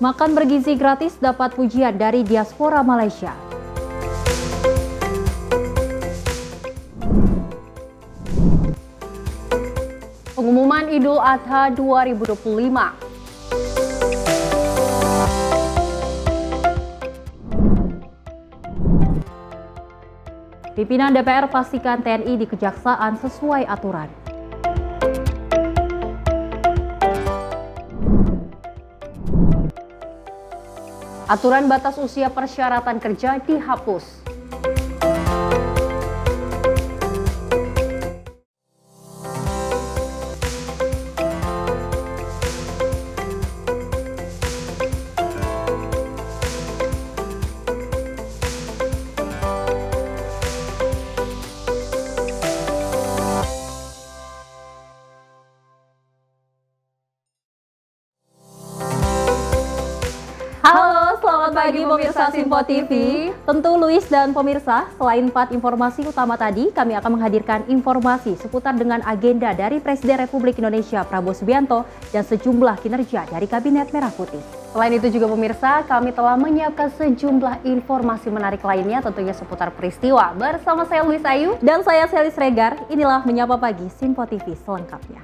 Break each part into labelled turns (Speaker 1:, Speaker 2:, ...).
Speaker 1: Makan bergizi gratis dapat pujian dari diaspora Malaysia. Pengumuman Idul Adha 2025. Pimpinan DPR pastikan TNI di Kejaksaan sesuai aturan. Aturan batas usia persyaratan kerja dihapus. Halo, selamat pagi pemirsa Simpo TV. Tentu Luis dan pemirsa, selain 4 informasi utama tadi, kami akan menghadirkan informasi seputar dengan agenda dari Presiden Republik Indonesia Prabowo Subianto dan sejumlah kinerja dari Kabinet Merah Putih. Selain itu juga pemirsa, kami telah menyiapkan sejumlah informasi menarik lainnya tentunya seputar peristiwa. Bersama saya Luis Ayu dan saya Selis Regar, inilah Menyapa Pagi Simpo TV selengkapnya.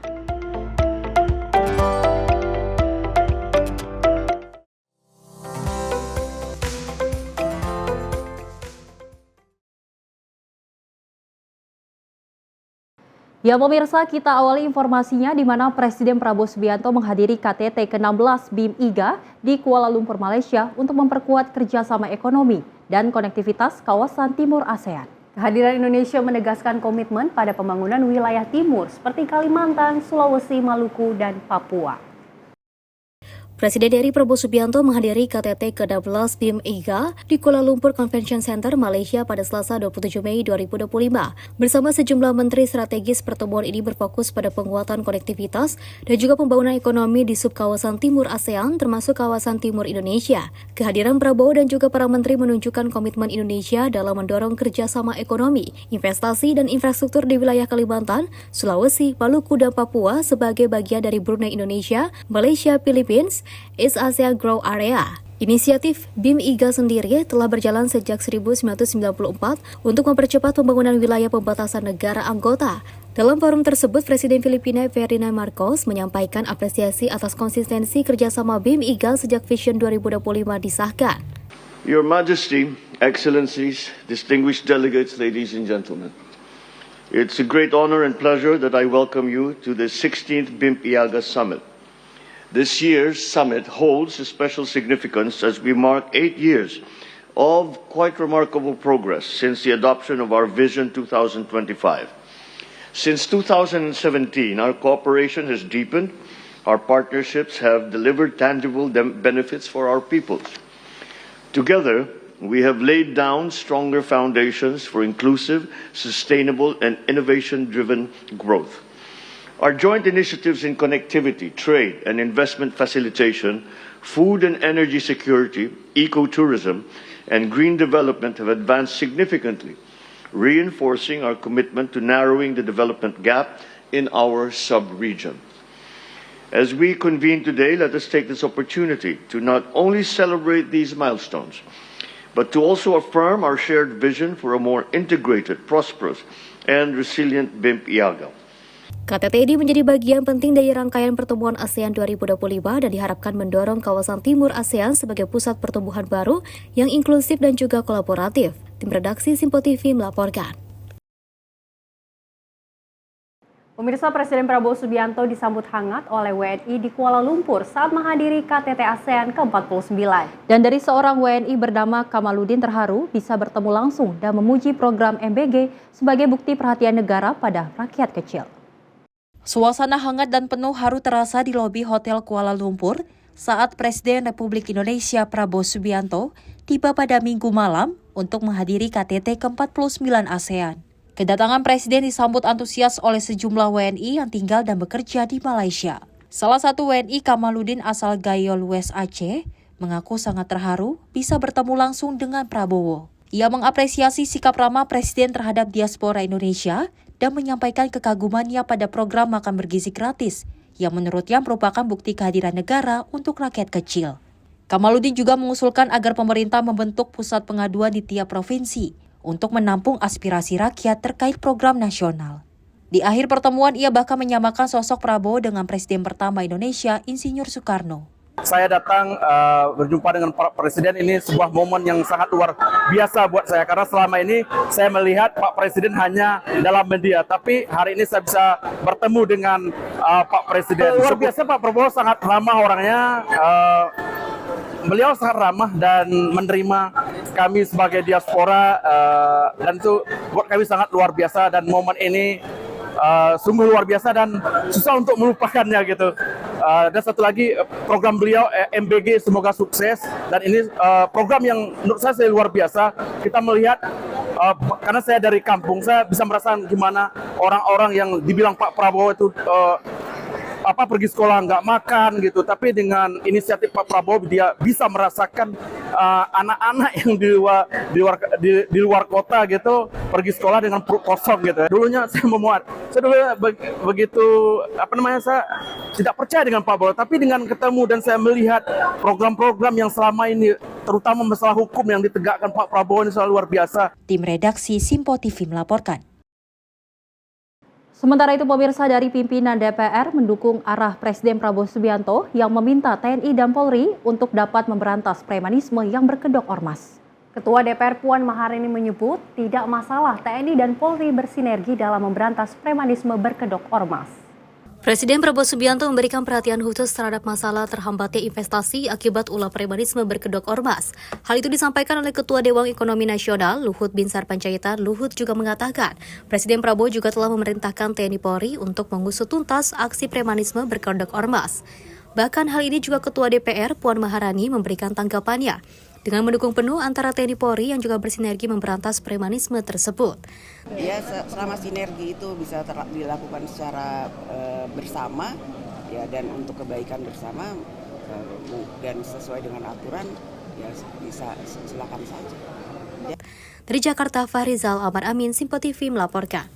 Speaker 1: Ya pemirsa, kita awali informasinya di mana Presiden Prabowo Subianto menghadiri KTT ke-16 BIM IGA di Kuala Lumpur, Malaysia untuk memperkuat kerjasama ekonomi dan konektivitas kawasan Timur ASEAN. Kehadiran Indonesia menegaskan komitmen pada pembangunan wilayah timur seperti Kalimantan, Sulawesi, Maluku, dan Papua.
Speaker 2: Presiden RI Prabowo Subianto menghadiri KTT ke-16 BIM IGA di Kuala Lumpur Convention Center, Malaysia pada Selasa 27 Mei 2025. Bersama sejumlah menteri strategis, pertemuan ini berfokus pada penguatan konektivitas dan juga pembangunan ekonomi di subkawasan Timur ASEAN termasuk kawasan Timur Indonesia. Kehadiran Prabowo dan juga para menteri menunjukkan komitmen Indonesia dalam mendorong kerjasama ekonomi, investasi dan infrastruktur di wilayah Kalimantan, Sulawesi, Maluku, dan Papua sebagai bagian dari Brunei Indonesia, Malaysia, Philippines, East Asia Growth Area. Inisiatif BIM IGA sendiri telah berjalan sejak 1994 untuk mempercepat pembangunan wilayah pembatasan negara anggota. Dalam forum tersebut, Presiden Filipina Ferdinand Marcos menyampaikan apresiasi atas konsistensi kerjasama BIM IGA sejak Vision 2025 disahkan.
Speaker 3: Your Majesty, Excellencies, distinguished delegates, ladies and gentlemen. It's a great honor and pleasure that I welcome you to the 16th BIM IGA Summit. This year's summit holds a special significance as we mark 8 years of quite remarkable progress since the adoption of our Vision 2025. Since 2017, our cooperation has deepened, our partnerships have delivered tangible benefits for our peoples. Together, we have laid down stronger foundations for inclusive, sustainable, and innovation-driven growth. Our joint initiatives in connectivity, trade and investment facilitation, food and energy security, ecotourism, and green development have advanced significantly, reinforcing our commitment to narrowing the development gap in our sub-region. As we convene today, let us take this opportunity to not only celebrate these milestones, but to also affirm our shared vision for a more integrated, prosperous, and resilient BIM IAGA.
Speaker 2: KTT ini menjadi bagian penting dari rangkaian pertemuan ASEAN 2025 dan diharapkan mendorong kawasan Timur ASEAN sebagai pusat pertumbuhan baru yang inklusif dan juga kolaboratif. Tim redaksi Simpo TV melaporkan.
Speaker 1: Pemirsa, Presiden Prabowo Subianto disambut hangat oleh WNI di Kuala Lumpur saat menghadiri KTT ASEAN ke-49. Dan dari seorang WNI bernama Kamaludin terharu bisa bertemu langsung dan memuji program MBG sebagai bukti perhatian negara pada rakyat kecil.
Speaker 4: Suasana hangat dan penuh haru terasa di lobi Hotel Kuala Lumpur saat Presiden Republik Indonesia Prabowo Subianto tiba pada Minggu malam untuk menghadiri KTT ke-49 ASEAN. Kedatangan Presiden disambut antusias oleh sejumlah WNI yang tinggal dan bekerja di Malaysia. Salah satu WNI Kamaludin asal Gayo Lues Aceh mengaku sangat terharu bisa bertemu langsung dengan Prabowo. Ia mengapresiasi sikap ramah Presiden terhadap diaspora Indonesia dan menyampaikan kekagumannya pada program makan bergizi gratis yang menurutnya merupakan bukti kehadiran negara untuk rakyat kecil. Kamaludin juga mengusulkan agar pemerintah membentuk pusat pengaduan di tiap provinsi untuk menampung aspirasi rakyat terkait program nasional. Di akhir pertemuan, ia bahkan menyamakan sosok Prabowo dengan Presiden pertama Indonesia, Insinyur Soekarno.
Speaker 5: Saya datang berjumpa dengan Pak Presiden, ini sebuah momen yang sangat luar biasa buat saya. Karena selama ini saya melihat Pak Presiden hanya dalam media, tapi hari ini saya bisa bertemu dengan Pak Presiden. Luar biasa, Pak Prabowo sangat ramah orangnya. Beliau sangat ramah dan menerima kami sebagai diaspora, dan itu buat kami sangat luar biasa, dan momen ini sungguh luar biasa dan susah untuk melupakannya gitu. Dan satu lagi program beliau MBG semoga sukses, dan ini program yang menurut saya luar biasa. Kita melihat karena saya dari kampung, saya bisa merasakan gimana orang-orang yang dibilang Pak Prabowo itu pergi sekolah nggak makan gitu, tapi dengan inisiatif Pak Prabowo dia bisa merasakan anak-anak yang di luar kota gitu pergi sekolah dengan perut kosong gitu. Dulunya saya memuat, saya dulu begitu saya tidak percaya dengan Pak Prabowo, tapi dengan ketemu dan saya melihat program-program yang selama ini terutama masalah hukum yang ditegakkan Pak Prabowo ini selalu luar biasa.
Speaker 4: Tim redaksi Simpo TV melaporkan.
Speaker 1: Sementara itu, pemirsa, dari pimpinan DPR mendukung arah Presiden Prabowo Subianto yang meminta TNI dan Polri untuk dapat memberantas premanisme yang berkedok ormas. Ketua DPR Puan Maharani menyebut tidak masalah TNI dan Polri bersinergi dalam memberantas premanisme berkedok ormas.
Speaker 2: Presiden Prabowo Subianto memberikan perhatian khusus terhadap masalah terhambatnya investasi akibat ulah premanisme berkedok ormas. Hal itu disampaikan oleh Ketua Dewan Ekonomi Nasional, Luhut Binsar Panjaitan. Luhut juga mengatakan, Presiden Prabowo juga telah memerintahkan TNI Polri untuk mengusut tuntas aksi premanisme berkedok ormas. Bahkan hal ini juga Ketua DPR Puan Maharani memberikan tanggapannya dengan mendukung penuh antara TNI Polri yang juga bersinergi memberantas premanisme tersebut.
Speaker 6: Ya, selama sinergi itu bisa dilakukan secara bersama, ya, dan untuk kebaikan bersama dan sesuai dengan aturan, ya bisa silakan saja. Ya.
Speaker 2: Dari Jakarta, Fahrizal Ahmad Amin, Simpo TV melaporkan.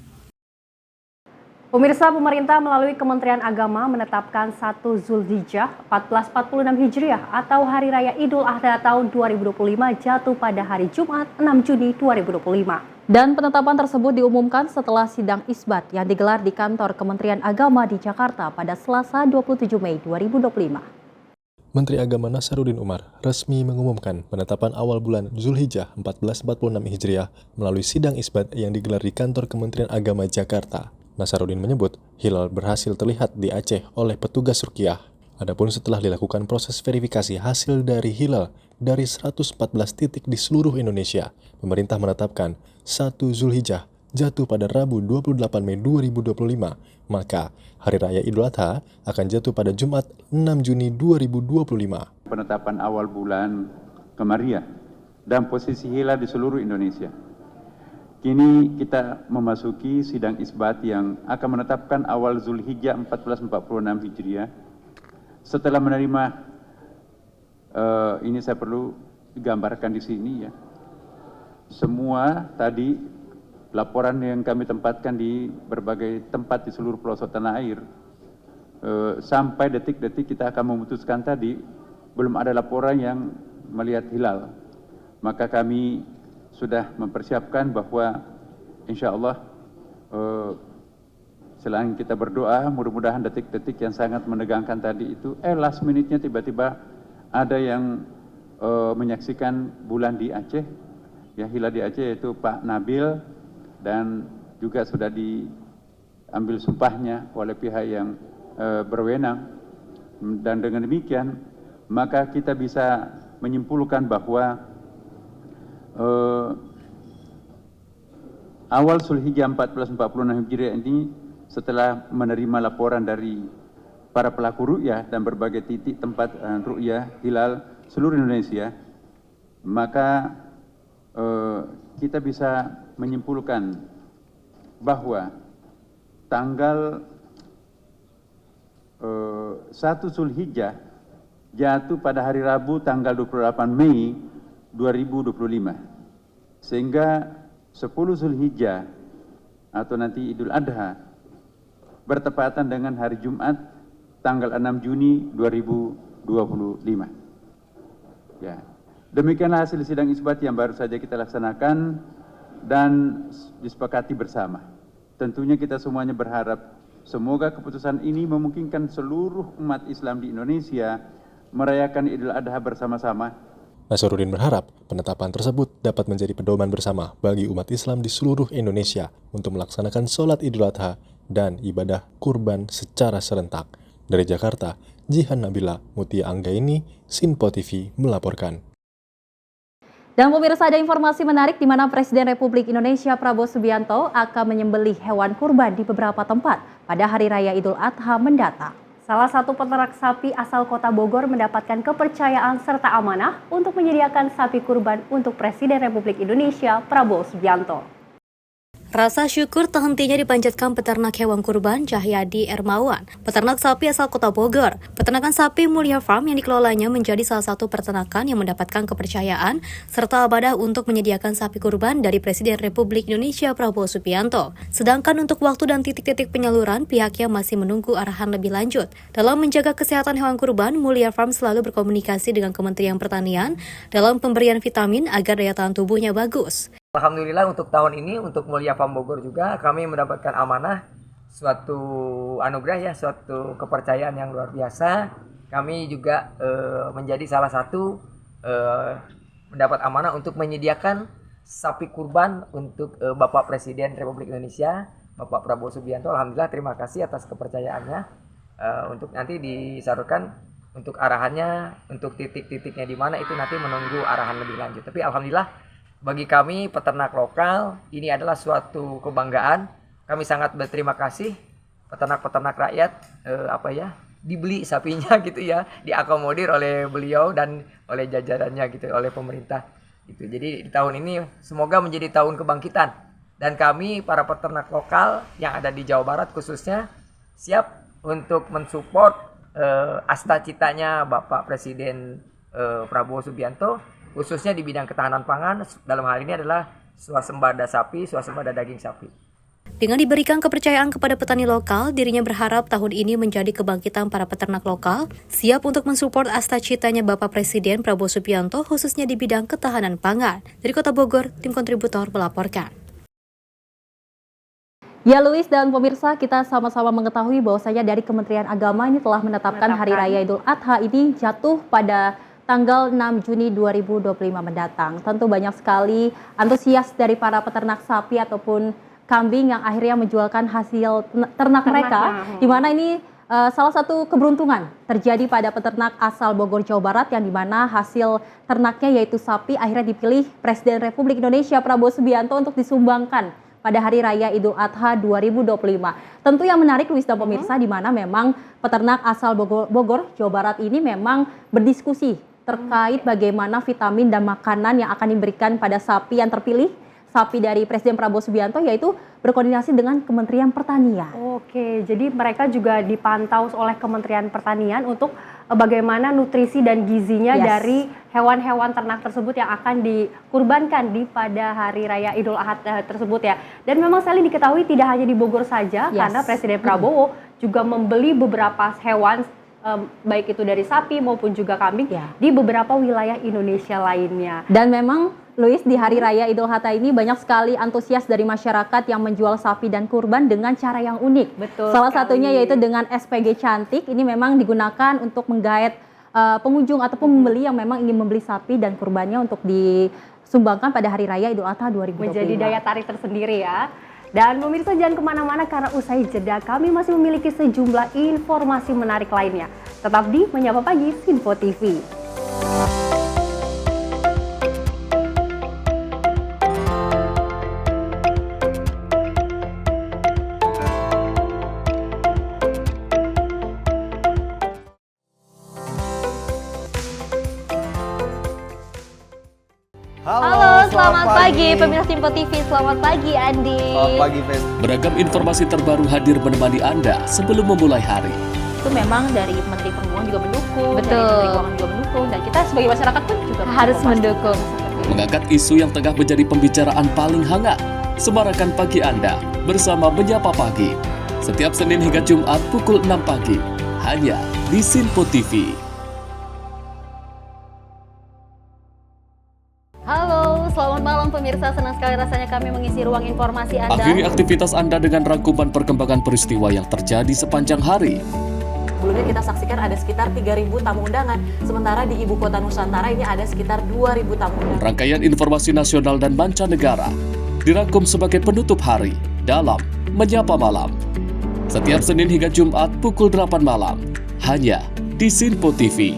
Speaker 1: Pemirsa, pemerintah melalui Kementerian Agama menetapkan 1 Zulhijjah 1446 Hijriah atau Hari Raya Idul Adha tahun 2025 jatuh pada hari Jumat 6 Juni 2025. Dan penetapan tersebut diumumkan setelah sidang isbat yang digelar di kantor Kementerian Agama di Jakarta pada Selasa 27 Mei 2025.
Speaker 7: Menteri Agama Nasaruddin Umar resmi mengumumkan penetapan awal bulan Zulhijjah 1446 Hijriah melalui sidang isbat yang digelar di kantor Kementerian Agama Jakarta. Nasaruddin menyebut hilal berhasil terlihat di Aceh oleh petugas Ruqyah. Adapun setelah dilakukan proses verifikasi hasil dari hilal dari 114 titik di seluruh Indonesia, pemerintah menetapkan 1 Zulhijjah jatuh pada Rabu 28 Mei 2025, maka Hari Raya Idul Adha akan jatuh pada Jumat 6 Juni 2025.
Speaker 8: Penetapan awal bulan Qamariah dan posisi hilal di seluruh Indonesia. Kini kita memasuki sidang isbat yang akan menetapkan awal Zulhijjah 1446 Hijriah. Setelah menerima, ini saya perlu gambarkan di sini ya. Semua tadi laporan yang kami tempatkan di berbagai tempat di seluruh pelosok tanah air, sampai detik-detik kita akan memutuskan tadi, belum ada laporan yang melihat hilal. Maka kami sudah mempersiapkan bahwa insya Allah selain kita berdoa, mudah-mudahan detik-detik yang sangat menegangkan tadi itu, last minute-nya tiba-tiba ada yang menyaksikan bulan di Aceh, ya hilal di Aceh, yaitu Pak Nabil, dan juga sudah diambil sumpahnya oleh pihak yang berwenang. Dan dengan demikian, maka kita bisa menyimpulkan bahwa awal Zulhijjah 1446 Hijriah ini setelah menerima laporan dari para pelaku ru'yah dan berbagai titik tempat ru'yah hilal seluruh Indonesia, maka kita bisa menyimpulkan bahwa tanggal 1 Zulhijjah jatuh pada hari Rabu tanggal 28 Mei 2025, sehingga 10 Zulhijjah atau nanti Idul Adha bertepatan dengan hari Jumat tanggal 6 Juni 2025. Ya. Demikianlah hasil sidang isbat yang baru saja kita laksanakan dan disepakati bersama. Tentunya kita semuanya berharap semoga keputusan ini memungkinkan seluruh umat Islam di Indonesia merayakan Idul Adha bersama-sama.
Speaker 7: Nasaruddin berharap penetapan tersebut dapat menjadi pedoman bersama bagi umat Islam di seluruh Indonesia untuk melaksanakan sholat Idul Adha dan ibadah kurban secara serentak. Dari Jakarta, Jihan Nabila Mutia Anggaini, Sinpo TV melaporkan.
Speaker 1: Dan pemirsa, ada informasi menarik di mana Presiden Republik Indonesia Prabowo Subianto akan menyembelih hewan kurban di beberapa tempat pada Hari Raya Idul Adha mendatang. Salah satu peternak sapi asal Kota Bogor mendapatkan kepercayaan serta amanah untuk menyediakan sapi kurban untuk Presiden Republik Indonesia Prabowo Subianto.
Speaker 2: Rasa syukur tak hentinya dipanjatkan peternak hewan kurban Cahyadi Ermawan, peternak sapi asal Kota Bogor. Peternakan sapi Mulia Farm yang dikelolanya menjadi salah satu peternakan yang mendapatkan kepercayaan serta amanah untuk menyediakan sapi kurban dari Presiden Republik Indonesia Prabowo Subianto. Sedangkan untuk waktu dan titik-titik penyaluran, pihaknya masih menunggu arahan lebih lanjut. Dalam menjaga kesehatan hewan kurban, Mulia Farm selalu berkomunikasi dengan Kementerian Pertanian dalam pemberian vitamin agar daya tahan tubuhnya bagus.
Speaker 9: Alhamdulillah untuk tahun ini, untuk Mulia Farm Bogor juga kami mendapatkan amanah, suatu anugerah ya, suatu kepercayaan yang luar biasa. Kami juga menjadi salah satu mendapat amanah untuk menyediakan sapi kurban untuk Bapak Presiden Republik Indonesia, Bapak Prabowo Subianto. Alhamdulillah, terima kasih atas kepercayaannya untuk nanti disalurkan untuk arahannya, untuk titik-titiknya di mana itu nanti menunggu arahan lebih lanjut. Tapi alhamdulillah, bagi kami peternak lokal ini adalah suatu kebanggaan. Kami sangat berterima kasih peternak-peternak rakyat dibeli sapinya gitu ya, diakomodir oleh beliau dan oleh jajarannya gitu, oleh pemerintah gitu. Jadi di tahun ini semoga menjadi tahun kebangkitan dan kami para peternak lokal yang ada di Jawa Barat khususnya siap untuk mensupport asta-citanya Bapak Presiden Prabowo Subianto, khususnya di bidang ketahanan pangan, dalam hal ini adalah swasembada sapi, swasembada daging sapi.
Speaker 2: Dengan diberikan kepercayaan kepada petani lokal, dirinya berharap tahun ini menjadi kebangkitan para peternak lokal, siap untuk mensupport asta-citanya Bapak Presiden Prabowo Subianto, khususnya di bidang ketahanan pangan. Dari Kota Bogor, tim kontributor melaporkan.
Speaker 1: Ya Luis dan pemirsa, kita sama-sama mengetahui bahwasanya dari Kementerian Agama ini telah menetapkan Hari Raya Idul Adha ini jatuh pada tanggal 6 Juni 2025 mendatang. Tentu banyak sekali antusias dari para peternak sapi ataupun kambing yang akhirnya menjualkan hasil ternak mereka, di mana ini salah satu keberuntungan terjadi pada peternak asal Bogor, Jawa Barat, yang di mana hasil ternaknya yaitu sapi akhirnya dipilih Presiden Republik Indonesia Prabowo Subianto untuk disumbangkan pada Hari Raya Idul Adha 2025. Tentu yang menarik Luis dan pemirsa, di mana memang peternak asal Bogor, Jawa Barat ini memang berdiskusi terkait bagaimana vitamin dan makanan yang akan diberikan pada sapi yang terpilih, sapi dari Presiden Prabowo Subianto, yaitu berkoordinasi dengan Kementerian Pertanian.
Speaker 10: Oke, jadi mereka juga dipantau oleh Kementerian Pertanian untuk bagaimana nutrisi dan gizinya dari hewan-hewan ternak tersebut yang akan dikurbankan pada Hari Raya Idul Adha tersebut ya. Dan memang sekali diketahui tidak hanya di Bogor saja, karena Presiden Prabowo juga membeli beberapa hewan, baik itu dari sapi maupun juga kambing di beberapa wilayah Indonesia lainnya.
Speaker 1: Dan memang Luis, di Hari Raya Idul Adha ini banyak sekali antusias dari masyarakat yang menjual sapi dan kurban dengan cara yang unik.
Speaker 10: Betul.
Speaker 1: Salah satunya yaitu dengan SPG cantik. Ini memang digunakan untuk menggait pengunjung ataupun pembeli yang memang ingin membeli sapi dan kurbannya untuk disumbangkan pada Hari Raya Idul Adha 2025.
Speaker 10: Menjadi daya tarik tersendiri ya. Dan pemirsa jangan kemana-mana karena usai jeda kami masih memiliki sejumlah informasi menarik lainnya. Tetap di Menyapa Pagi Sinpo TV.
Speaker 1: Halo, selamat pagi pemirsa Sinpo TV. Selamat pagi Andi.
Speaker 11: Selamat pagi, Fen.
Speaker 12: Beragam informasi terbaru hadir menemani Anda sebelum memulai hari.
Speaker 1: Itu memang dari Menteri Perhubungan juga mendukung,
Speaker 10: Betul.
Speaker 1: dari Menteri Keuangan juga mendukung, dan kita sebagai masyarakat pun juga
Speaker 10: Harus mendukung.
Speaker 12: Mengangkat isu yang tengah menjadi pembicaraan paling hangat. Semarakan pagi Anda bersama Menyapa Pagi. Setiap Senin hingga Jumat pukul 6 pagi. Hanya di Sinpo TV.
Speaker 1: pemirsa, senang sekali rasanya kami mengisi ruang informasi Anda.
Speaker 12: Akhiri aktivitas Anda dengan rangkuman perkembangan peristiwa yang terjadi sepanjang hari.
Speaker 11: Sebelumnya kita saksikan ada sekitar 3.000 tamu undangan, sementara di Ibu Kota Nusantara ini ada sekitar 2.000 tamu undangan.
Speaker 12: Rangkaian informasi nasional dan mancanegara dirangkum sebagai penutup hari dalam Menyapa Malam. Setiap Senin hingga Jumat pukul 8 malam, hanya di Sinpo TV.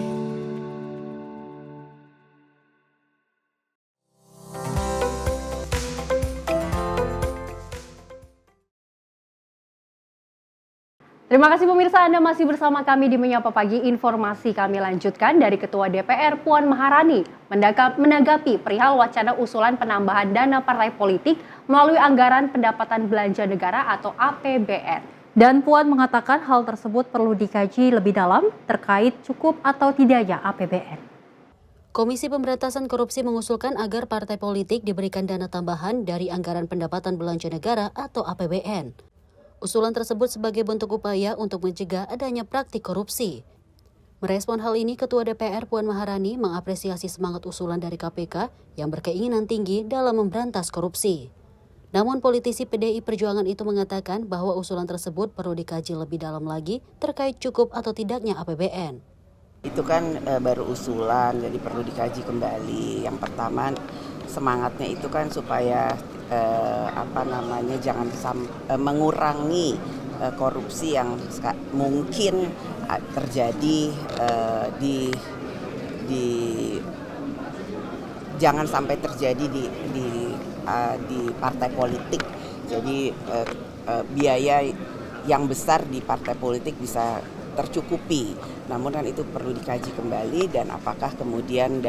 Speaker 10: Terima kasih pemirsa, Anda masih bersama kami di Menyapa Pagi. Informasi kami lanjutkan dari Ketua DPR Puan Maharani menanggapi perihal wacana usulan penambahan dana partai politik melalui anggaran pendapatan belanja negara atau APBN.
Speaker 1: Dan Puan mengatakan hal tersebut perlu dikaji lebih dalam terkait cukup atau tidaknya APBN.
Speaker 2: Komisi Pemberantasan Korupsi mengusulkan agar partai politik diberikan dana tambahan dari anggaran pendapatan belanja negara atau APBN. Usulan tersebut sebagai bentuk upaya untuk mencegah adanya praktik korupsi. Merespon hal ini, Ketua DPR Puan Maharani mengapresiasi semangat usulan dari KPK yang berkeinginan tinggi dalam memberantas korupsi. Namun politisi PDI Perjuangan itu mengatakan bahwa usulan tersebut perlu dikaji lebih dalam lagi terkait cukup atau tidaknya APBN.
Speaker 6: Itu kan baru usulan, jadi perlu dikaji kembali. Yang pertama semangatnya itu kan supaya jangan mengurangi korupsi yang mungkin terjadi jangan sampai terjadi di partai politik. Jadi biaya yang besar di partai politik bisa tercukupi. Namun kan itu perlu dikaji kembali, dan apakah kemudian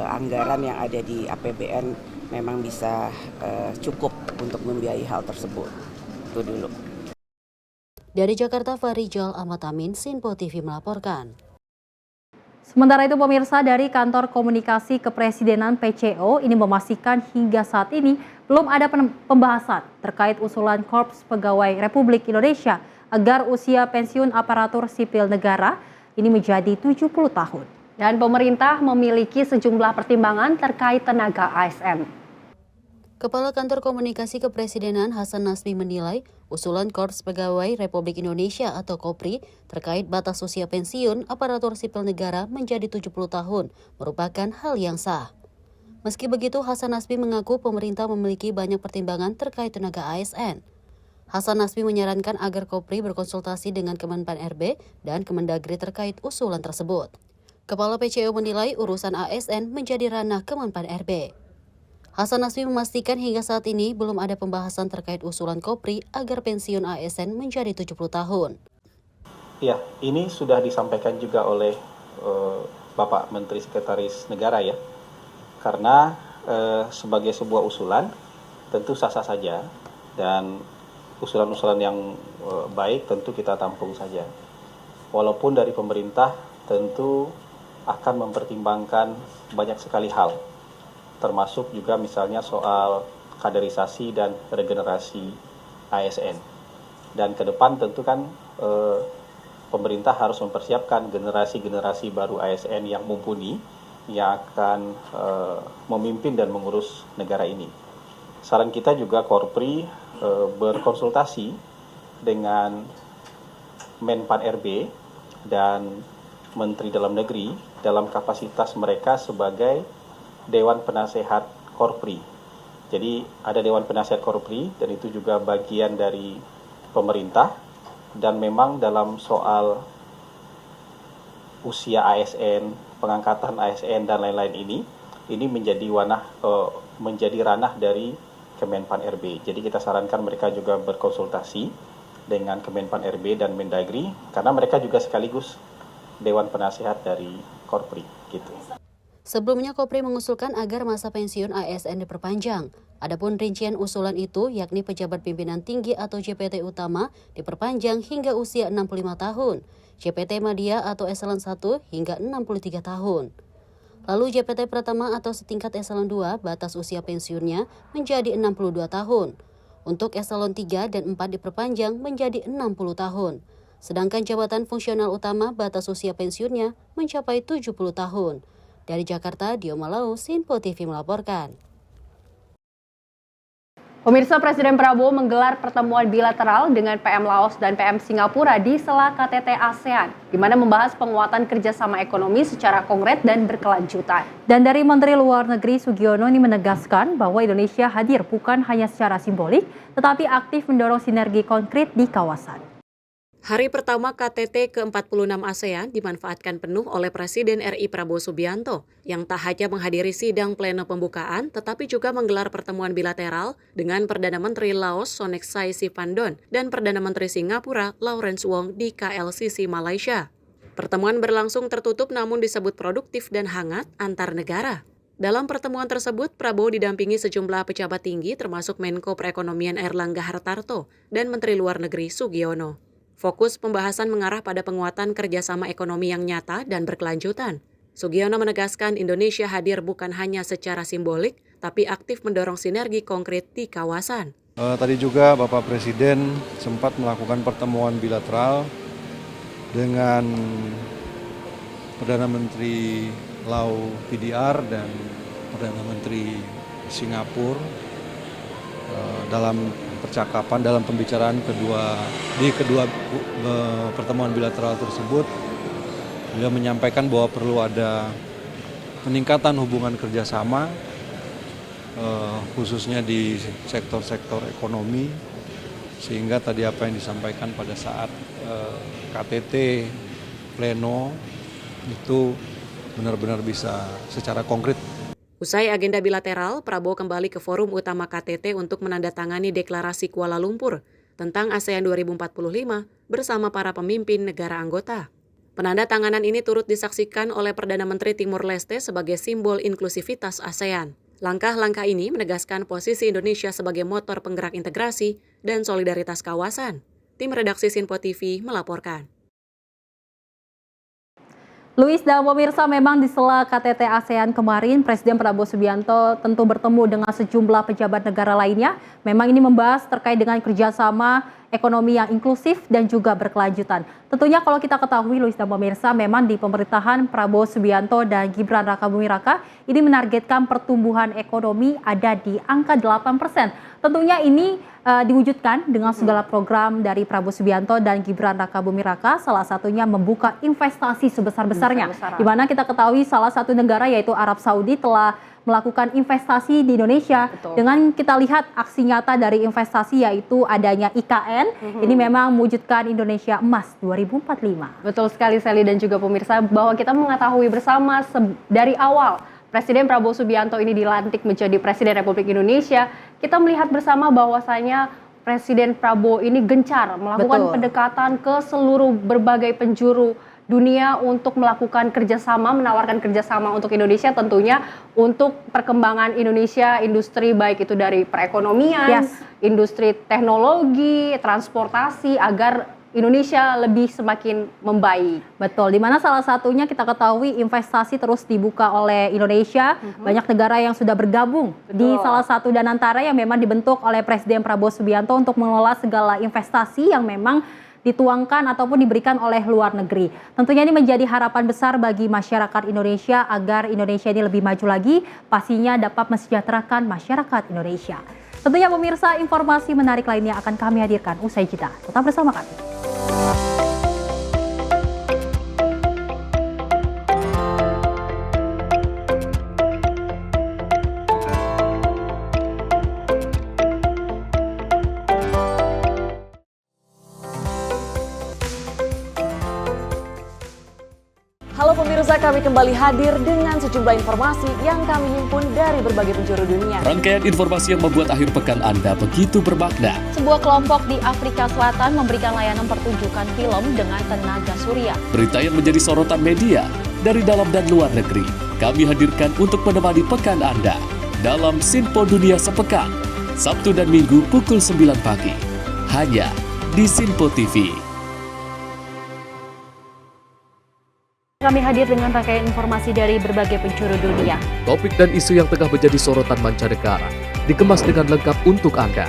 Speaker 6: anggaran yang ada di APBN memang bisa cukup untuk membiayai hal tersebut. Itu dulu.
Speaker 2: Dari Jakarta, Farijal Ahmad Amin, Sinpo TV melaporkan.
Speaker 1: Sementara itu pemirsa, dari Kantor Komunikasi Kepresidenan PCO ini memastikan hingga saat ini belum ada pembahasan terkait usulan Korps Pegawai Republik Indonesia agar usia pensiun aparatur sipil negara ini menjadi 70 tahun.
Speaker 10: Dan pemerintah memiliki sejumlah pertimbangan terkait tenaga ASN.
Speaker 2: Kepala Kantor Komunikasi Kepresidenan Hasan Nasbi menilai usulan Korps Pegawai Republik Indonesia atau KOPRI terkait batas usia pensiun aparatur sipil negara menjadi 70 tahun merupakan hal yang sah. Meski begitu, Hasan Nasbi mengaku pemerintah memiliki banyak pertimbangan terkait tenaga ASN. Hasan Nasbi menyarankan agar KOPRI berkonsultasi dengan Kemenpan RB dan Kemendagri terkait usulan tersebut. Kepala PCO menilai urusan ASN menjadi ranah Kemenpan RB. Hasan Nasbi memastikan hingga saat ini belum ada pembahasan terkait usulan KOPRI agar pensiun ASN menjadi 70 tahun.
Speaker 13: Ya, ini sudah disampaikan juga oleh Bapak Menteri Sekretaris Negara ya. Karena sebagai sebuah usulan tentu sah-sah saja, dan usulan-usulan yang baik tentu kita tampung saja. Walaupun dari pemerintah tentu akan mempertimbangkan banyak sekali hal, termasuk juga misalnya soal kaderisasi dan regenerasi ASN. Dan ke depan tentu kan pemerintah harus mempersiapkan generasi-generasi baru ASN yang mumpuni, yang akan memimpin dan mengurus negara ini. Saran kita juga KOPRI berkonsultasi dengan Menpan RB dan Menteri Dalam Negeri dalam kapasitas mereka sebagai Dewan Penasehat KOPRI. Jadi ada Dewan Penasehat KOPRI, dan itu juga bagian dari pemerintah. Dan memang dalam soal usia ASN, pengangkatan ASN dan lain-lain ini menjadi ranah dari Kemenpan RB. Jadi kita sarankan mereka juga berkonsultasi dengan Kemenpan RB dan Mendagri, karena mereka juga sekaligus Dewan Penasehat dari KOPRI gitu.
Speaker 2: Sebelumnya KOPRI mengusulkan agar masa pensiun ASN diperpanjang. Adapun rincian usulan itu yakni pejabat pimpinan tinggi atau JPT utama diperpanjang hingga usia 65 tahun, JPT Madya atau Eselon 1 hingga 63 tahun. Lalu JPT Pratama atau setingkat Eselon 2 batas usia pensiunnya menjadi 62 tahun. Untuk Eselon 3 dan 4 diperpanjang menjadi 60 tahun. Sedangkan jabatan fungsional utama batas usia pensiunnya mencapai 70 tahun. Dari Jakarta, Dio Malau, Sinpo TV melaporkan.
Speaker 10: Pemirsa, Presiden Prabowo menggelar pertemuan bilateral dengan PM Laos dan PM Singapura di sela KTT ASEAN, di mana membahas penguatan kerjasama ekonomi secara konkret dan berkelanjutan.
Speaker 1: Dan dari Menteri Luar Negeri Sugiono ini menegaskan bahwa Indonesia hadir bukan hanya secara simbolik, tetapi aktif mendorong sinergi konkret di kawasan.
Speaker 11: Hari pertama KTT ke-46 ASEAN dimanfaatkan penuh oleh Presiden RI Prabowo Subianto yang tak hanya menghadiri sidang pleno pembukaan tetapi juga menggelar pertemuan bilateral dengan Perdana Menteri Laos Sonexay Siphandone dan Perdana Menteri Singapura Lawrence Wong di KLCC Malaysia. Pertemuan berlangsung tertutup namun disebut produktif dan hangat antar negara. Dalam pertemuan tersebut, Prabowo didampingi sejumlah pejabat tinggi termasuk Menko Perekonomian Airlangga Hartarto dan Menteri Luar Negeri Sugiono. Fokus pembahasan mengarah pada penguatan kerjasama ekonomi yang nyata dan berkelanjutan. Sugiono menegaskan Indonesia hadir bukan hanya secara simbolik, tapi aktif mendorong sinergi konkret di kawasan.
Speaker 14: Tadi juga Bapak Presiden sempat melakukan pertemuan bilateral dengan Perdana Menteri Laos PDR dan Perdana Menteri Singapura dalam percakapan dalam pembicaraan di kedua pertemuan bilateral tersebut, beliau menyampaikan bahwa perlu ada peningkatan hubungan kerjasama khususnya di sektor-sektor ekonomi, sehingga tadi apa yang disampaikan pada saat KTT pleno itu benar-benar bisa secara konkret.
Speaker 11: Usai agenda bilateral, Prabowo kembali ke forum utama KTT untuk menandatangani deklarasi Kuala Lumpur tentang ASEAN 2045 bersama para pemimpin negara anggota. Penandatanganan ini turut disaksikan oleh Perdana Menteri Timur Leste sebagai simbol inklusivitas ASEAN. Langkah-langkah ini menegaskan posisi Indonesia sebagai motor penggerak integrasi dan solidaritas kawasan. Tim redaksi Sinpo TV melaporkan.
Speaker 1: Luis dan pemirsa, memang di sela KTT ASEAN kemarin, Presiden Prabowo Subianto tentu bertemu dengan sejumlah pejabat negara lainnya. Memang ini membahas terkait dengan kerjasama ekonomi yang inklusif dan juga berkelanjutan. Tentunya kalau kita ketahui, Luis dan pemirsa, memang di pemerintahan Prabowo Subianto dan Gibran Rakabuming Raka ini menargetkan pertumbuhan ekonomi ada di angka 8%. Tentunya ini diwujudkan dengan segala program dari Prabowo Subianto dan Gibran Rakabuming Raka, salah satunya membuka investasi sebesar-besarnya. Di mana kita ketahui salah satu negara yaitu Arab Saudi telah melakukan investasi di Indonesia. Betul. Dengan kita lihat aksi nyata dari investasi yaitu adanya IKN, ini memang mewujudkan Indonesia Emas 2045.
Speaker 10: Betul sekali Sally dan juga pemirsa, bahwa kita mengetahui bersama dari awal Presiden Prabowo Subianto ini dilantik menjadi Presiden Republik Indonesia, kita melihat bersama bahwasanya Presiden Prabowo ini gencar melakukan pendekatan ke seluruh berbagai penjuru dunia untuk melakukan kerjasama, menawarkan kerjasama untuk Indonesia, tentunya untuk perkembangan Indonesia, industri baik itu dari perekonomian, industri teknologi, transportasi, agar Indonesia lebih semakin membaik.
Speaker 1: Betul, di mana salah satunya kita ketahui investasi terus dibuka oleh Indonesia. Banyak negara yang sudah bergabung di salah satu danantara yang memang dibentuk oleh Presiden Prabowo Subianto untuk mengelola segala investasi yang memang dituangkan ataupun diberikan oleh luar negeri. Tentunya ini menjadi harapan besar bagi masyarakat Indonesia agar Indonesia ini lebih maju lagi, pastinya dapat mensejahterakan masyarakat Indonesia. Tentunya pemirsa, informasi menarik lainnya akan kami hadirkan usai jeda. Tetap bersama kami.
Speaker 11: Halo pemirsa, kami kembali hadir dengan sejumlah informasi yang kami himpun dari berbagai penjuru dunia.
Speaker 12: Rangkaian informasi yang membuat akhir pekan Anda begitu bermakna.
Speaker 1: Sebuah kelompok di Afrika Selatan memberikan layanan pertunjukan film dengan tenaga surya.
Speaker 12: Berita yang menjadi sorotan media dari dalam dan luar negeri, kami hadirkan untuk menemani pekan Anda dalam Sinpo Dunia Sepekan, Sabtu dan Minggu pukul 9 pagi, hanya di Sinpo TV.
Speaker 10: Kami hadir dengan rangkaian informasi dari berbagai penjuru dunia.
Speaker 12: Topik dan isu yang tengah menjadi sorotan mancanegara dikemas dengan lengkap untuk Anda.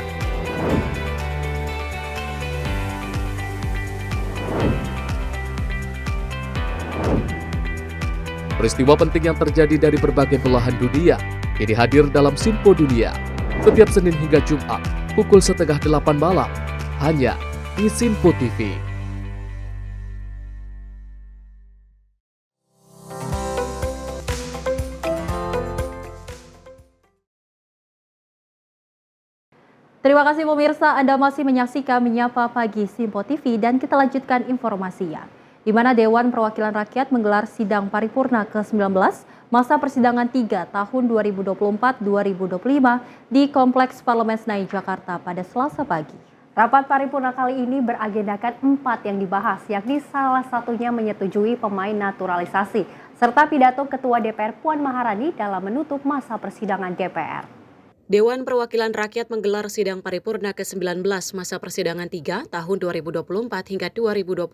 Speaker 12: Peristiwa penting yang terjadi dari berbagai belahan dunia ini hadir dalam Sinpo Dunia setiap Senin hingga Jumat pukul 7:30 malam, hanya di Sinpo TV.
Speaker 1: Terima kasih pemirsa, Anda masih menyaksikan Menyapa Pagi Sinpo TV dan kita lanjutkan informasinya. Di mana Dewan Perwakilan Rakyat menggelar sidang paripurna ke-19 masa persidangan 3 tahun 2024-2025 di Kompleks Parlemen Senayan, Jakarta pada Selasa pagi.
Speaker 10: Rapat paripurna kali ini beragendakan 4 yang dibahas, yakni salah satunya menyetujui pemain naturalisasi, serta pidato Ketua DPR Puan Maharani dalam menutup masa persidangan DPR.
Speaker 11: Dewan Perwakilan Rakyat menggelar sidang paripurna ke-19 masa persidangan 3 tahun 2024 hingga 2025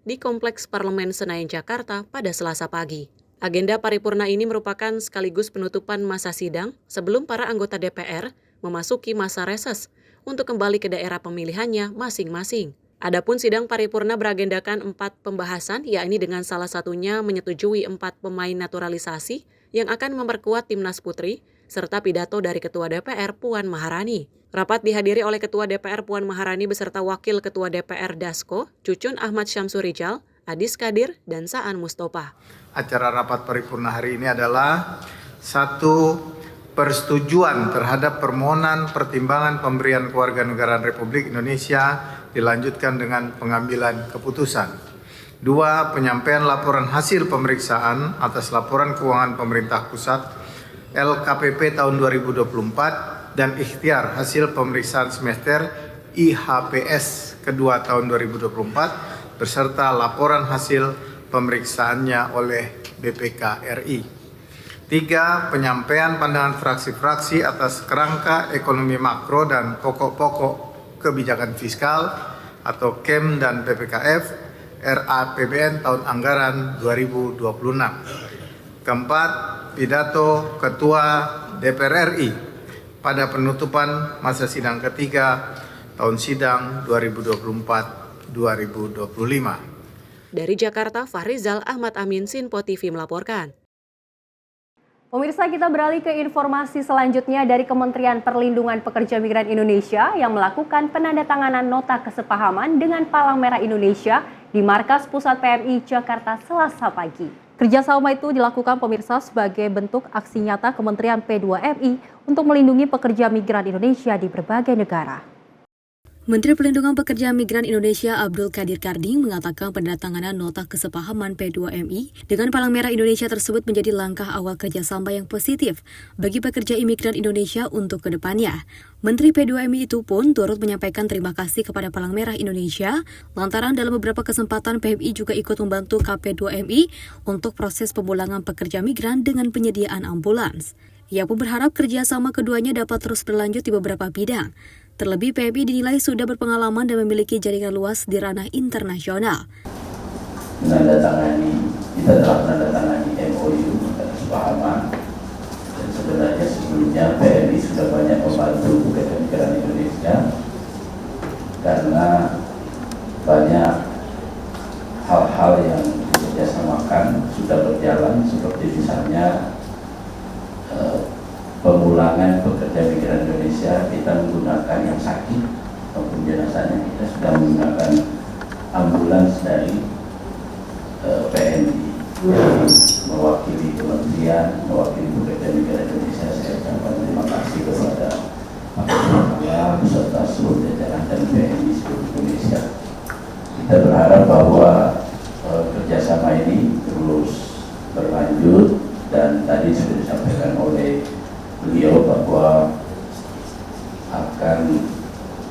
Speaker 11: di Kompleks Parlemen Senayan, Jakarta pada Selasa pagi. Agenda paripurna ini merupakan sekaligus penutupan masa sidang sebelum para anggota DPR memasuki masa reses untuk kembali ke daerah pemilihannya masing-masing. Adapun sidang paripurna beragendakan 4 pembahasan, yakni dengan salah satunya menyetujui 4 pemain naturalisasi yang akan memperkuat timnas putri, serta pidato dari Ketua DPR Puan Maharani. Rapat dihadiri oleh Ketua DPR Puan Maharani beserta Wakil Ketua DPR Dasko, Cucun Ahmad Syamsurijal, Adis Kadir, dan Saan Mustopa.
Speaker 15: Acara rapat paripurna hari ini adalah 1. Persetujuan terhadap permohonan pertimbangan pemberian kewarganegaraan Republik Indonesia dilanjutkan dengan pengambilan keputusan. 2. Penyampaian laporan hasil pemeriksaan atas laporan keuangan pemerintah pusat LKPP tahun 2024 dan ikhtiar hasil pemeriksaan semester IHPS kedua tahun 2024 beserta laporan hasil pemeriksaannya oleh BPK RI. 3. Penyampaian pandangan fraksi-fraksi atas kerangka ekonomi makro dan pokok-pokok kebijakan fiskal atau KEM dan PPKF RAPBN tahun anggaran 2026. 4. Pidato Ketua DPR RI pada penutupan masa sidang ketiga tahun sidang 2024-2025.
Speaker 11: Dari Jakarta, Fahrizal Ahmad Amin, Sinpo TV melaporkan.
Speaker 10: Pemirsa, kita beralih ke informasi selanjutnya dari Kementerian Perlindungan Pekerja Migran Indonesia yang melakukan penandatanganan nota kesepahaman dengan Palang Merah Indonesia di Markas Pusat PMI Jakarta Selasa pagi.
Speaker 1: Kerjasama itu dilakukan pemirsa sebagai bentuk aksi nyata Kementerian P2MI untuk melindungi pekerja migran Indonesia di berbagai negara.
Speaker 2: Menteri Perlindungan Pekerja Migran Indonesia Abdul Qadir Karding mengatakan penandatanganan nota kesepahaman P2MI dengan Palang Merah Indonesia tersebut menjadi langkah awal kerjasama yang positif bagi pekerja imigran Indonesia untuk kedepannya. Menteri P2MI itu pun turut menyampaikan terima kasih kepada Palang Merah Indonesia lantaran dalam beberapa kesempatan PMI juga ikut membantu KP2MI untuk proses pemulangan pekerja migran dengan penyediaan ambulans. Ia pun berharap kerjasama keduanya dapat terus berlanjut di beberapa bidang. Terlebih PMI dinilai sudah berpengalaman dan memiliki jaringan luas di ranah internasional.
Speaker 16: Kita telah menandatangani MOU kesepahaman dan sebenarnya sebelumnya PMI sudah banyak membantu pekerja migran Indonesia karena banyak hal-hal yang dikerjasamakan sudah berjalan seperti misalnya pemulangan pekerja migran Indonesia kita menggunakan yang sakit maupun jenazahnya kita sudah menggunakan ambulans dari PMI. Mewakili kementerian, mewakili pekerja migran Indonesia, saya ucapkan terima kasih kepada Pak Kepala beserta seluruh jajaran dan PMI seluruh Indonesia. Kita berharap bahwa kerjasama ini terus berlanjut dan tadi sudah disampaikan oleh beliau bahwa akan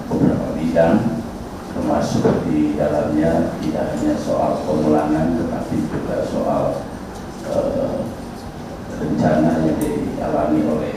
Speaker 16: beberapa bidang termasuk di dalamnya tidak hanya soal pemulangan tetapi juga soal rencana yang dialami oleh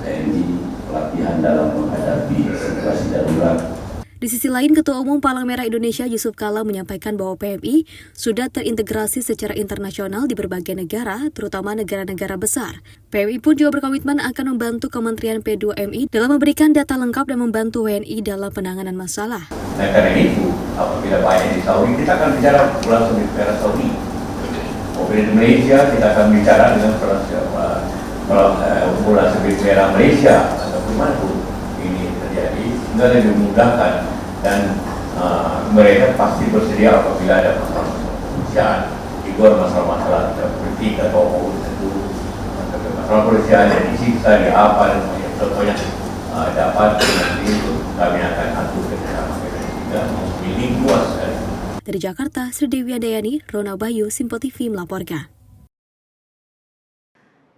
Speaker 16: TNI, pelatihan dalam menghadapi situasi darurat.
Speaker 2: Di sisi lain, Ketua Umum Palang Merah Indonesia Yusuf Kala menyampaikan bahwa PMI sudah terintegrasi secara internasional di berbagai negara, terutama negara-negara besar. PMI pun juga berkomitmen akan membantu Kementerian P2MI dalam memberikan data lengkap dan membantu WNI dalam penanganan masalah.
Speaker 16: Nah, karena itu, apabila banyak di Saudi, kita akan bicara pulang Sabit Merah Saudi. Apabila di Malaysia, kita akan bicara dengan pulang Sabit Merah Malaysia. Ataupun manapun ini terjadi, sehingga lebih memudahkan dan mereka pasti bersedia apabila ada masalah kemanusiaan di luar masalah-masalah politik atau tentu masalah kemanusiaan yang disiksa, di apa dan contohnya dapat nanti kami akan atur bersama dengan ini luas sekali.
Speaker 2: Dari Jakarta, Sri Dewi Andayani, Rona Bayu, Simpo TV melaporkan.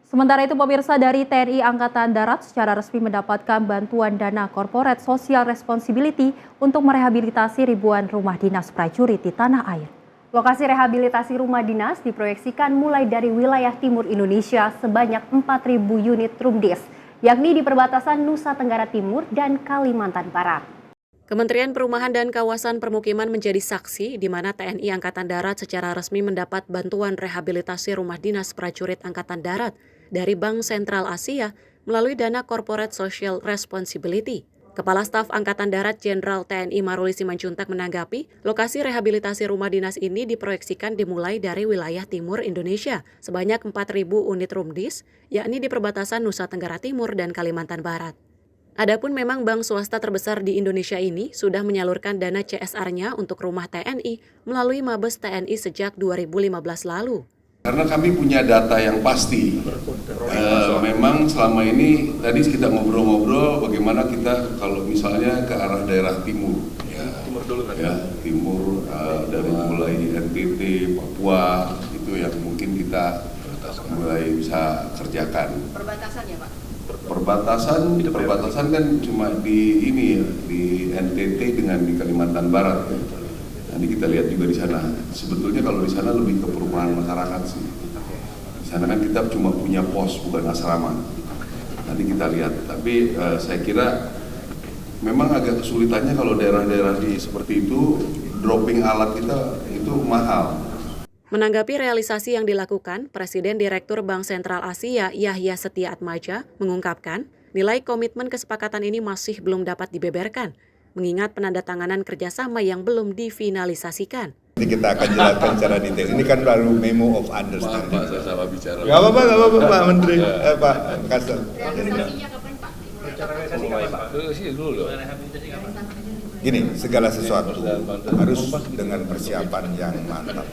Speaker 1: Sementara itu, pemirsa, dari TNI Angkatan Darat secara resmi mendapatkan bantuan dana Corporate Social Responsibility untuk merehabilitasi ribuan rumah dinas prajurit di tanah air.
Speaker 10: Lokasi rehabilitasi rumah dinas diproyeksikan mulai dari wilayah timur Indonesia sebanyak 4.000 unit rumdis, yakni di perbatasan Nusa Tenggara Timur dan Kalimantan Barat.
Speaker 11: Kementerian Perumahan dan Kawasan Permukiman menjadi saksi di mana TNI Angkatan Darat secara resmi mendapat bantuan rehabilitasi rumah dinas prajurit Angkatan Darat dari Bank Sentral Asia melalui dana Corporate Social Responsibility. Kepala Staf Angkatan Darat Jenderal TNI Maruli Simanjuntak menanggapi, lokasi rehabilitasi rumah dinas ini diproyeksikan dimulai dari wilayah timur Indonesia, sebanyak 4.000 unit rumdis, yakni di perbatasan Nusa Tenggara Timur dan Kalimantan Barat. Adapun memang bank swasta terbesar di Indonesia ini sudah menyalurkan dana CSR-nya untuk rumah TNI melalui Mabes TNI sejak 2015 lalu.
Speaker 17: Karena kami punya data yang pasti, memang selama ini tadi kita ngobrol-ngobrol bagaimana kita kalau misalnya ke arah daerah timur, timur dari mulai NTT, Papua itu yang mungkin kita mulai bisa kerjakan.
Speaker 11: Perbatasan ya Pak?
Speaker 17: Perbatasan kan cuma di ini ya, di NTT dengan di Kalimantan Barat ya. Nanti kita lihat juga di sana. Sebetulnya kalau di sana lebih ke perumahan masyarakat sih. Di sana kan kita cuma punya pos bukan asrama. Nanti kita lihat. Tapi saya kira memang agak kesulitannya kalau daerah-daerah seperti itu dropping alat kita itu mahal.
Speaker 11: Menanggapi realisasi yang dilakukan, Presiden Direktur Bank Sentral Asia Yahya Setia Atmaja mengungkapkan nilai komitmen kesepakatan ini masih belum dapat dibeberkan, mengingat penandatanganan kerjasama yang belum difinalisasikan.
Speaker 18: Nanti kita akan jelaskan secara detail. Ini kan baru memo of understanding.
Speaker 17: Pak, saya salah bicara.
Speaker 18: Gak apa-apa Pak Menteri, Pak Kasel.
Speaker 11: Realisasinya kapan Pak?
Speaker 17: Realisasi kapan Pak? Dulu.
Speaker 18: Gini, segala sesuatu harus dengan persiapan yang mantap.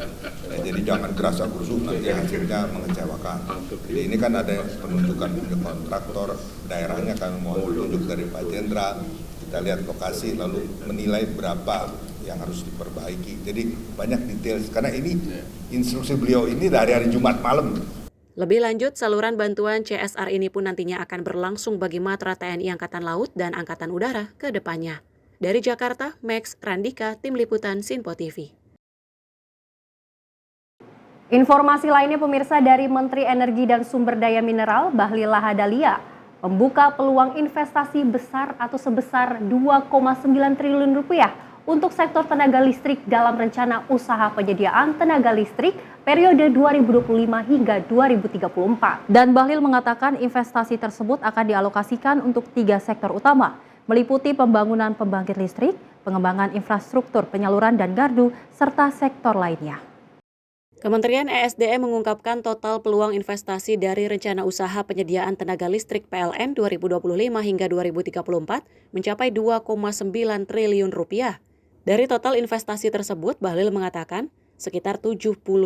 Speaker 18: Jadi jangan gerasa gerusuk nanti hasilnya mengecewakan. Jadi ini kan ada penunjukan kontraktor, daerahnya kan mau tunjuk dari Pak Jenderal. Kita lihat lokasi lalu menilai berapa yang harus diperbaiki. Jadi banyak detail karena ini instruksi beliau ini dari hari Jumat malam.
Speaker 11: Lebih lanjut, saluran bantuan CSR ini pun nantinya akan berlangsung bagi matra TNI Angkatan Laut dan Angkatan Udara ke depannya. Dari Jakarta, Max Randika, Tim Liputan Sinpo TV.
Speaker 10: Informasi lainnya pemirsa dari Menteri Energi dan Sumber Daya Mineral Bahlil Lahadalia membuka peluang investasi besar atau sebesar 2,9 triliun rupiah untuk sektor tenaga listrik dalam rencana usaha penyediaan tenaga listrik periode 2025 hingga 2034.
Speaker 1: Dan Bahlil mengatakan investasi tersebut akan dialokasikan untuk 3 sektor utama, meliputi pembangunan pembangkit listrik, pengembangan infrastruktur penyaluran dan gardu, serta sektor lainnya.
Speaker 11: Kementerian ESDM mengungkapkan total peluang investasi dari Rencana Usaha Penyediaan Tenaga Listrik PLN 2025 hingga 2034 mencapai 2,9 triliun rupiah. Dari total investasi tersebut, Bahlil mengatakan sekitar 73%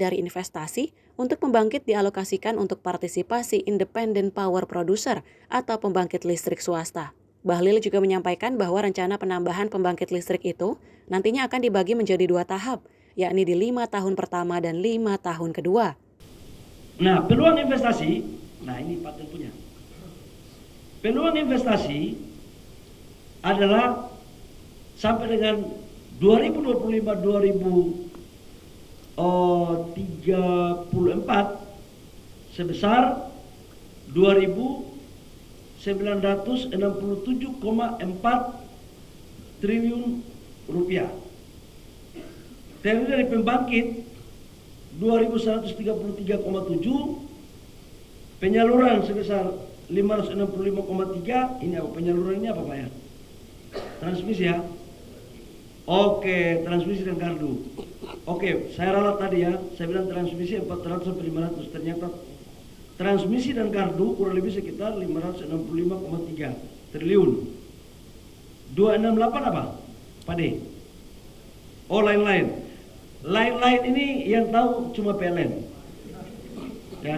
Speaker 11: dari investasi untuk pembangkit dialokasikan untuk partisipasi Independent Power Producer atau pembangkit listrik swasta. Bahlil juga menyampaikan bahwa rencana penambahan pembangkit listrik itu nantinya akan dibagi menjadi 2 tahap, yakni di 5 tahun pertama dan 5 tahun kedua.
Speaker 19: Nah, peluang investasi, nah ini Pak tentunya. Peluang investasi adalah sampai dengan 2025-2034 sebesar 2.967,4 triliun rupiah. Terdiri dari pembangkit 2.133,7, penyaluran sebesar 565,3. Ini apa penyaluran ini apa Pak ya? Transmisi ya. Oke, transmisi dan gardu. Oke, saya ralat tadi ya. Saya bilang transmisi 400 sampai 500. Ternyata Transmisi dan kartu kurang lebih sekitar 565,3 triliun. 268 apa? Pak D? Oh, lain-lain. Lain-lain ini yang tahu cuma PLN. Ya.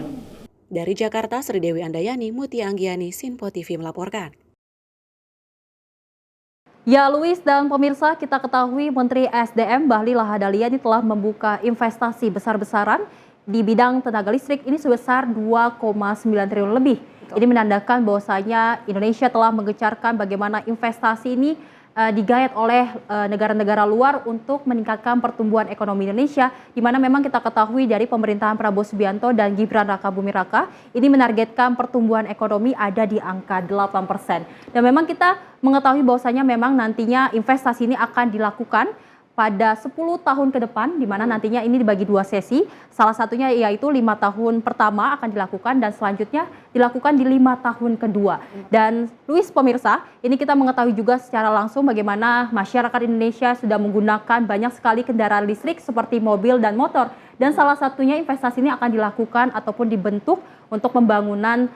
Speaker 11: Dari Jakarta, Sri Dewi Andayani, Mutia Anggiani, Sinpo TV melaporkan.
Speaker 1: Ya, Luis dan pemirsa, kita ketahui Menteri SDM Bahlil Lahadalia ini telah membuka investasi besar-besaran di bidang tenaga listrik ini sebesar 2,9 triliun lebih. Ini menandakan bahwasanya Indonesia telah menggencarkan bagaimana investasi ini digayat oleh negara-negara luar untuk meningkatkan pertumbuhan ekonomi Indonesia, di mana memang kita ketahui dari pemerintahan Prabowo Subianto dan Gibran Rakabuming Raka ini menargetkan pertumbuhan ekonomi ada di angka 8%. Dan memang kita mengetahui bahwasanya memang nantinya investasi ini akan dilakukan pada 10 tahun ke depan, di mana nantinya ini dibagi 2 sesi. Salah satunya yaitu 5 tahun pertama akan dilakukan dan selanjutnya dilakukan di 5 tahun kedua. Dan Luis, pemirsa, ini kita mengetahui juga secara langsung bagaimana masyarakat Indonesia sudah menggunakan banyak sekali kendaraan listrik seperti mobil dan motor. Dan salah satunya investasi ini akan dilakukan ataupun dibentuk untuk pembangunan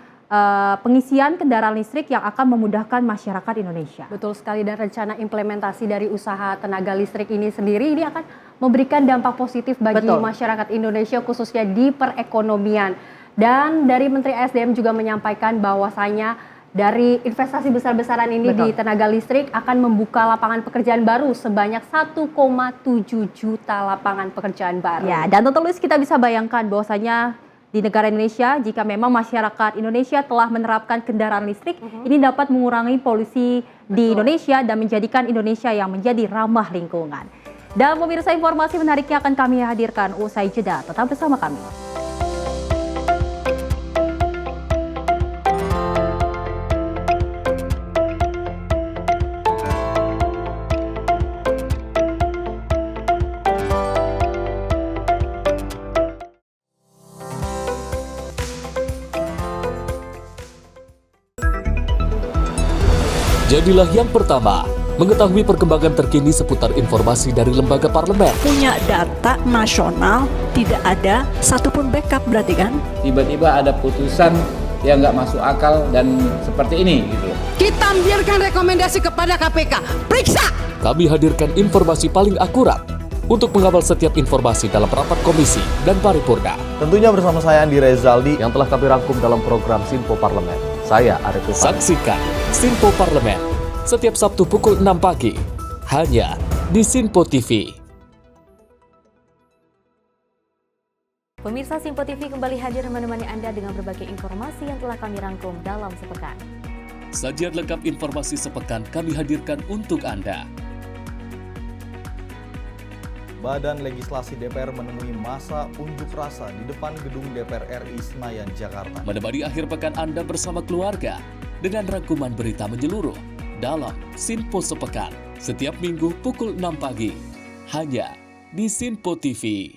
Speaker 1: pengisian kendaraan listrik yang akan memudahkan masyarakat Indonesia.
Speaker 10: Betul sekali, dan rencana implementasi dari usaha tenaga listrik ini sendiri ini akan memberikan dampak positif bagi masyarakat Indonesia khususnya di perekonomian. Dan dari Menteri SDM juga menyampaikan bahwasanya dari investasi besar-besaran ini di tenaga listrik akan membuka lapangan pekerjaan baru sebanyak 1,7 juta lapangan pekerjaan baru.
Speaker 1: Ya, dan tentu Luis, kita bisa bayangkan bahwasanya di negara Indonesia, jika memang masyarakat Indonesia telah menerapkan kendaraan listrik, ini dapat mengurangi polusi di Indonesia dan menjadikan Indonesia yang menjadi ramah lingkungan. Dan pemirsa, informasi menariknya akan kami hadirkan usai jeda. Tetap bersama kami.
Speaker 12: Jadilah yang pertama mengetahui perkembangan terkini seputar informasi dari lembaga parlemen.
Speaker 20: Punya data nasional, tidak ada satupun backup berarti kan?
Speaker 21: Tiba-tiba ada putusan yang nggak masuk akal dan seperti ini gitu.
Speaker 20: Kita biarkan rekomendasi kepada KPK, periksa!
Speaker 12: Kami hadirkan informasi paling akurat untuk mengawal setiap informasi dalam rapat komisi dan paripurna.
Speaker 22: Tentunya bersama saya Andi Rezaldi yang telah kami rangkum dalam program Sinpo Parlemen. Saya Arif Rifani.
Speaker 12: Saksikan Sinpo Parlemen setiap Sabtu pukul 6 pagi hanya di Sinpo TV.
Speaker 2: Pemirsa, Sinpo TV kembali hadir menemani Anda dengan berbagai informasi yang telah kami rangkum dalam sepekan.
Speaker 12: Sajian lengkap informasi sepekan kami hadirkan untuk Anda.
Speaker 22: Badan Legislasi DPR menemui masa unjuk rasa di depan gedung DPR RI Senayan, Jakarta.
Speaker 12: Menemani akhir pekan Anda bersama keluarga dengan rangkuman berita menyeluruh dalam Sinpo Sepekan setiap minggu pukul 6 pagi hanya di Sinpo TV.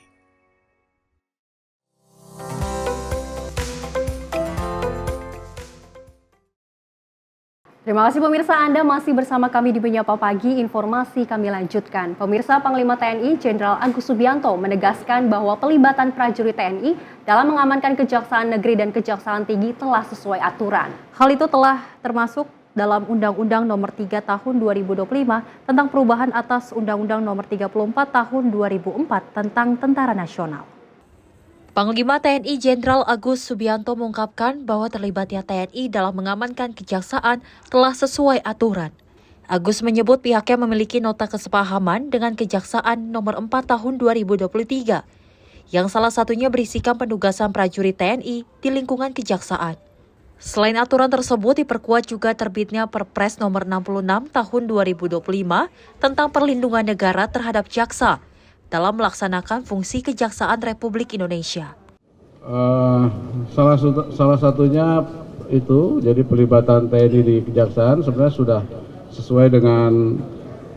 Speaker 10: Terima kasih pemirsa, Anda masih bersama kami di Menyapa Pagi. Informasi kami lanjutkan. Pemirsa, Panglima TNI Jenderal Agus Subianto menegaskan bahwa pelibatan prajurit TNI dalam mengamankan Kejaksaan Negeri dan Kejaksaan Tinggi telah sesuai aturan.
Speaker 1: Hal itu telah termasuk dalam Undang-Undang Nomor 3 Tahun 2025 tentang perubahan atas Undang-Undang Nomor 34 Tahun 2004 tentang Tentara Nasional.
Speaker 4: Panglima TNI Jenderal Agus Subianto mengungkapkan bahwa terlibatnya TNI dalam mengamankan kejaksaan telah sesuai aturan. Agus menyebut pihaknya memiliki nota kesepahaman dengan Kejaksaan Nomor 4 Tahun 2023, yang salah satunya berisikan penugasan prajurit TNI di lingkungan kejaksaan. Selain aturan tersebut, diperkuat juga terbitnya Perpres Nomor 66 Tahun 2025 tentang perlindungan negara terhadap jaksa dalam melaksanakan fungsi Kejaksaan Republik Indonesia.
Speaker 23: Salah satunya itu, jadi pelibatan TNI di Kejaksaan sebenarnya sudah sesuai dengan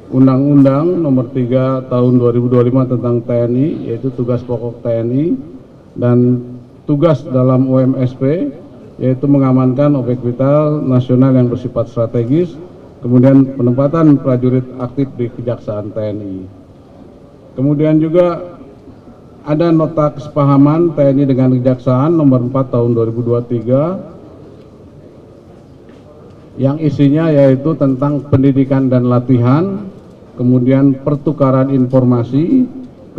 Speaker 23: Undang-Undang Nomor 3 Tahun 2025 tentang TNI, yaitu tugas pokok TNI dan tugas dalam UMSP, yaitu mengamankan objek vital nasional yang bersifat strategis, kemudian penempatan prajurit aktif di Kejaksaan TNI. Kemudian juga ada nota kesepahaman TNI dengan Kejaksaan nomor 4 tahun 2023 yang isinya yaitu tentang pendidikan dan latihan, kemudian pertukaran informasi,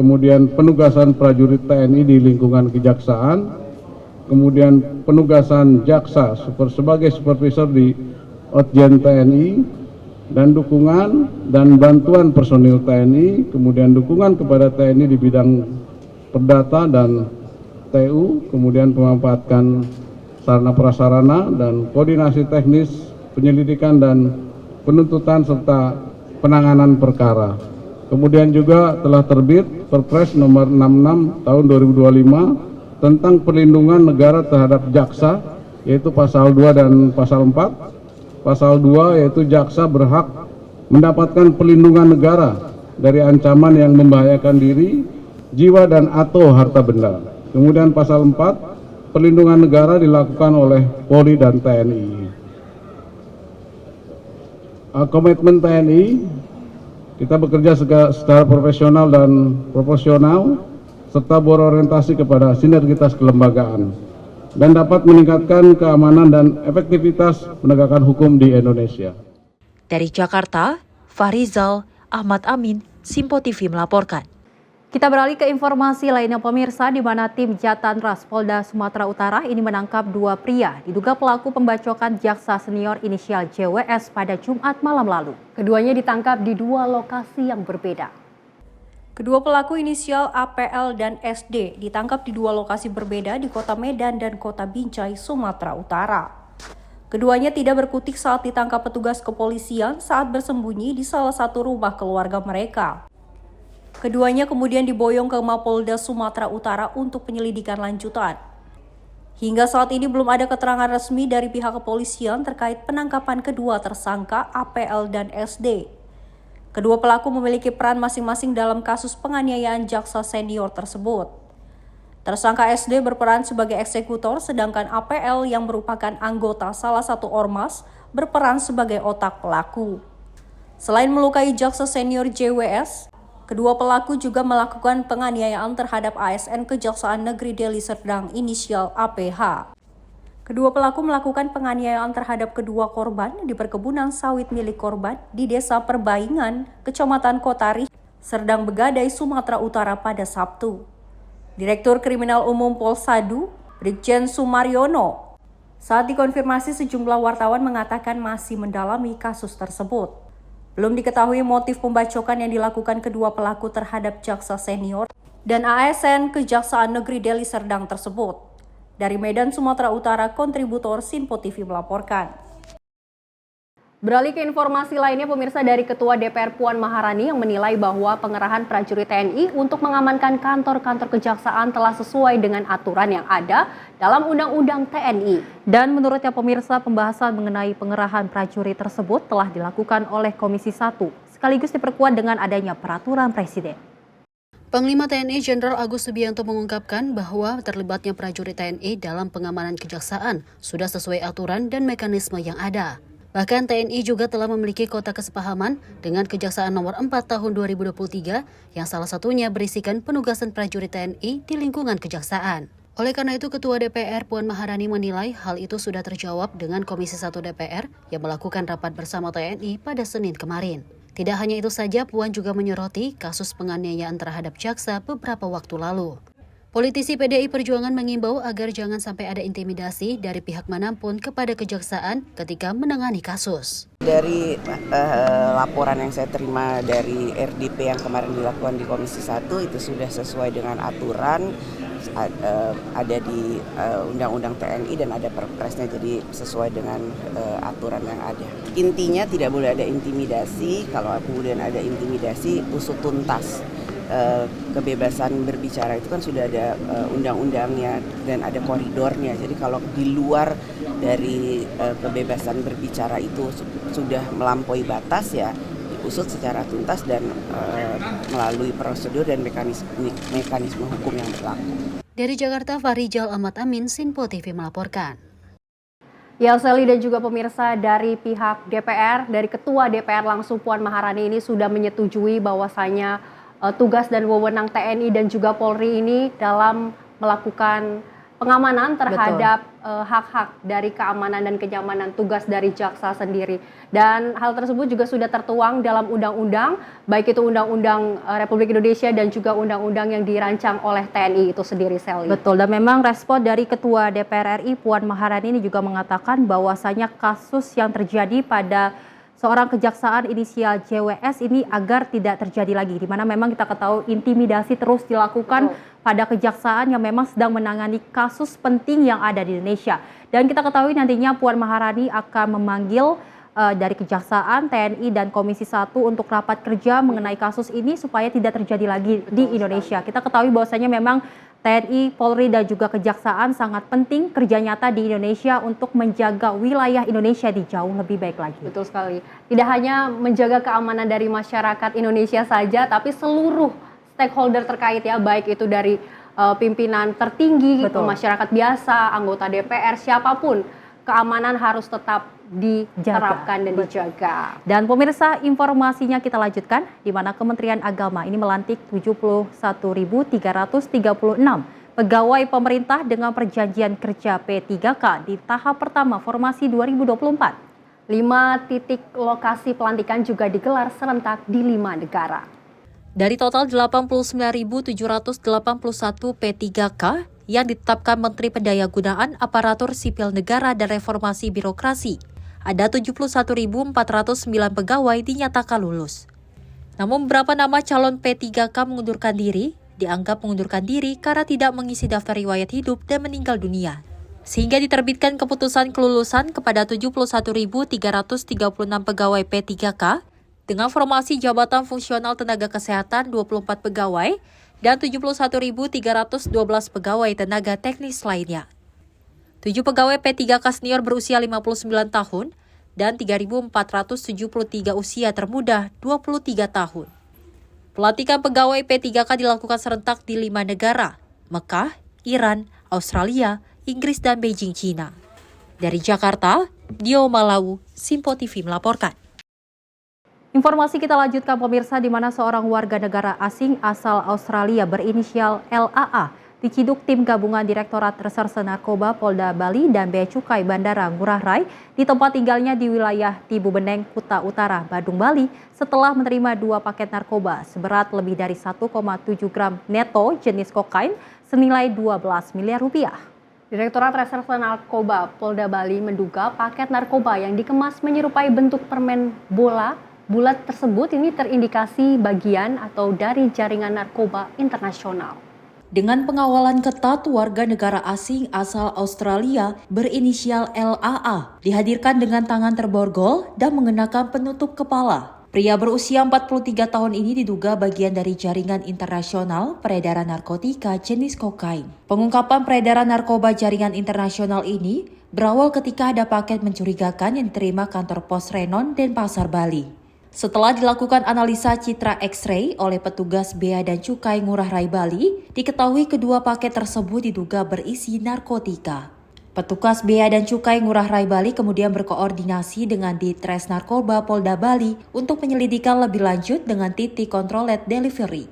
Speaker 23: kemudian penugasan prajurit TNI di lingkungan Kejaksaan, kemudian penugasan jaksa sebagai supervisor di Otjen TNI, dan dukungan dan bantuan personil TNI, kemudian dukungan kepada TNI di bidang perdata dan TU, kemudian pemanfaatan sarana prasarana dan koordinasi teknis penyelidikan dan penuntutan serta penanganan perkara. Kemudian juga telah terbit Perpres nomor 66 tahun 2025 tentang perlindungan negara terhadap jaksa, yaitu pasal 2 dan pasal 4. Pasal 2 yaitu jaksa berhak mendapatkan perlindungan negara dari ancaman yang membahayakan diri, jiwa dan atau harta benda. Kemudian pasal 4, perlindungan negara dilakukan oleh Polri dan TNI. Komitmen TNI, kita bekerja secara profesional dan proporsional serta berorientasi kepada sinergitas kelembagaan dan dapat meningkatkan keamanan dan efektivitas penegakan hukum di Indonesia.
Speaker 4: Dari Jakarta, Farizal Ahmad Amin, Simpo TV melaporkan.
Speaker 1: Kita beralih ke informasi lainnya pemirsa, di mana tim Jatantras Polda Sumatera Utara ini menangkap 2 pria diduga pelaku pembacokan jaksa senior inisial JWS pada Jumat malam lalu. Keduanya ditangkap di 2 lokasi yang berbeda. Kedua pelaku inisial APL dan SD ditangkap di 2 lokasi berbeda di Kota Medan dan Kota Binjai, Sumatera Utara. Keduanya tidak berkutik saat ditangkap petugas kepolisian saat bersembunyi di salah satu rumah keluarga mereka. Keduanya kemudian diboyong ke Mapolda Sumatera Utara untuk penyelidikan lanjutan. Hingga saat ini belum ada keterangan resmi dari pihak kepolisian terkait penangkapan kedua tersangka APL dan SD. Kedua pelaku memiliki peran masing-masing dalam kasus penganiayaan jaksa senior tersebut. Tersangka SD berperan sebagai eksekutor, sedangkan APL yang merupakan anggota salah satu ormas berperan sebagai otak pelaku. Selain melukai jaksa senior JWS, kedua pelaku juga melakukan penganiayaan terhadap ASN Kejaksaan Negeri Deli Serdang inisial APH. Kedua pelaku melakukan penganiayaan terhadap kedua korban di perkebunan sawit milik korban di Desa Perbaingan, Kecamatan Kotari, Serdang Begadai, Sumatera Utara pada Sabtu. Direktur Kriminal Umum Polsadu, Brigjen Sumaryono, saat dikonfirmasi sejumlah wartawan mengatakan masih mendalami kasus tersebut. Belum diketahui motif pembacokan yang dilakukan kedua pelaku terhadap jaksa senior dan ASN Kejaksaan Negeri Deli Serdang tersebut. Dari Medan, Sumatera Utara, kontributor Simpo TV melaporkan. Beralih ke informasi lainnya pemirsa, dari Ketua DPR Puan Maharani yang menilai bahwa pengerahan prajurit TNI untuk mengamankan kantor-kantor kejaksaan telah sesuai dengan aturan yang ada dalam Undang-Undang TNI. Dan menurutnya pemirsa, pembahasan mengenai pengerahan prajurit tersebut telah dilakukan oleh Komisi 1, sekaligus diperkuat dengan adanya peraturan Presiden.
Speaker 2: Panglima TNI Jenderal Agus Subianto mengungkapkan bahwa terlibatnya prajurit TNI dalam pengamanan kejaksaan sudah sesuai aturan dan mekanisme yang ada. Bahkan TNI juga telah memiliki kota kesepahaman dengan Kejaksaan nomor 4 tahun 2023 yang salah satunya berisikan penugasan prajurit TNI di lingkungan kejaksaan. Oleh karena itu, Ketua DPR Puan Maharani menilai hal itu sudah terjawab dengan Komisi 1 DPR yang melakukan rapat bersama TNI pada Senin kemarin. Tidak hanya itu saja, Puan juga menyoroti kasus penganiayaan terhadap jaksa beberapa waktu lalu. Politisi PDI Perjuangan mengimbau agar jangan sampai ada intimidasi dari pihak manapun kepada kejaksaan ketika menangani kasus.
Speaker 6: Dari laporan yang saya terima dari RDP yang kemarin dilakukan di Komisi 1 itu sudah sesuai dengan aturan, ada di Undang-Undang TNI dan ada Perpresnya, jadi sesuai dengan aturan yang ada. Intinya tidak boleh ada intimidasi, kalau kemudian ada intimidasi usut tuntas. Kebebasan berbicara itu kan sudah ada undang-undangnya dan ada koridornya. Jadi kalau di luar dari kebebasan berbicara itu sudah melampaui batas, ya diusut secara tuntas dan melalui prosedur dan mekanisme hukum yang berlaku.
Speaker 2: Dari Jakarta, Farizal Ahmad Amin, Simpo TV melaporkan.
Speaker 10: Ya, Seli dan juga pemirsa, dari pihak DPR, dari Ketua DPR langsung Puan Maharani ini sudah menyetujui bahwasanya tugas dan wewenang TNI dan juga Polri ini dalam melakukan pengamanan terhadap hak-hak dari keamanan dan kenyamanan tugas dari jaksa sendiri. Dan hal tersebut juga sudah tertuang dalam undang-undang, baik itu Undang-Undang Republik Indonesia dan juga undang-undang yang dirancang oleh TNI itu sendiri, Sally.
Speaker 1: Betul, dan memang respon dari Ketua DPR RI Puan Maharani ini juga mengatakan bahwasanya kasus yang terjadi pada seorang kejaksaan inisial JWS ini agar tidak terjadi lagi, di mana memang kita ketahui intimidasi terus dilakukan pada kejaksaan yang memang sedang menangani kasus penting yang ada di Indonesia. Dan kita ketahui nantinya Puan Maharani akan memanggil dari Kejaksaan, TNI, dan Komisi 1 untuk rapat kerja mengenai kasus ini supaya tidak terjadi lagi di Indonesia. Kita ketahui bahwasanya memang TNI, Polri, dan juga Kejaksaan sangat penting kerja nyata di Indonesia untuk menjaga wilayah Indonesia di jauh lebih baik lagi.
Speaker 10: Betul sekali. Tidak hanya menjaga keamanan dari masyarakat Indonesia saja, tapi seluruh stakeholder terkait ya, baik itu dari pimpinan tertinggi, masyarakat biasa, anggota DPR, siapapun, keamanan harus tetap diterapkan dan dijaga.
Speaker 1: Dan pemirsa, informasinya kita lanjutkan, di mana Kementerian Agama ini melantik 71.336 pegawai pemerintah dengan perjanjian kerja P3K di tahap pertama formasi 2024.
Speaker 10: 5 titik lokasi pelantikan juga digelar serentak di 5 negara.
Speaker 4: Dari total 89.781 P3K yang ditetapkan Menteri Pendayagunaan Aparatur Sipil Negara dan Reformasi Birokrasi, ada 71.409 pegawai dinyatakan lulus. Namun beberapa nama calon P3K mengundurkan diri, dianggap mengundurkan diri karena tidak mengisi daftar riwayat hidup dan meninggal dunia. Sehingga diterbitkan keputusan kelulusan kepada 71.336 pegawai P3K dengan formasi jabatan fungsional tenaga kesehatan 24 pegawai dan 71.312 pegawai tenaga teknis lainnya. 7 pegawai P3K senior berusia 59 tahun dan 3.473 usia termuda 23 tahun. Pelantikan pegawai P3K dilakukan serentak di 5 negara, Mekah, Iran, Australia, Inggris, dan Beijing, China. Dari Jakarta, Dio Malau, Simpo TV melaporkan.
Speaker 1: Informasi kita lanjutkan pemirsa, di mana seorang warga negara asing asal Australia berinisial LAA diciduk tim gabungan Direktorat Reserse Narkoba Polda Bali dan Bea Cukai Bandara Ngurah Rai di tempat tinggalnya di wilayah Tibu Beneng, Kuta Utara, Badung, Bali setelah menerima 2 paket narkoba seberat lebih dari 1,7 gram neto jenis kokain senilai 12 miliar rupiah.
Speaker 10: Direktorat Reserse Narkoba Polda Bali menduga paket narkoba yang dikemas menyerupai bentuk permen bola bulat tersebut ini terindikasi bagian atau dari jaringan narkoba internasional.
Speaker 4: Dengan pengawalan ketat, warga negara asing asal Australia berinisial LAA dihadirkan dengan tangan terborgol dan mengenakan penutup kepala. Pria berusia 43 tahun ini diduga bagian dari jaringan internasional peredaran narkotika jenis kokain. Pengungkapan peredaran narkoba jaringan internasional ini berawal ketika ada paket mencurigakan yang diterima kantor pos Renon Denpasar, Bali. Setelah dilakukan analisa citra X-ray oleh petugas Bea dan Cukai Ngurah Rai Bali, diketahui kedua paket tersebut diduga berisi narkotika. Petugas Bea dan Cukai Ngurah Rai Bali kemudian berkoordinasi dengan Ditres Narkoba Polda Bali untuk penyelidikan lebih lanjut dengan titik controlled delivery.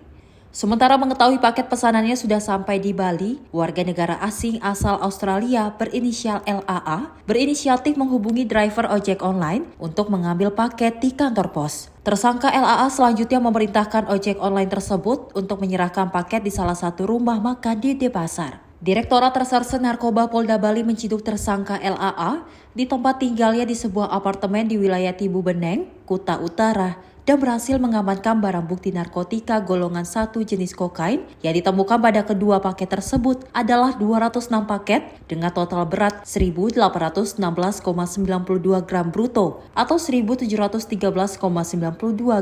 Speaker 4: Sementara mengetahui paket pesanannya sudah sampai di Bali, warga negara asing asal Australia berinisial LAA berinisiatif menghubungi driver ojek online untuk mengambil paket di kantor pos. Tersangka LAA selanjutnya memerintahkan ojek online tersebut untuk menyerahkan paket di salah satu rumah makan di Denpasar. Direktorat Reserse Narkoba Polda Bali menciduk tersangka LAA di tempat tinggalnya di sebuah apartemen di wilayah Tibu Beneng, Kuta Utara, dan berhasil mengamankan barang bukti narkotika golongan 1 jenis kokain yang ditemukan pada kedua paket tersebut adalah 206 paket dengan total berat 1.816,92 gram bruto atau 1.713,92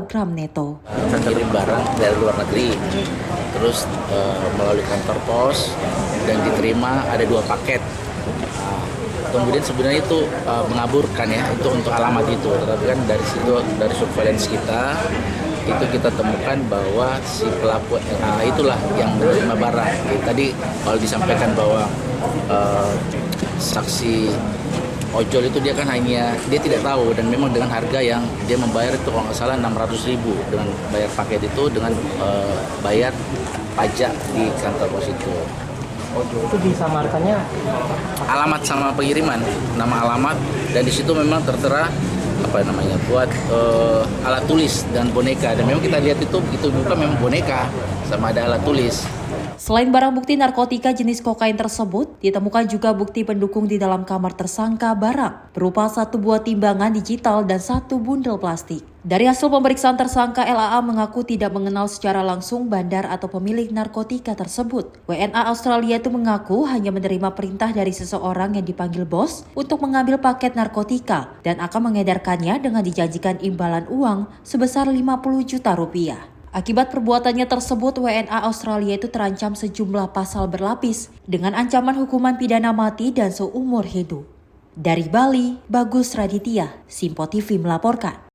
Speaker 4: gram neto.
Speaker 3: Kirim barang dari luar negeri, terus melalui kantor pos dan diterima ada 2 paket. Kemudian sebenarnya itu mengaburkan ya, itu untuk alamat itu. Tetapi kan dari situ, dari surveillance kita, itu kita temukan bahwa si pelaku itulah yang menerima barang. Jadi, tadi kalau disampaikan bahwa saksi ojol itu dia kan dia tidak tahu, dan memang dengan harga yang dia membayar itu kalau nggak salah 600.000 dengan bayar paket itu dengan bayar pajak di kantor pos itu.
Speaker 5: Ojol itu disamarkannya
Speaker 3: alamat sama pengiriman, nama alamat, dan di situ memang tertera buat alat tulis dan boneka, dan memang kita lihat itu bukan memang boneka sama ada alat tulis.
Speaker 4: Selain barang bukti narkotika jenis kokain tersebut, ditemukan juga bukti pendukung di dalam kamar tersangka barang berupa 1 buah timbangan digital dan 1 bundel plastik. Dari hasil pemeriksaan tersangka LAA mengaku tidak mengenal secara langsung bandar atau pemilik narkotika tersebut. WNA Australia itu mengaku hanya menerima perintah dari seseorang yang dipanggil bos untuk mengambil paket narkotika dan akan mengedarkannya dengan dijanjikan imbalan uang sebesar 50 juta rupiah. Akibat perbuatannya tersebut, WNA Australia itu terancam sejumlah pasal berlapis dengan ancaman hukuman pidana mati dan seumur hidup. Dari Bali, Bagus Raditya, Simpo TV melaporkan.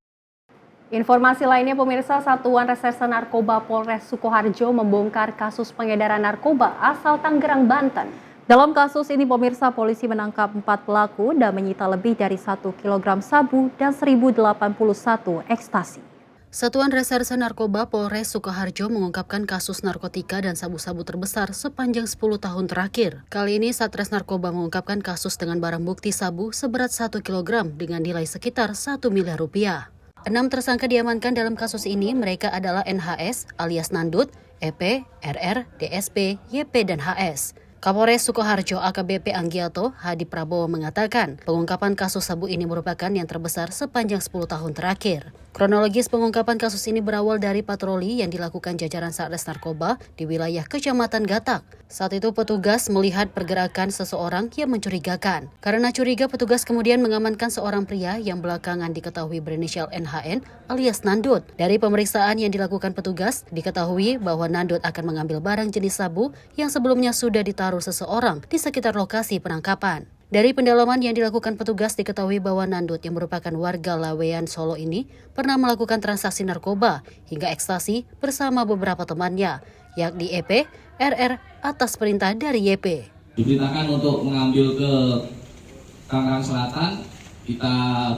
Speaker 10: Informasi lainnya pemirsa, Satuan Reserse Narkoba Polres Sukoharjo membongkar kasus pengedaran narkoba asal Tangerang, Banten.
Speaker 1: Dalam kasus ini pemirsa, polisi menangkap 4 pelaku dan menyita lebih dari 1 kg sabu dan 1.081 ekstasi.
Speaker 11: Satuan Reserse Narkoba Polres Sukoharjo mengungkapkan kasus narkotika dan sabu-sabu terbesar sepanjang 10 tahun terakhir. Kali ini Satres Narkoba mengungkapkan kasus dengan barang bukti sabu seberat 1 kg dengan nilai sekitar 1 miliar rupiah. 6 tersangka diamankan dalam kasus ini, mereka adalah NHS alias Nandut, EP, RR, DSP, YP, dan HS. Kapolres Sukoharjo AKBP Anggiato Hadi Prabowo mengatakan pengungkapan kasus sabu ini merupakan yang terbesar sepanjang 10 tahun terakhir. Kronologis pengungkapan kasus ini berawal dari patroli yang dilakukan jajaran Satres Narkoba di wilayah Kecamatan Gatak. Saat itu petugas melihat pergerakan seseorang yang mencurigakan. Karena curiga, petugas kemudian mengamankan seorang pria yang belakangan diketahui berinisial NHN alias Nandut. Dari pemeriksaan yang dilakukan petugas, diketahui bahwa Nandut akan mengambil barang jenis sabu yang sebelumnya sudah ditaruh seseorang di sekitar lokasi penangkapan. Dari pendalaman yang dilakukan petugas diketahui bahwa Nandut yang merupakan warga Lawean Solo ini pernah melakukan transaksi narkoba hingga ekstasi bersama beberapa temannya, yakni EP, RR atas perintah dari YP.
Speaker 7: Diperintahkan untuk mengambil ke Tangerang Selatan, kita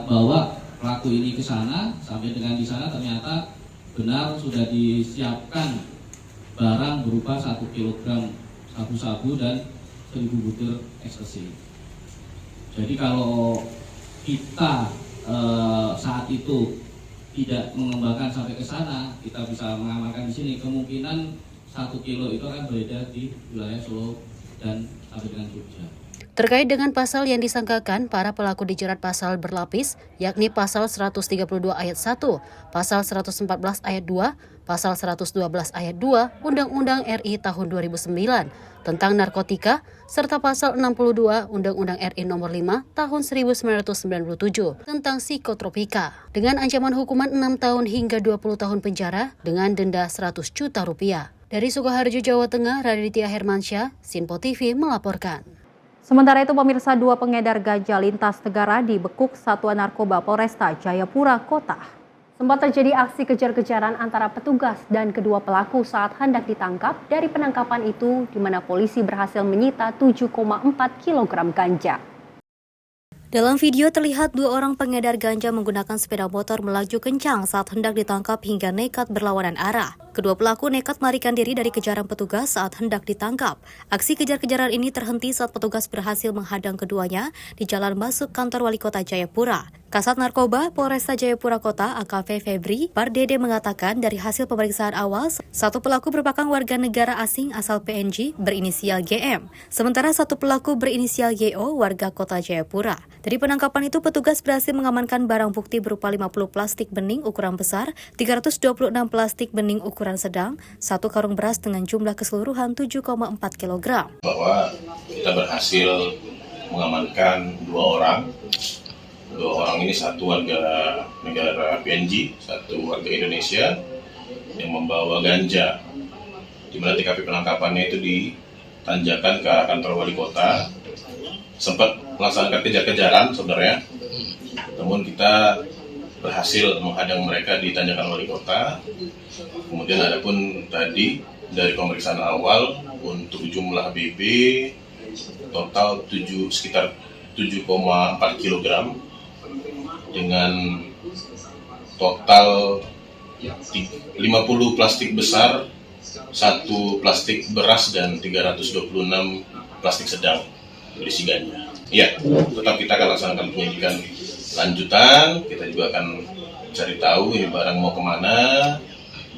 Speaker 7: bawa pelaku ini ke sana, sampai dengan di sana ternyata benar sudah disiapkan barang berupa 1 kg sabu-sabu dan 1.000 butir ekstasi. Jadi kalau kita saat itu tidak mengembangkan sampai ke sana, kita bisa mengamankan di sini. Kemungkinan 1 kilo itu akan beredar di wilayah Solo dan sampai dengan Jogja.
Speaker 11: Terkait dengan pasal yang disangkakan, para pelaku dijerat pasal berlapis, yakni pasal 132 ayat 1, pasal 114 ayat 2, pasal 112 ayat 2, Undang-Undang RI tahun 2009 tentang narkotika, serta pasal 62 Undang-Undang RI nomor 5 tahun 1997 tentang psikotropika, dengan ancaman hukuman 6 tahun hingga 20 tahun penjara dengan denda 100 juta rupiah. Dari Sukoharjo, Jawa Tengah, Raditya Hermansyah, Simpo TV melaporkan.
Speaker 1: Sementara itu pemirsa, 2 pengedar ganja lintas negara dibekuk Satuan Narkoba Polresta Jayapura Kota.
Speaker 10: Sempat terjadi aksi kejar-kejaran antara petugas dan kedua pelaku saat hendak ditangkap. Dari penangkapan itu, di mana polisi berhasil menyita 7,4 kg ganja.
Speaker 2: Dalam video terlihat 2 orang pengedar ganja menggunakan sepeda motor melaju kencang saat hendak ditangkap hingga nekat berlawanan arah. Kedua pelaku nekat melarikan diri dari kejaran petugas saat hendak ditangkap. Aksi kejar-kejaran ini terhenti saat petugas berhasil menghadang keduanya di jalan masuk kantor Wali Kota Jayapura. Kasat Narkoba Polresta Jayapura Kota AKP Febri Pardede mengatakan dari hasil pemeriksaan awal, 1 pelaku merupakan warga negara asing asal PNG berinisial GM, sementara 1 pelaku berinisial YO warga Kota Jayapura. Dari penangkapan itu, petugas berhasil mengamankan barang bukti berupa 50 plastik bening ukuran besar, 326 plastik bening ukuran sedang, 1 karung beras dengan jumlah keseluruhan 7,4 kg.
Speaker 8: Bahwa kita berhasil mengamankan 2 orang. 2 orang ini, 1 warga negara PNG, 1 warga Indonesia yang membawa ganja, di mana TKP penangkapannya itu di Tanjakan ke arah kantor Wali Kota. Sempat melaksanakan kejar-kejaran sebenarnya, namun kita berhasil menghadang mereka di Tanjakan Wali Kota. Kemudian ada pun tadi dari pemeriksaan awal untuk jumlah BB total sekitar 7,4 kg dengan total 50 plastik besar, 1 plastik beras, dan 326 plastik sedang berisi ganja. Ya, tetap kita akan laksanakan penyidikan lanjutan. Kita juga akan cari tahu ini barang mau kemana,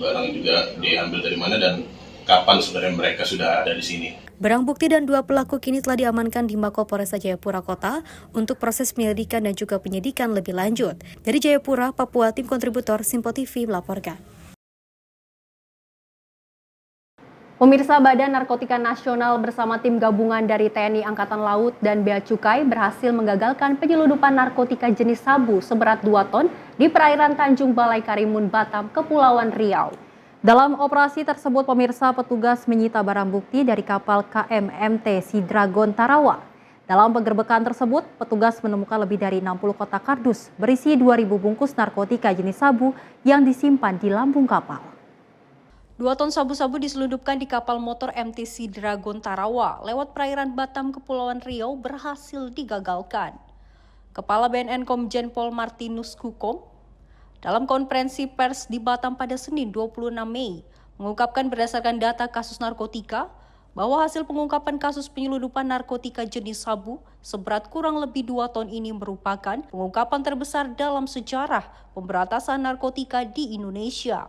Speaker 8: barang juga diambil dari mana, dan kapan sebenarnya mereka sudah ada di sini.
Speaker 2: Barang bukti dan 2 pelaku kini telah diamankan di Mako Polresta Jayapura Kota untuk proses penyelidikan dan juga penyidikan lebih lanjut. Dari Jayapura, Papua, tim kontributor Simpo TV melaporkan.
Speaker 10: Pemirsa, Badan Narkotika Nasional bersama tim gabungan dari TNI Angkatan Laut dan Bea Cukai berhasil menggagalkan penyelundupan narkotika jenis sabu seberat 2 ton di perairan Tanjung Balai Karimun, Batam, Kepulauan Riau. Dalam operasi tersebut, pemirsa, petugas menyita barang bukti dari kapal KMMT Sea Dragon Tarawa. Dalam penggerbekan tersebut, petugas menemukan lebih dari 60 kotak kardus berisi 2.000 bungkus narkotika jenis sabu yang disimpan di lambung kapal.
Speaker 1: 2 ton sabu-sabu diselundupkan di kapal motor MT Sea Dragon Tarawa lewat perairan Batam, Kepulauan Riau berhasil digagalkan. Kepala BNN Komjen Pol Martinus Hukom dalam konferensi pers di Batam pada Senin 26 Mei mengungkapkan berdasarkan data kasus narkotika bahwa hasil pengungkapan kasus penyelundupan narkotika jenis sabu seberat kurang lebih 2 ton ini merupakan pengungkapan terbesar dalam sejarah pemberantasan narkotika di Indonesia.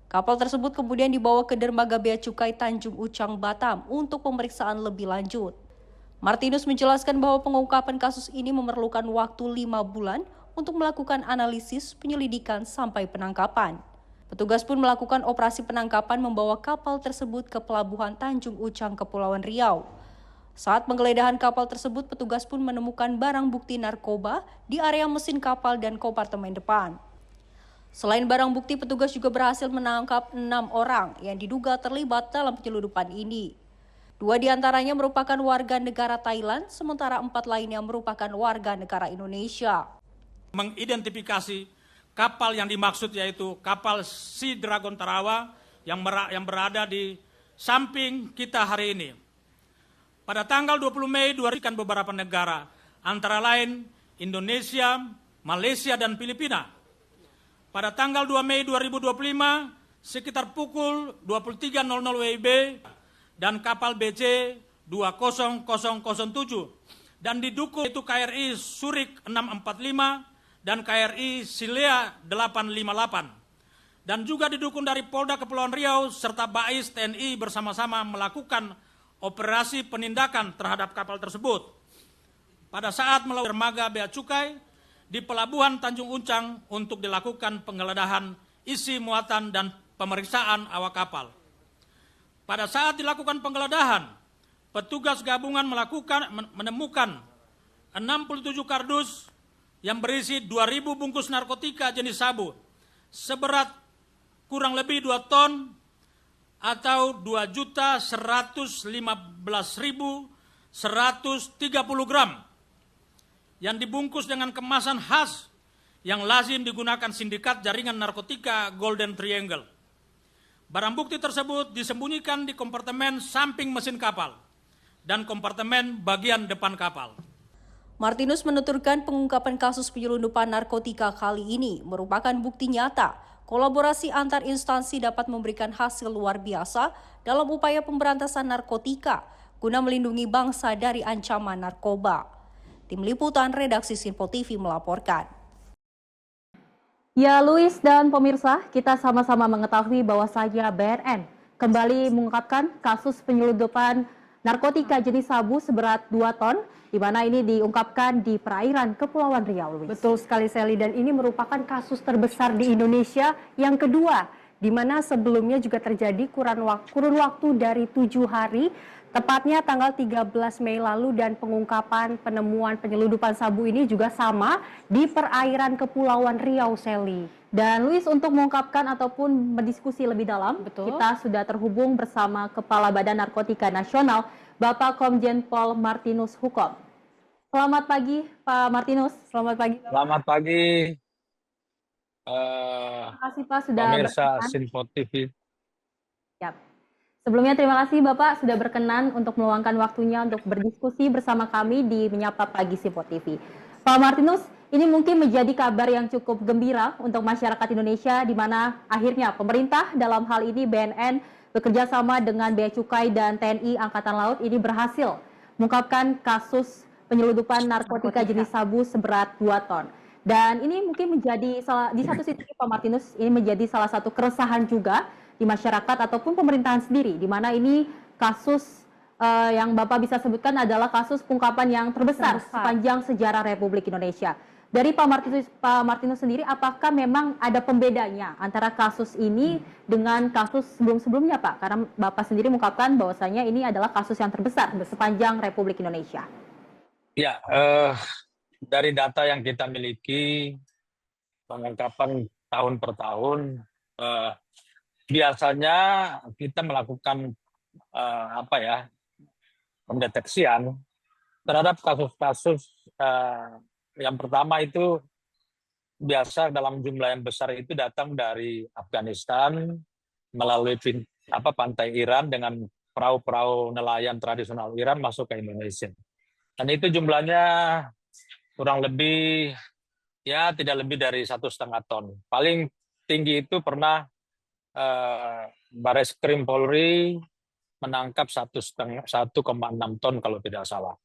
Speaker 1: Kapal tersebut kemudian dibawa ke dermaga Bea Cukai Tanjung Ucang, Batam untuk pemeriksaan lebih lanjut. Martinus menjelaskan bahwa pengungkapan kasus ini memerlukan waktu 5 bulan untuk melakukan analisis, penyelidikan, sampai penangkapan. Petugas pun melakukan operasi penangkapan membawa kapal tersebut ke pelabuhan Tanjung Ucang, Kepulauan Riau. Saat penggeledahan kapal tersebut, petugas pun menemukan barang bukti narkoba di area mesin kapal dan kompartemen depan. Selain barang bukti, petugas juga berhasil menangkap 6 orang yang diduga terlibat dalam penyelundupan ini. 2 diantaranya merupakan warga negara Thailand, sementara 4 lainnya merupakan warga negara Indonesia.
Speaker 9: Mengidentifikasi kapal yang dimaksud yaitu kapal Sea Dragon Tarawa yang berada di samping kita hari ini. Pada tanggal 20 Mei 2000 beberapa negara, antara lain Indonesia, Malaysia, dan Filipina. Pada tanggal 2 Mei 2025, sekitar pukul 23.00 WIB, dan kapal BC 20007 dan didukung itu KRI Surik 645 dan KRI Silea 858, dan juga didukung dari Polda Kepulauan Riau serta BAIS TNI bersama-sama melakukan operasi penindakan terhadap kapal tersebut. Pada saat melalui dermaga Bea Cukai di Pelabuhan Tanjung Ucang untuk dilakukan penggeledahan isi muatan dan pemeriksaan awak kapal. Pada saat dilakukan penggeledahan, petugas gabungan menemukan 67 kardus yang berisi 2.000 bungkus narkotika jenis sabu seberat kurang lebih 2 ton atau 2.115.130 gram yang dibungkus dengan kemasan khas yang lazim digunakan sindikat jaringan narkotika Golden Triangle. Barang bukti tersebut disembunyikan di kompartemen samping mesin kapal dan kompartemen bagian depan kapal.
Speaker 1: Martinus menuturkan pengungkapan kasus penyelundupan narkotika kali ini merupakan bukti nyata kolaborasi antar instansi dapat memberikan hasil luar biasa dalam upaya pemberantasan narkotika guna melindungi bangsa dari ancaman narkoba. Tim Liputan Redaksi Simpo TV melaporkan.
Speaker 13: Ya, Luis dan pemirsa, kita sama-sama mengetahui bahwasanya BNN kembali mengungkapkan kasus penyelundupan narkotika jenis sabu seberat 2 ton, di mana ini diungkapkan di perairan Kepulauan Riau, Luis.
Speaker 10: Betul sekali, Sally, dan ini merupakan kasus terbesar di Indonesia yang kedua, di mana sebelumnya juga terjadi kurun waktu dari 7 hari, tepatnya tanggal 13 Mei lalu, dan pengungkapan penemuan penyelundupan sabu ini juga sama di perairan Kepulauan Riau, Sally. Dan Luis, untuk mengungkapkan ataupun berdiskusi lebih dalam, kita sudah terhubung bersama Kepala Badan Narkotika Nasional, Bapak Komjen Pol Martinus Hukom. Selamat pagi, Pak Martinus. Selamat pagi.
Speaker 14: Selamat pagi.
Speaker 10: Terima kasih, Pak, sudah
Speaker 14: pemirsa
Speaker 10: berkenan.
Speaker 14: Simpo TV.
Speaker 10: Yap.
Speaker 13: Sebelumnya terima kasih Bapak sudah berkenan untuk meluangkan waktunya untuk berdiskusi bersama kami di Menyapa Pagi Simpo TV. Pak Martinus, ini mungkin menjadi kabar yang cukup gembira untuk masyarakat Indonesia di mana akhirnya pemerintah dalam hal ini BNN bekerja sama dengan Bea Cukai dan TNI Angkatan Laut ini berhasil mengungkapkan kasus penyelundupan narkotika jenis sabu seberat 2 ton. Dan ini mungkin menjadi di satu sisi Pak Martinus ini menjadi salah satu keresahan juga di masyarakat ataupun pemerintahan sendiri, di mana ini kasus yang Bapak bisa sebutkan adalah kasus pengungkapan yang terbesar sepanjang sejarah Republik Indonesia. Dari Pak Martinus sendiri, apakah memang ada pembedanya antara kasus ini dengan kasus sebelum-sebelumnya, Pak? Karena Bapak sendiri mengungkapkan bahwasanya ini adalah kasus yang terbesar sepanjang Republik Indonesia.
Speaker 14: Ya, dari data yang kita miliki, pengungkapan tahun per tahun, biasanya kita melakukan pendeteksian terhadap kasus-kasus yang pertama itu biasa dalam jumlah yang besar itu datang dari Afghanistan melalui pantai Iran dengan perahu-perahu nelayan tradisional Iran masuk ke Indonesia. Dan itu jumlahnya kurang lebih tidak lebih dari 1,5 ton. Paling tinggi itu pernah Bareskrim Polri menangkap 1,6 ton kalau tidak salah.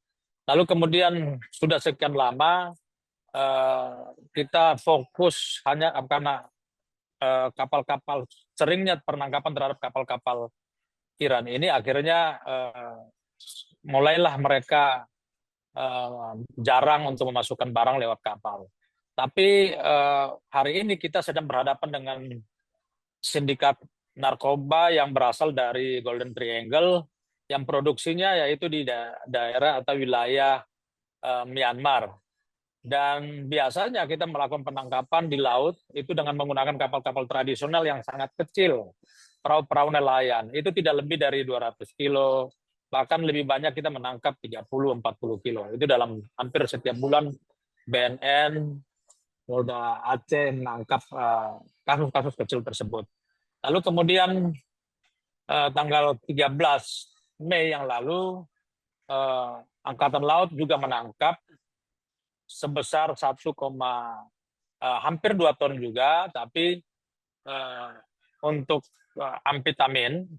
Speaker 14: Lalu kemudian sudah sekian lama kita fokus hanya karena kapal-kapal, seringnya penangkapan terhadap kapal-kapal Iran ini akhirnya mulailah mereka jarang untuk memasukkan barang lewat kapal. Tapi hari ini kita sedang berhadapan dengan sindikat narkoba yang berasal dari Golden Triangle yang produksinya yaitu di daerah atau wilayah Myanmar. Dan biasanya kita melakukan penangkapan di laut itu dengan menggunakan kapal-kapal tradisional yang sangat kecil, perahu-perahu nelayan. Itu tidak lebih dari 200 kilo, bahkan lebih banyak kita menangkap 30-40 kilo. Itu dalam hampir setiap bulan BNN, Polda Aceh menangkap kasus-kasus kecil tersebut. Lalu kemudian tanggal 13 Mei yang lalu, Angkatan Laut juga menangkap sebesar hampir 2 ton juga, tapi untuk amfetamin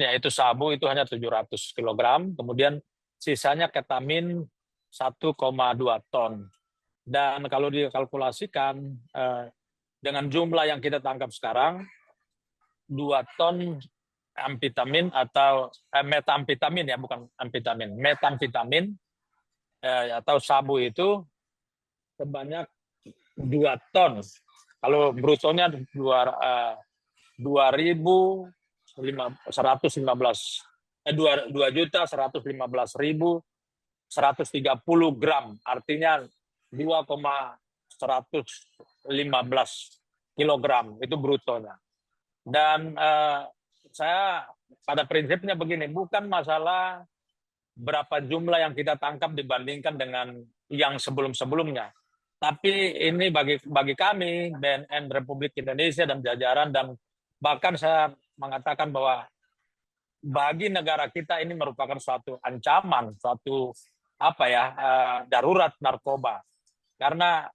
Speaker 14: yaitu sabu itu hanya 700 kg, kemudian sisanya ketamin 1,2 ton. Dan kalau dikalkulasikan dengan jumlah yang kita tangkap sekarang, 2 ton amfetamin atau metamfetamin bukan amfetamin, metamfetamin atau sabu itu sebanyak 2 ton. Kalau brutonya 2.115.130 gram, artinya 2,115 kilogram itu brutonya. Dan saya pada prinsipnya begini, bukan masalah berapa jumlah yang kita tangkap dibandingkan dengan yang sebelum-sebelumnya. Tapi ini bagi kami, BNN Republik Indonesia dan jajaran, dan bahkan saya mengatakan bahwa bagi negara kita ini merupakan suatu ancaman, suatu darurat narkoba. Karena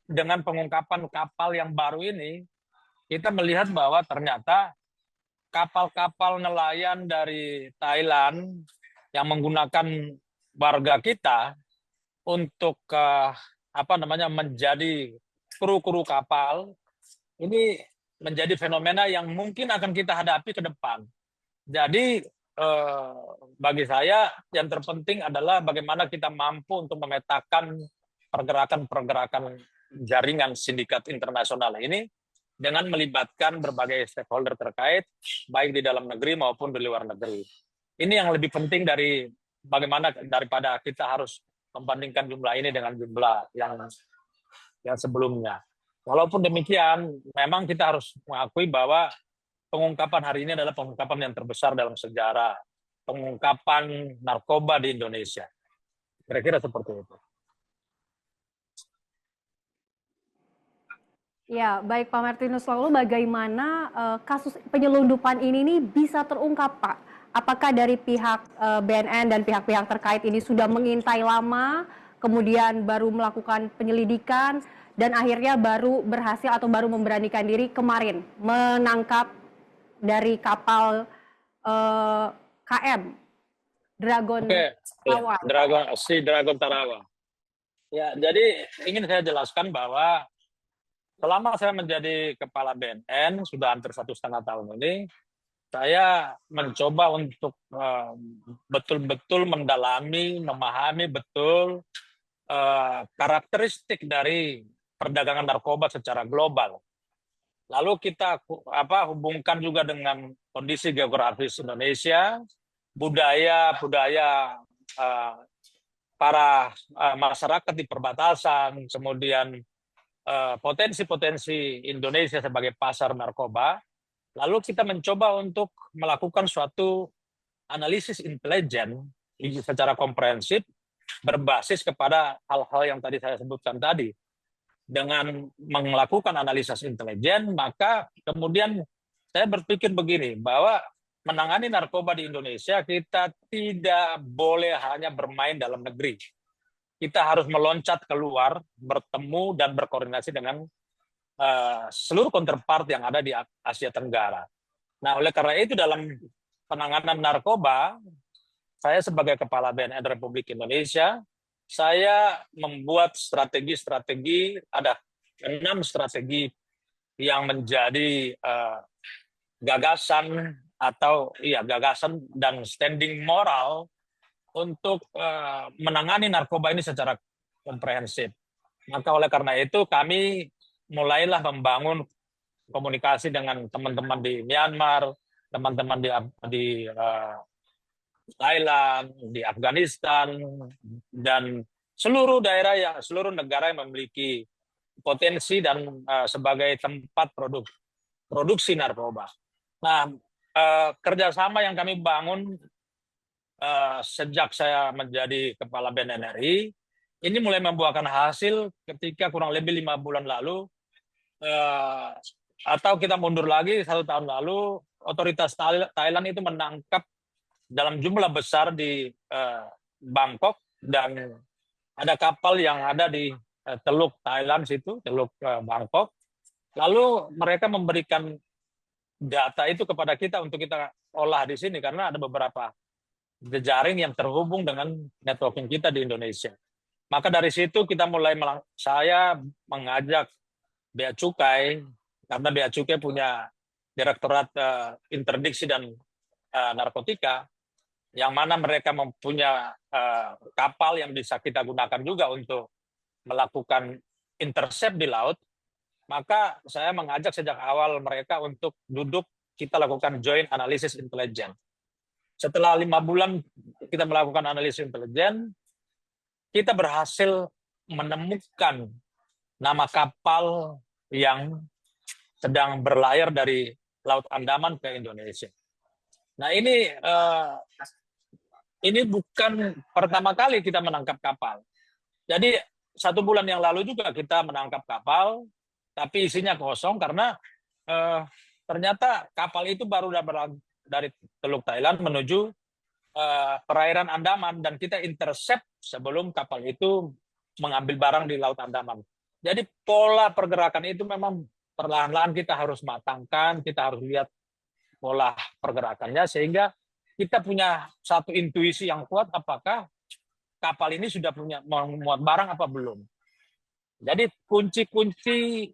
Speaker 14: dengan pengungkapan kapal yang baru ini, kita melihat bahwa ternyata kapal-kapal nelayan dari Thailand yang menggunakan warga kita untuk menjadi kru-kru kapal, ini menjadi fenomena yang mungkin akan kita hadapi ke depan. Jadi bagi saya yang terpenting adalah bagaimana kita mampu untuk memetakan pergerakan-pergerakan jaringan sindikat internasional ini dengan melibatkan berbagai stakeholder terkait, baik di dalam negeri maupun di luar negeri. Ini yang lebih penting daripada kita harus membandingkan jumlah ini dengan jumlah yang sebelumnya. Walaupun demikian, memang kita harus mengakui bahwa pengungkapan hari ini adalah pengungkapan yang terbesar dalam sejarah pengungkapan narkoba di Indonesia. Kira-kira seperti itu.
Speaker 10: Ya, baik Pak Martinus, lalu bagaimana kasus penyelundupan ini nih bisa terungkap, Pak? Apakah dari pihak BNN dan pihak-pihak terkait ini sudah mengintai lama, kemudian baru melakukan penyelidikan, dan akhirnya baru berhasil atau baru memberanikan diri kemarin menangkap dari kapal KM Dragon Tarawa?
Speaker 14: Dragon Tarawa. Ya, jadi ingin saya jelaskan bahwa selama saya menjadi kepala BNN sudah hampir 1,5 tahun ini, saya mencoba untuk betul-betul mendalami, memahami betul karakteristik dari perdagangan narkoba secara global. Lalu kita hubungkan juga dengan kondisi geografis Indonesia, budaya para masyarakat di perbatasan, kemudian potensi-potensi Indonesia sebagai pasar narkoba, lalu kita mencoba untuk melakukan suatu analisis intelijen secara komprehensif berbasis kepada hal-hal yang tadi saya sebutkan tadi. Dengan melakukan analisis intelijen, maka kemudian saya berpikir begini, bahwa menangani narkoba di Indonesia kita tidak boleh hanya bermain dalam negeri. Kita harus meloncat keluar, bertemu dan berkoordinasi dengan seluruh counterpart yang ada di Asia Tenggara. Nah, oleh karena itu dalam penanganan narkoba, saya sebagai Kepala BNN Republik Indonesia, saya membuat strategi-strategi, ada 6 strategi yang menjadi gagasan dan standing moral untuk menangani narkoba ini secara komprehensif. Maka oleh karena itu kami mulailah membangun komunikasi dengan teman-teman di Myanmar, teman-teman di Thailand, di Afghanistan, dan seluruh negara yang memiliki potensi dan sebagai tempat produksi narkoba. Nah, kerjasama yang kami bangun sejak saya menjadi Kepala BNN RI, ini mulai membuahkan hasil ketika kurang lebih 5 bulan lalu, atau kita mundur lagi 1 tahun lalu, otoritas Thailand itu menangkap dalam jumlah besar di Bangkok, dan ada kapal yang ada di Teluk Thailand situ, Teluk Bangkok. Lalu mereka memberikan data itu kepada kita untuk kita olah di sini, karena ada beberapa jejaring yang terhubung dengan networking kita di Indonesia. Maka dari situ kita saya mengajak Bea Cukai, karena Bea Cukai punya Direktorat Interdiksi dan Narkotika, yang mana mereka mempunyai kapal yang bisa kita gunakan juga untuk melakukan intercept di laut. Maka saya mengajak sejak awal mereka untuk duduk, kita lakukan joint analysis intelijen. Setelah 5 bulan kita melakukan analisis intelijen, kita berhasil menemukan nama kapal yang sedang berlayar dari Laut Andaman ke Indonesia. Nah, ini bukan pertama kali kita menangkap kapal. Jadi 1 bulan yang lalu juga kita menangkap kapal, tapi isinya kosong karena ternyata kapal itu baru dari Teluk Thailand menuju perairan Andaman, dan kita intercept sebelum kapal itu mengambil barang di Laut Andaman. Jadi pola pergerakan itu memang perlahan-lahan kita harus matangkan, kita harus lihat pola pergerakannya, sehingga kita punya satu intuisi yang kuat apakah kapal ini sudah punya memuat barang apa belum. Jadi kunci-kunci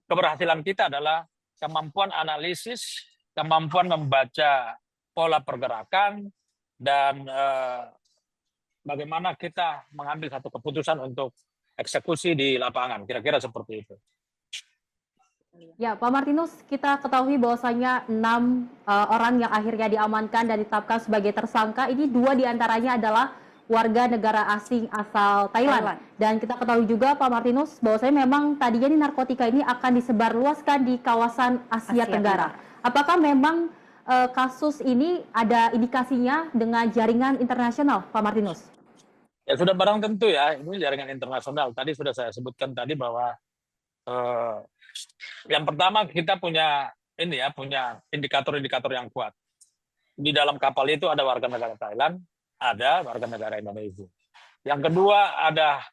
Speaker 14: keberhasilan kita adalah kemampuan analisis, kemampuan membaca pola pergerakan, dan bagaimana kita mengambil satu keputusan untuk eksekusi di lapangan. Kira-kira seperti itu.
Speaker 1: Ya, Pak Martinus, kita ketahui bahwasanya 6 orang yang akhirnya diamankan dan ditetapkan sebagai tersangka, ini 2 diantaranya adalah warga negara asing asal Thailand. Dan kita ketahui juga, Pak Martinus, bahwasanya memang tadinya narkotika ini akan disebarluaskan di kawasan Asia Tenggara. Apakah memang kasus ini ada indikasinya dengan jaringan internasional, Pak Martinus?
Speaker 14: Ya, sudah barang tentu ya, ini jaringan internasional. Tadi sudah saya sebutkan tadi bahwa Yang pertama kita punya punya indikator-indikator yang kuat. Di dalam kapal itu ada warga negara Thailand, ada warga negara Indonesia. Yang kedua ada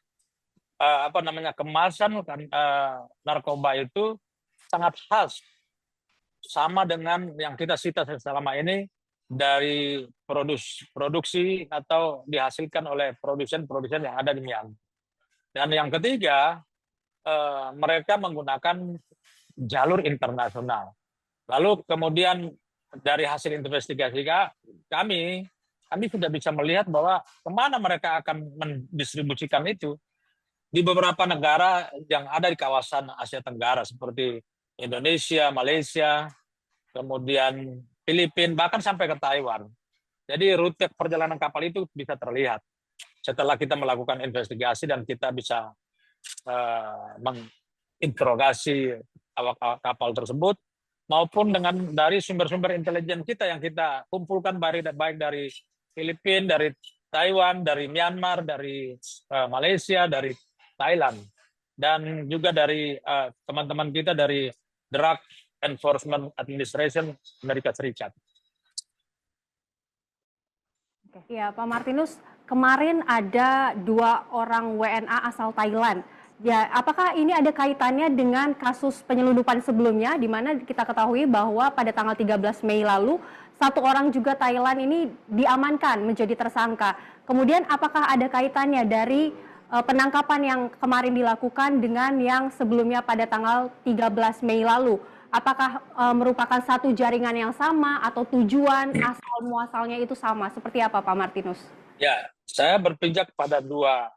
Speaker 14: kemasan narkoba itu sangat khas, sama dengan yang kita sita selama ini dari produksi atau dihasilkan oleh produsen-produsen yang ada di Myanmar. Dan yang ketiga, mereka menggunakan jalur internasional. Lalu kemudian dari hasil investigasi kami sudah bisa melihat bahwa kemana mereka akan mendistribusikan itu. Di beberapa negara yang ada di kawasan Asia Tenggara seperti Indonesia, Malaysia, kemudian Filipina, bahkan sampai ke Taiwan. Jadi rute perjalanan kapal itu bisa terlihat. Setelah kita melakukan investigasi dan kita bisa menginterogasi awak kapal tersebut, maupun dari sumber-sumber intelijen kita yang kita kumpulkan baik dari Filipina, dari Taiwan, dari Myanmar, dari Malaysia, dari Thailand, dan juga dari teman-teman kita dari Drug Enforcement Administration Amerika Serikat.
Speaker 10: Ya, Pak Martinus, kemarin ada 2 orang WNA asal Thailand. Ya, apakah ini ada kaitannya dengan kasus penyelundupan sebelumnya, di mana kita ketahui bahwa pada tanggal 13 Mei lalu, 1 orang juga Thailand ini diamankan menjadi tersangka. Kemudian apakah ada kaitannya dari penangkapan yang kemarin dilakukan dengan yang sebelumnya pada tanggal 13 Mei lalu? Apakah merupakan satu jaringan yang sama atau tujuan asal muasalnya itu sama? Seperti apa, Pak Martinus?
Speaker 14: Ya, saya berpijak pada dua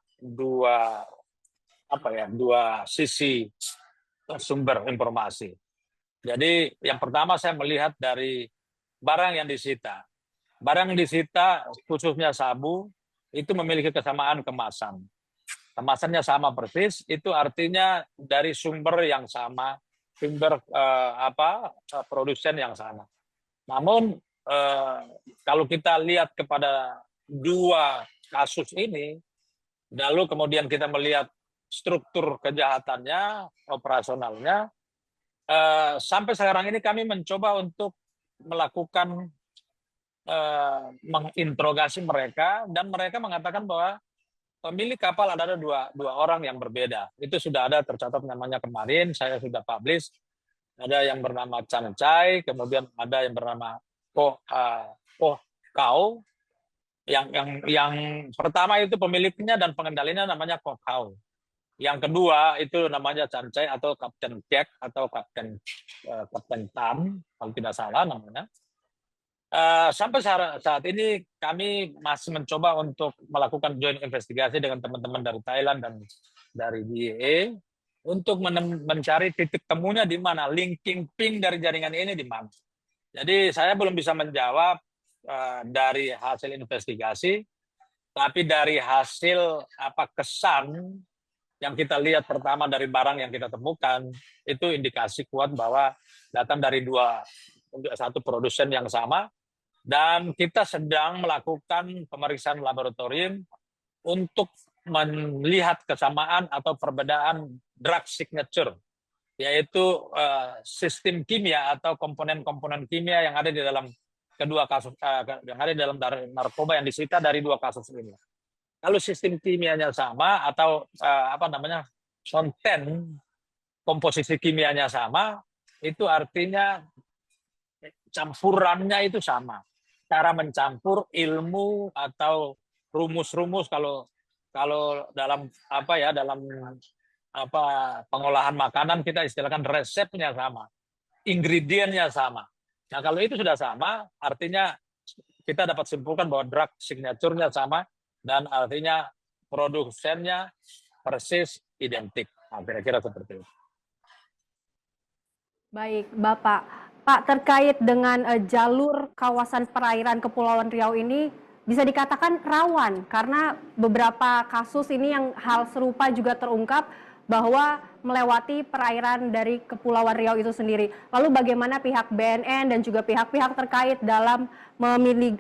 Speaker 14: sisi sumber informasi. Jadi yang pertama saya melihat dari barang yang disita. Barang yang disita khususnya sabu itu memiliki kesamaan kemasan. Kemasannya sama persis, itu artinya dari sumber yang sama, sumber produsen yang sama. Namun kalau kita lihat kepada 2 kasus ini, lalu kemudian kita melihat struktur kejahatannya, operasionalnya, sampai sekarang ini kami mencoba untuk melakukan menginterogasi mereka, dan mereka mengatakan bahwa pemilik kapal ada dua orang yang berbeda. Itu sudah ada tercatat namanya kemarin, saya sudah publish. Ada yang bernama Chan Chai, kemudian ada yang bernama Koh Kau. Yang pertama itu pemiliknya dan pengendalinya namanya Koh Kau. Yang kedua itu namanya Chan Chai atau Kapten Jack atau Kapten Tan, kalau tidak salah namanya. Sampai saat ini kami masih mencoba untuk melakukan joint investigasi dengan teman-teman dari Thailand dan dari DEA untuk mencari titik temunya di mana, linking ping dari jaringan ini di mana. Jadi saya belum bisa menjawab dari hasil investigasi, tapi dari hasil kesan yang kita lihat pertama dari barang yang kita temukan, itu indikasi kuat bahwa datang dari satu produsen yang sama, dan kita sedang melakukan pemeriksaan laboratorium untuk melihat kesamaan atau perbedaan drug signature, yaitu sistem kimia atau komponen-komponen kimia yang ada di dalam kedua kasus, yang ada di dalam narkoba yang disita dari 2 kasus ini. Kalau sistem kimianya sama atau konten komposisi kimianya sama, itu artinya campurannya itu sama. Cara mencampur ilmu atau rumus-rumus kalau dalam pengolahan makanan kita istilahkan resepnya sama, ingredientnya sama. Nah kalau itu sudah sama, artinya kita dapat simpulkan bahwa drug signature-nya sama, dan artinya produsennya persis identik. Nah, kira-kira seperti itu.
Speaker 10: Baik, Bapak. Pak, terkait dengan jalur kawasan perairan Kepulauan Riau ini bisa dikatakan rawan karena beberapa kasus ini yang hal serupa juga terungkap bahwa melewati perairan dari Kepulauan Riau itu sendiri. Lalu bagaimana pihak BNN dan juga pihak-pihak terkait dalam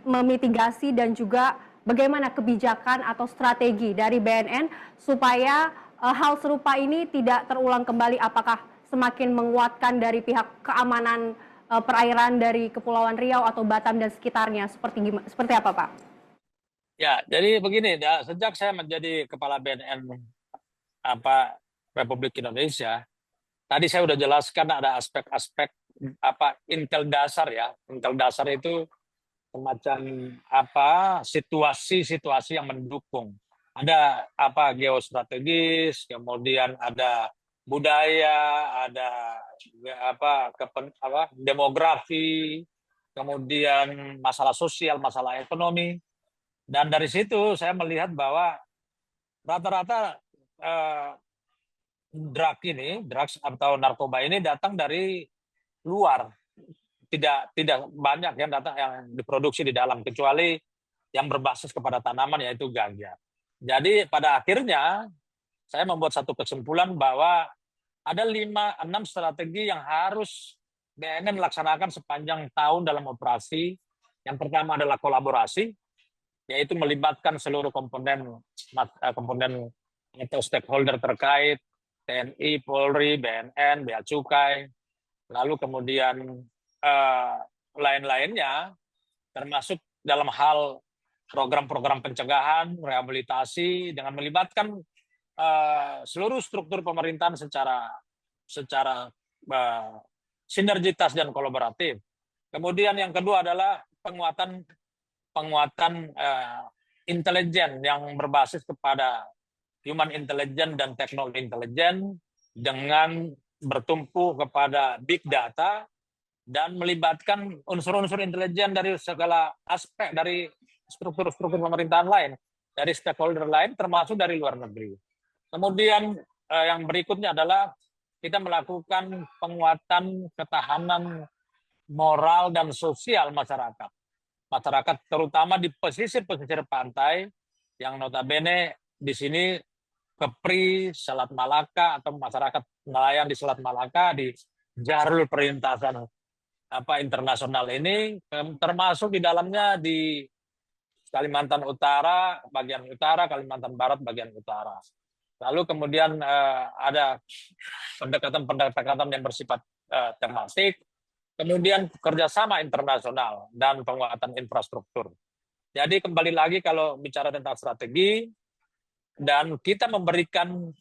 Speaker 10: memitigasi dan juga bagaimana kebijakan atau strategi dari BNN supaya hal serupa ini tidak terulang kembali? Apakah semakin menguatkan dari pihak keamanan perairan dari Kepulauan Riau atau Batam dan sekitarnya? Seperti apa, Pak?
Speaker 14: Ya, jadi begini, sejak saya menjadi Kepala BNN Republik Indonesia, tadi saya sudah jelaskan ada aspek-aspek intel dasar ya. Intel dasar itu semacam situasi-situasi yang mendukung. Ada geostrategis, kemudian ada budaya, ada demografi, kemudian masalah sosial, masalah ekonomi. Dan dari situ saya melihat bahwa rata-rata drugs atau narkoba ini datang dari luar. Tidak banyak yang datang yang diproduksi di dalam, kecuali yang berbasis kepada tanaman, yaitu ganja. Jadi pada akhirnya saya membuat satu kesimpulan bahwa ada 5-6 strategi yang harus BNN laksanakan sepanjang tahun dalam operasi. Yang pertama adalah kolaborasi, yaitu melibatkan seluruh komponen atau stakeholder terkait, TNI, Polri, BNN, Bea Cukai, lalu kemudian lain-lainnya, termasuk dalam hal program-program pencegahan, rehabilitasi, dengan melibatkan seluruh struktur pemerintahan secara sinergitas dan kolaboratif. Kemudian yang kedua adalah penguatan intelijen yang berbasis kepada human intelligence dan technology intelligence dengan bertumpu kepada big data dan melibatkan unsur-unsur intelijen dari segala aspek dari struktur-struktur pemerintahan lain, dari stakeholder lain, termasuk dari luar negeri. Kemudian yang berikutnya adalah kita melakukan penguatan ketahanan moral dan sosial masyarakat. Masyarakat terutama di pesisir-pesisir pantai yang notabene di sini Kepri, Selat Malaka atau masyarakat nelayan di Selat Malaka di jalur perintasan internasional ini, termasuk di dalamnya di Kalimantan Utara bagian utara, Kalimantan Barat bagian utara. Lalu kemudian ada pendekatan yang bersifat tematik, kemudian kerjasama internasional dan penguatan infrastruktur. Jadi kembali lagi kalau bicara tentang strategi, dan kita memberikan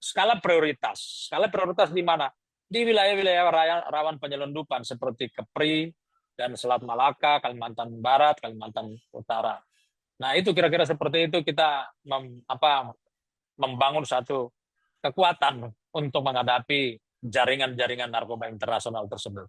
Speaker 14: skala prioritas. Skala prioritas di mana? Di wilayah-wilayah rawan penyelundupan seperti Kepri dan Selat Malaka, Kalimantan Barat, Kalimantan Utara. Nah, itu kira-kira seperti itu kita membangun satu kekuatan untuk menghadapi jaringan-jaringan narkoba internasional tersebut.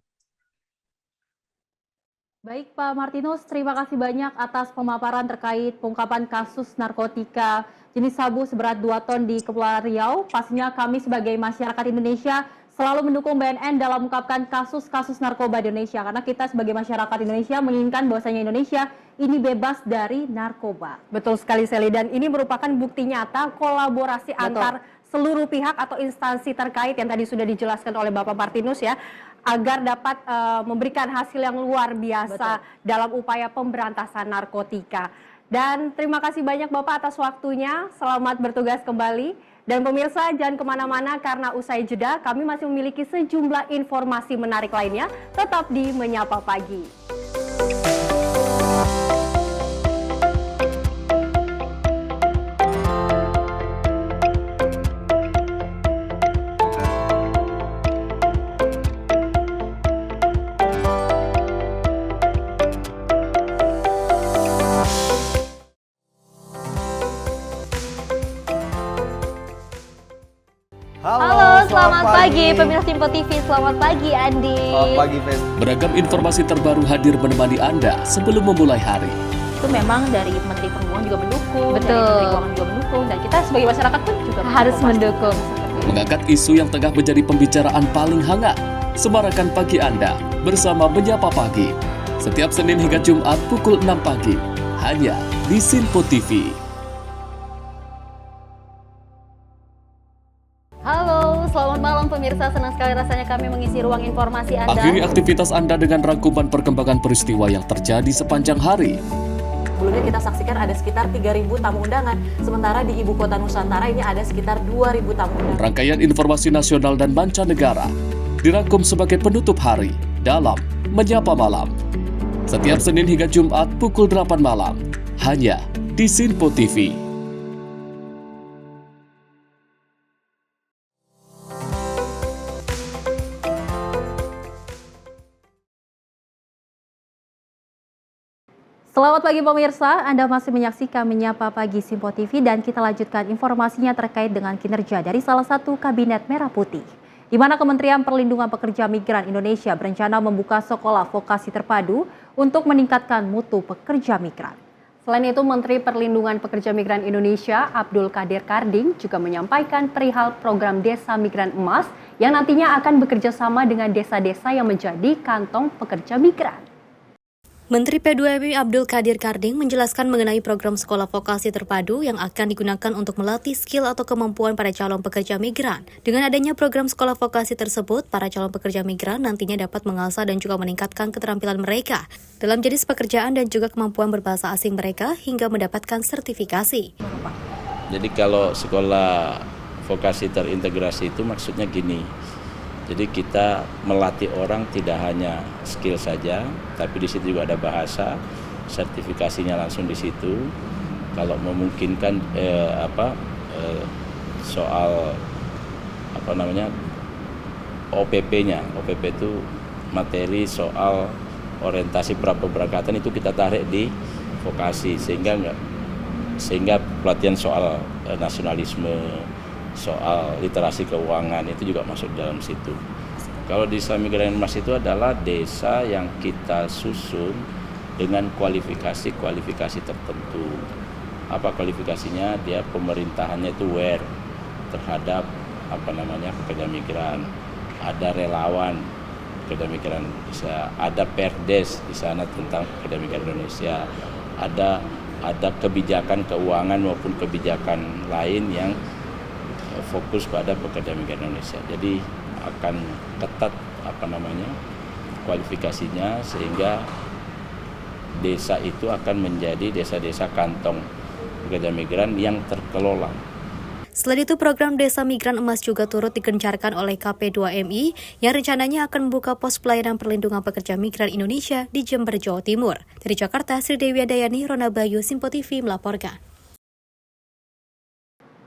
Speaker 1: Baik Pak Martinus, terima kasih banyak atas pemaparan terkait pengungkapan kasus narkotika jenis sabu seberat 2 ton di Kepulauan Riau. Pastinya kami sebagai masyarakat Indonesia selalu mendukung BNN dalam mengungkapkan kasus-kasus narkoba di Indonesia. Karena kita sebagai masyarakat Indonesia menginginkan bahwasanya Indonesia ini bebas dari narkoba.
Speaker 10: Betul sekali Sally, dan ini merupakan bukti nyata kolaborasi antar seluruh pihak atau instansi terkait yang tadi sudah dijelaskan oleh Bapak Martinus ya, agar dapat memberikan hasil yang luar biasa dalam upaya pemberantasan narkotika. Dan terima kasih banyak Bapak atas waktunya, selamat bertugas kembali. Dan pemirsa jangan kemana-mana karena usai jeda kami masih memiliki sejumlah informasi menarik lainnya, tetap di Menyapa Pagi.
Speaker 1: Selamat pagi pemirsa Simpo TV, selamat pagi Andi.
Speaker 22: Selamat pagi Fen.
Speaker 12: Beragam informasi terbaru hadir menemani Anda sebelum memulai hari.
Speaker 1: Itu memang dari Menteri Perhubungan juga mendukung, dari Menteri Keuangan juga mendukung, dan kita sebagai masyarakat pun juga harus mendukung.
Speaker 12: Mengangkat isu yang tengah menjadi pembicaraan paling hangat, semarakan pagi Anda bersama Menyapa Pagi. Setiap Senin hingga Jumat pukul 6 pagi, hanya di Simpo TV.
Speaker 1: Halo, selamat malam pemirsa. Senang sekali rasanya kami mengisi ruang informasi Anda.
Speaker 12: Akhiri aktivitas Anda dengan rangkuman perkembangan peristiwa yang terjadi sepanjang hari.
Speaker 11: Sebelumnya kita saksikan ada sekitar 3.000 tamu undangan, sementara di Ibu Kota Nusantara ini ada sekitar 2.000 tamu undangan.
Speaker 12: Rangkaian informasi nasional dan mancanegara dirangkum sebagai penutup hari dalam Menyapa Malam. Setiap Senin hingga Jumat pukul 8 malam, hanya di Sinpo TV.
Speaker 1: Selamat pagi pemirsa, Anda masih menyaksikan Menyapa Pagi Sinpo TV dan kita lanjutkan informasinya terkait dengan kinerja dari salah satu kabinet merah putih, di mana Kementerian Perlindungan Pekerja Migran Indonesia berencana membuka sekolah vokasi terpadu untuk meningkatkan mutu pekerja migran.
Speaker 10: Selain itu, Menteri Perlindungan Pekerja Migran Indonesia Abdul Qadir Karding juga menyampaikan perihal program Desa Migran Emas yang nantinya akan bekerja sama dengan desa-desa yang menjadi kantong pekerja migran.
Speaker 2: Menteri P2MI Abdul Qadir Karding menjelaskan mengenai program sekolah vokasi terpadu yang akan digunakan untuk melatih skill atau kemampuan para calon pekerja migran. Dengan adanya program sekolah vokasi tersebut, para calon pekerja migran nantinya dapat mengasah dan juga meningkatkan keterampilan mereka dalam jenis pekerjaan dan juga kemampuan berbahasa asing mereka hingga mendapatkan sertifikasi.
Speaker 3: Jadi kalau sekolah vokasi terintegrasi itu maksudnya gini. Jadi kita melatih orang tidak hanya skill saja, tapi di situ juga ada bahasa, sertifikasinya langsung di situ. Kalau memungkinkan soal OPP-nya, OPP itu materi soal orientasi prapeberangkatan itu kita tarik di vokasi sehingga pelatihan soal nasionalisme, soal literasi keuangan itu juga masuk dalam situ. Kalau di Desa Migran Emas itu adalah desa yang kita susun dengan kualifikasi tertentu. Apa kualifikasinya? Dia pemerintahannya itu aware terhadap pekerja migran. Ada relawan pekerja migran Indonesia, ada perdes di sana tentang pekerja migran Indonesia. Ada kebijakan keuangan maupun kebijakan lain yang fokus pada pekerja migran Indonesia. Jadi akan ketat kualifikasinya sehingga desa itu akan menjadi desa-desa kantong pekerja migran yang terkelola.
Speaker 2: Selain itu, program Desa Migran Emas juga turut digencarkan oleh KP2MI yang rencananya akan membuka pos pelayanan perlindungan pekerja migran Indonesia di Jember, Jawa Timur. Dari Jakarta, Sri Dewi Adayani, Rona Bayu, Sinpo TV melaporkan.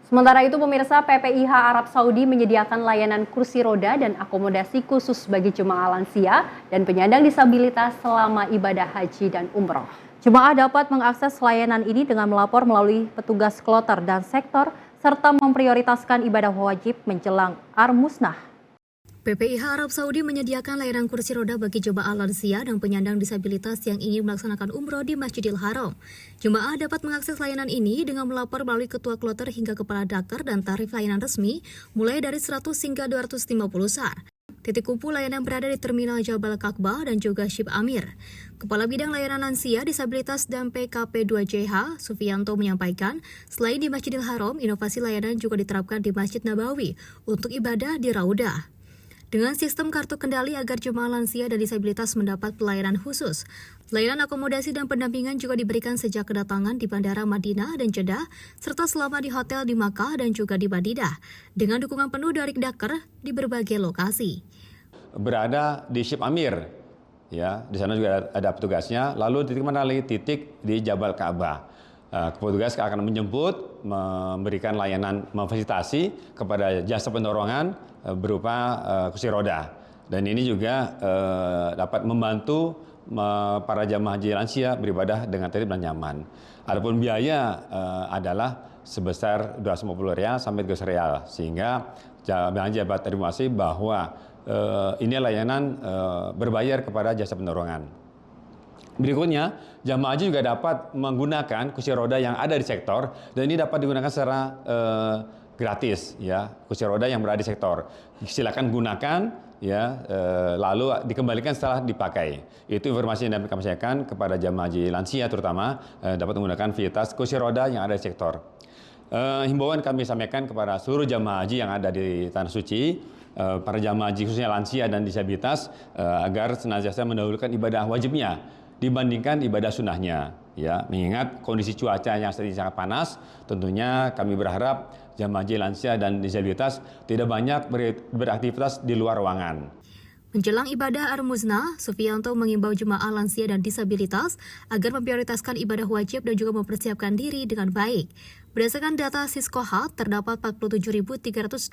Speaker 10: Sementara itu, pemirsa, PPIH Arab Saudi menyediakan layanan kursi roda dan akomodasi khusus bagi jemaah lansia dan penyandang disabilitas selama ibadah haji dan umroh.
Speaker 1: Jemaah dapat mengakses layanan ini dengan melapor melalui petugas kloter dan sektor, serta memprioritaskan ibadah wajib menjelang Ar-Musnah.
Speaker 2: PPIH Arab Saudi menyediakan layanan kursi roda bagi jemaah lansia dan penyandang disabilitas yang ingin melaksanakan umroh di Masjidil Haram. Jemaah dapat mengakses layanan ini dengan melapor melalui ketua kloter hingga kepala dakar dan tarif layanan resmi mulai dari 100 hingga 250 SAR. Titik kumpul layanan berada di Terminal Jabal Kakbah dan juga Ship Amir. Kepala Bidang Layanan Lansia, Disabilitas dan PKP2JH, Sufianto menyampaikan, selain di Masjidil Haram, inovasi layanan juga diterapkan di Masjid Nabawi untuk ibadah di Raudah. Dengan sistem kartu kendali agar jemaah lansia dan disabilitas mendapat pelayanan khusus. Layanan akomodasi dan pendampingan juga diberikan sejak kedatangan di Bandara Madinah dan Jeddah, serta selama di hotel di Makkah dan juga di Madinah, dengan dukungan penuh dari Dakar di berbagai lokasi.
Speaker 15: Berada di Ship Amir, ya, di sana juga ada petugasnya. Lalu titik mana lagi? Titik di Jabal Ka'bah. Petugas akan menjemput, memberikan layanan, memfasilitasi kepada jasa penerangan berupa kursi roda. Dan ini juga dapat membantu para jamaah haji lansia beribadah dengan tertib dan nyaman. Adapun biaya adalah sebesar Rp250 sampai Rp300, sehingga jamaah haji dapat terima kasih bahwa ini layanan berbayar kepada jasa penerangan. Berikutnya, jamaah haji juga dapat menggunakan kursi roda yang ada di sektor, dan ini dapat digunakan secara gratis, ya, kursi roda yang berada di sektor. Silakan gunakan, ya, lalu dikembalikan setelah dipakai. Itu informasi yang dapat kami sampaikan kepada jamaah haji lansia, terutama dapat menggunakan fasilitas kursi roda yang ada di sektor. Himbauan kami sampaikan kepada seluruh jamaah haji yang ada di Tanah Suci, para jamaah haji khususnya lansia dan disabilitas, agar senantiasa mendahulukan ibadah wajibnya dibandingkan ibadah sunnahnya. Ya, mengingat kondisi cuaca yang saat ini sangat panas, tentunya kami berharap jemaah haji lansia dan disabilitas tidak banyak beraktivitas di luar ruangan.
Speaker 2: Menjelang ibadah Ar-Muznah, Sufianto mengimbau jemaah lansia dan disabilitas agar memprioritaskan ibadah wajib dan juga mempersiapkan diri dengan baik. Berdasarkan data Siskohat, terdapat 47.384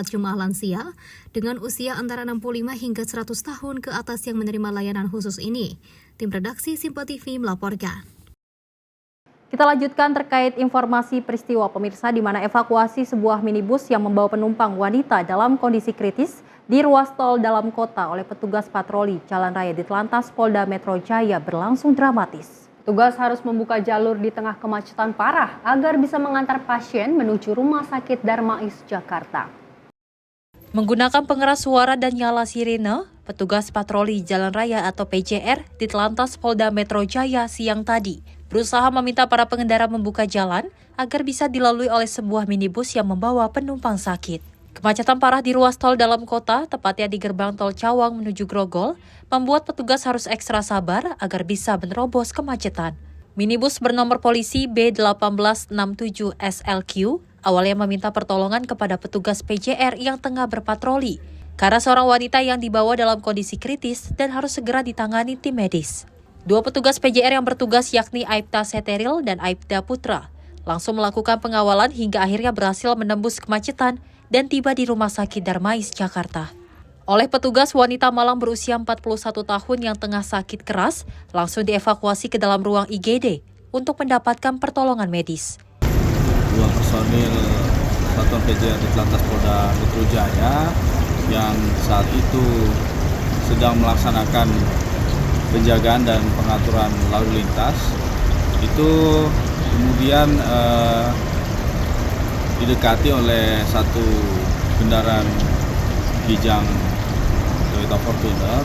Speaker 2: jemaah lansia dengan usia antara 65 hingga 100 tahun ke atas yang menerima layanan khusus ini. Tim redaksi Simpo TV melaporkan.
Speaker 1: Kita lanjutkan terkait informasi peristiwa pemirsa di mana evakuasi sebuah minibus yang membawa penumpang wanita dalam kondisi kritis di ruas tol dalam kota oleh petugas patroli Jalan Raya Ditlantas Polda Metro Jaya berlangsung dramatis.
Speaker 10: Petugas harus membuka jalur di tengah kemacetan parah agar bisa mengantar pasien menuju Rumah Sakit Darmais, Jakarta.
Speaker 4: Menggunakan pengeras suara dan nyala sirene, petugas patroli Jalan Raya atau PJR Ditlantas Polda Metro Jaya siang tadi berusaha meminta para pengendara membuka jalan agar bisa dilalui oleh sebuah minibus yang membawa penumpang sakit. Kemacetan parah di ruas tol dalam kota, tepatnya di gerbang tol Cawang menuju Grogol, membuat petugas harus ekstra sabar agar bisa menerobos kemacetan. Minibus bernomor polisi B1867 SLQ awalnya meminta pertolongan kepada petugas PJR yang tengah berpatroli karena seorang wanita yang dibawa dalam kondisi kritis dan harus segera ditangani tim medis. Dua petugas PJR yang bertugas yakni Aibda Seteril dan Aibda Putra langsung melakukan pengawalan hingga akhirnya berhasil menembus kemacetan dan tiba di Rumah Sakit Darmais, Jakarta. Oleh petugas, wanita Malang berusia 41 tahun yang tengah sakit keras langsung dievakuasi ke dalam ruang IGD untuk mendapatkan pertolongan medis.
Speaker 16: Dua personil Satuan PJR Ditlantas Polda Metro Jaya yang saat itu sedang melaksanakan penjagaan dan pengaturan lalu lintas itu kemudian didekati oleh satu kendaraan Kijang Toyota Fortuner,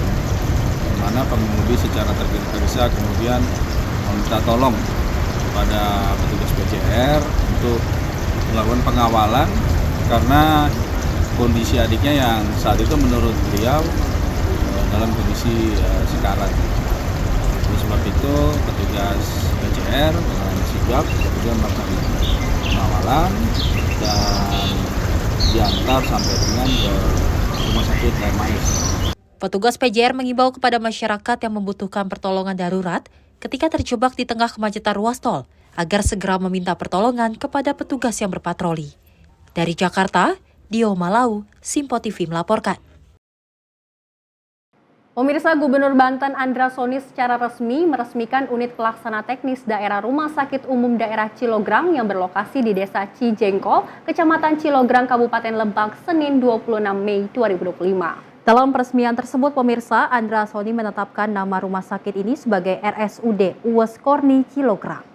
Speaker 16: di mana pengemudi secara tergesa-gesa kemudian meminta tolong kepada petugas PJR untuk melakukan pengawalan karena kondisi adiknya yang saat itu menurut beliau dalam kondisi sekarat. Oleh sebab itu petugas PJR dengan sigap kemudian melakukan pengawalan dan diantar sampai dengan ke Rumah Sakit Darmais.
Speaker 4: Petugas PJR mengimbau kepada masyarakat yang membutuhkan pertolongan darurat ketika terjebak di tengah kemacetan ruas tol agar segera meminta pertolongan kepada petugas yang berpatroli. Dari Jakarta, Dio Malau, Simpo TV melaporkan.
Speaker 10: Pemirsa, Gubernur Banten Andra Soni secara resmi meresmikan unit pelaksana teknis daerah Rumah Sakit Umum Daerah Cilograng yang berlokasi di Desa Cijengkol, Kecamatan Cilograng, Kabupaten Lebak, Senin 26 Mei 2025.
Speaker 1: Dalam peresmian tersebut, pemirsa, Andra Soni menetapkan nama rumah sakit ini sebagai RSUD Uwes Korni Cilograng.